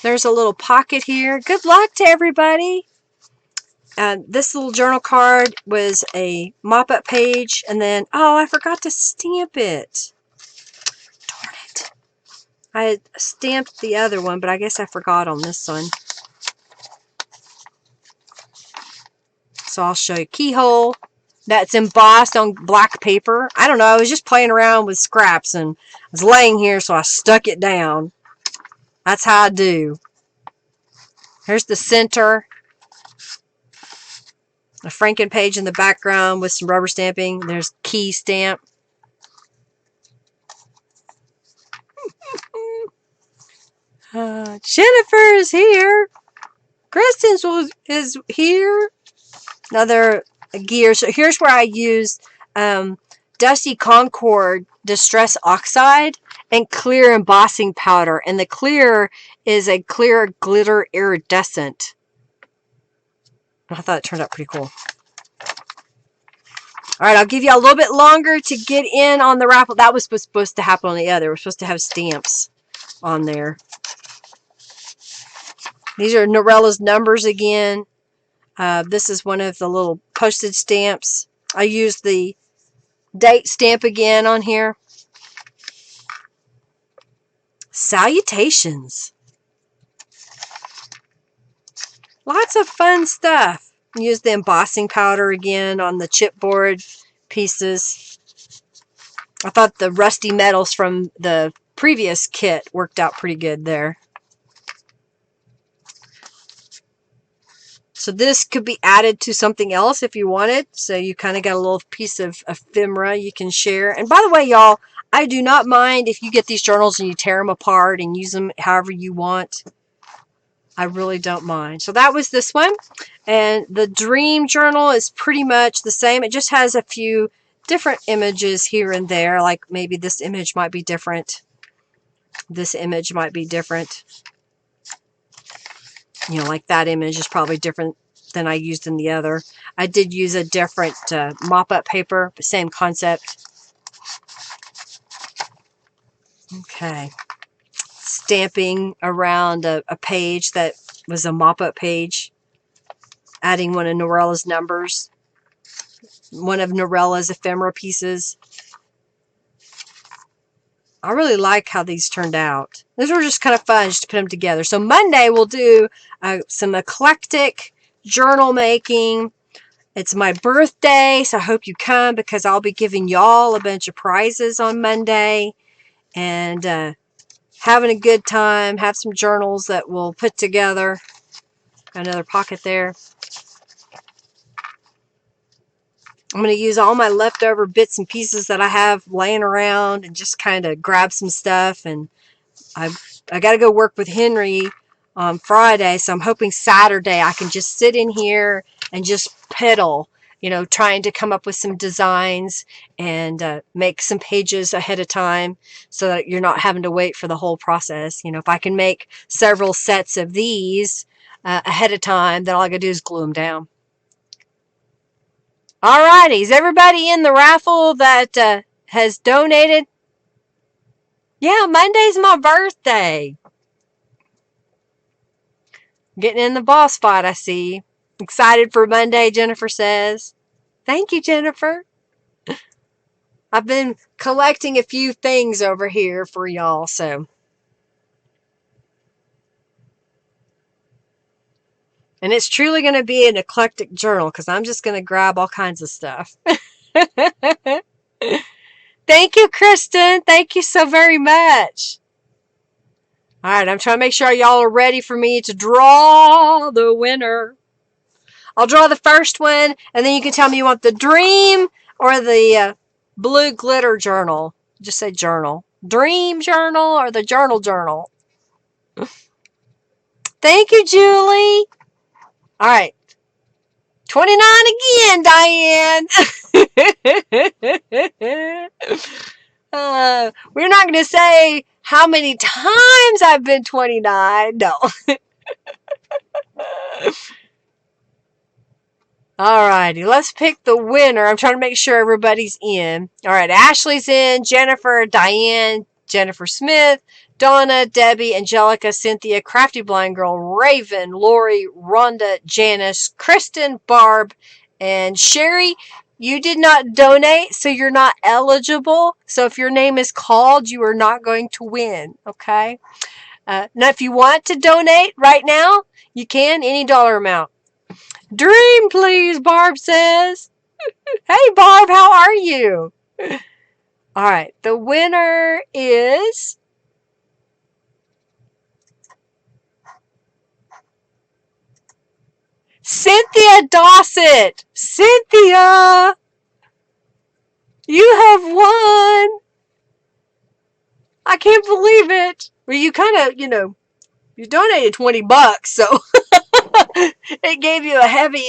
There's a little pocket here. Good luck to everybody. This little journal card was a mop-up page, and then, oh, I forgot to stamp it. Darn it. I had stamped the other one, but I guess I forgot on this one. So I'll show you. Keyhole that's embossed on black paper. I don't know. I was just playing around with scraps, and I was laying here, so I stuck it down. That's how I do. Here's the center. A Franken page in the background with some rubber stamping. There's key stamp. Jennifer is here. Kristen is here. Another gear. So here's where I used Dusty Concord Distress Oxide and clear embossing powder. And the clear is a clear glitter iridescent. I thought it turned out pretty cool. All right, I'll give you a little bit longer to get in on the raffle. That was supposed to happen on the other. We're supposed to have stamps on there. These are Norella's numbers again. This is one of the little postage stamps. I used the date stamp again on here. Salutations. Lots of fun stuff. Use the embossing powder again on the chipboard pieces. I thought the rusty metals from the previous kit worked out pretty good there. So this could be added to something else if you wanted. So you kind of got a little piece of ephemera you can share. And by the way, y'all, I do not mind if you get these journals and you tear them apart and use them however you want. I really don't mind. So that was this one. And the Dream Journal is pretty much the same. It just has a few different images here and there. Like maybe this image might be different. This image might be different. You know, like that image is probably different than I used in the other. I did use a different mop-up paper, but same concept. Okay. Stamping around a page that was a mop-up page. Adding one of Norella's numbers. One of Norella's ephemera pieces. I really like how these turned out. These were just kind of fun just to put them together. So Monday we'll do some eclectic journal making. It's my birthday, so I hope you come because I'll be giving y'all a bunch of prizes on Monday. And having a good time. Have some journals that we'll put together. Got another pocket there. I'm going to use all my leftover bits and pieces that I have laying around and just kind of grab some stuff. And I got to go work with Henry on Friday, so I'm hoping Saturday I can just sit in here and just piddle, you know, trying to come up with some designs and make some pages ahead of time so that you're not having to wait for the whole process. You know, if I can make several sets of these ahead of time, then all I got to do is glue them down. Alrighty, is everybody in the raffle that has donated? Yeah, Monday's my birthday. Getting in the boss fight, I see. Excited for Monday, Jennifer says. Thank you, Jennifer. I've been collecting a few things over here for y'all, so. And it's truly going to be an eclectic journal because I'm just going to grab all kinds of stuff. Thank you, Kristen. Thank you so very much. All right, I'm trying to make sure y'all are ready for me to draw the winner. I'll draw the first one, and then you can tell me you want the Dream or the blue glitter journal. Just say journal. Dream journal or the journal. Thank you, Julie. All right. 29 again, Diane. We're not going to say how many times I've been 29. No. Alrighty, let's pick the winner. I'm trying to make sure everybody's in. Alright, Ashley's in, Jennifer, Diane, Jennifer Smith, Donna, Debbie, Angelica, Cynthia, Crafty Blind Girl, Raven, Lori, Rhonda, Janice, Kristen, Barb, and Sherry. You did not donate, so you're not eligible. So if your name is called, you are not going to win, okay? Now, if you want to donate right now, you can, any dollar amount. Dream, please, Barb says. Hey, Barb, how are you? All right, the winner is Cynthia Dossett. Cynthia, you have won. I can't believe it. Well, you kind of, you donated $20, so it gave you a heavy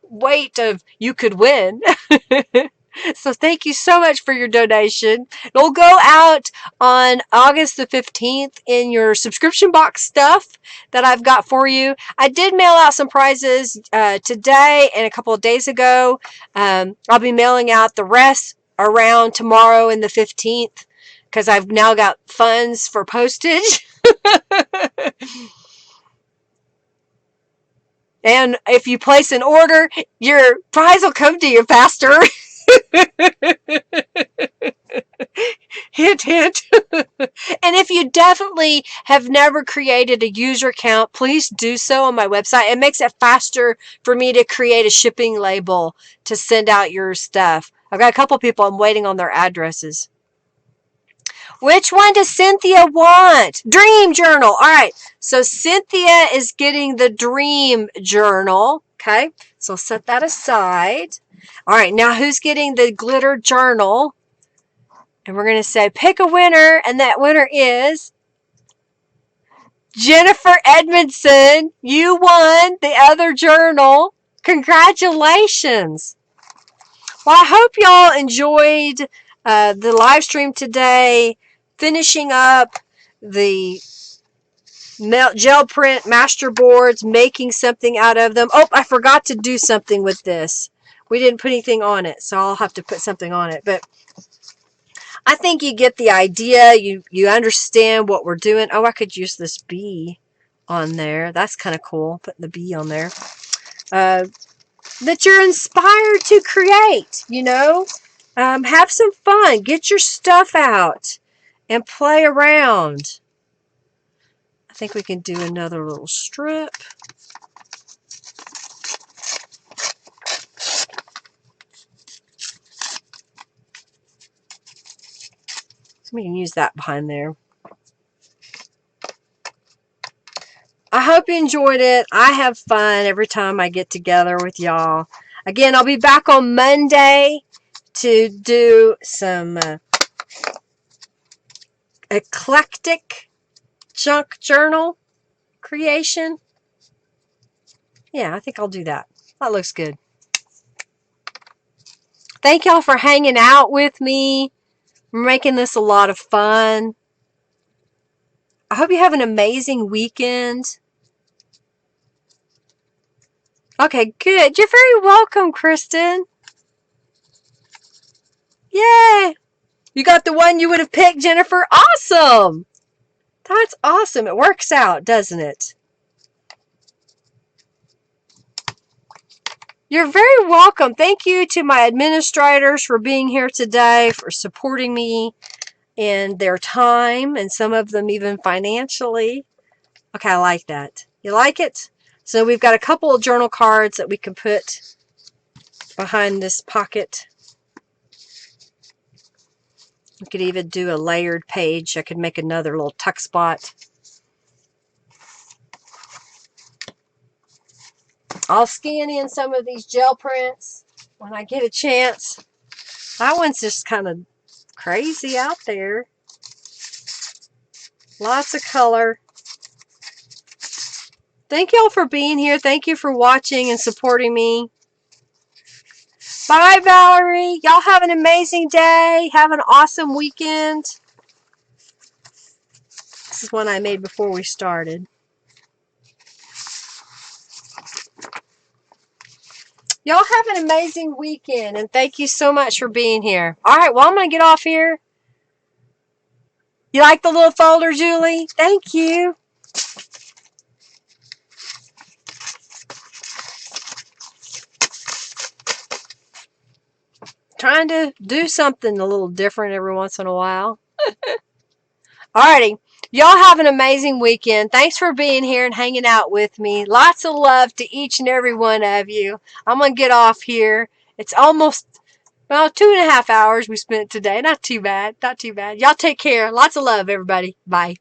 weight of you could win. So thank you so much for your donation. It'll go out on August the 15th in your subscription box stuff that I've got for you. I did mail out some prizes today and a couple of days ago. I'll be mailing out the rest around tomorrow and the 15th because I've now got funds for postage. And if you place an order, your prize will come to you faster. Hint, hint. And if you definitely have never created a user account, please do so on my website. It makes it faster for me to create a shipping label to send out your stuff. I've got a couple people I'm waiting on their addresses. Which one does Cynthia want? Dream Journal. All right. So Cynthia is getting the Dream Journal. Okay. So I'll set that aside. All right. Now who's getting the Glitter Journal? And we're going to say, pick a winner, and that winner is Jennifer Edmondson. You won the other journal. Congratulations. Well, I hope y'all enjoyed the live stream today, finishing up the gel print master boards, making something out of them. Oh, I forgot to do something with this. We didn't put anything on it, so I'll have to put something on it. But I think you get the idea. You understand what we're doing. Oh, I could use this bee on there. That's kind of cool, putting the bee on there. That you're inspired to create, you know. Have some fun. Get your stuff out and play around. I think we can do another little strip. So we can use that behind there. I hope you enjoyed it. I have fun every time I get together with y'all. Again, I'll be back on Monday to do some eclectic junk journal creation. Yeah, I think I'll do that. That looks good. Thank y'all for hanging out with me. We're making this a lot of fun. I hope you have an amazing weekend. Okay, good. You're very welcome, Kristen. Yay! You got the one you would have picked, Jennifer? Awesome! That's awesome. It works out, doesn't it? You're very welcome. Thank you to my administrators for being here today, for supporting me in their time, and some of them even financially. Okay, I like that. You like it? So we've got a couple of journal cards that we can put behind this pocket. We could even do a layered page. I could make another little tuck spot. I'll scan in some of these gel prints when I get a chance. That one's just kind of crazy out there. Lots of color. Thank y'all for being here. Thank you for watching and supporting me. Bye, Valerie. Y'all have an amazing day. Have an awesome weekend. This is one I made before we started. Y'all have an amazing weekend, and thank you so much for being here. All right, well, I'm going to get off here. You like the little folder, Julie? Thank you. Trying to do something a little different every once in a while. Alrighty. Y'all have an amazing weekend. Thanks for being here and hanging out with me. Lots of love to each and every one of you. I'm going to get off here. It's almost, well, 2.5 hours we spent today. Not too bad. Not too bad. Y'all take care. Lots of love, everybody. Bye.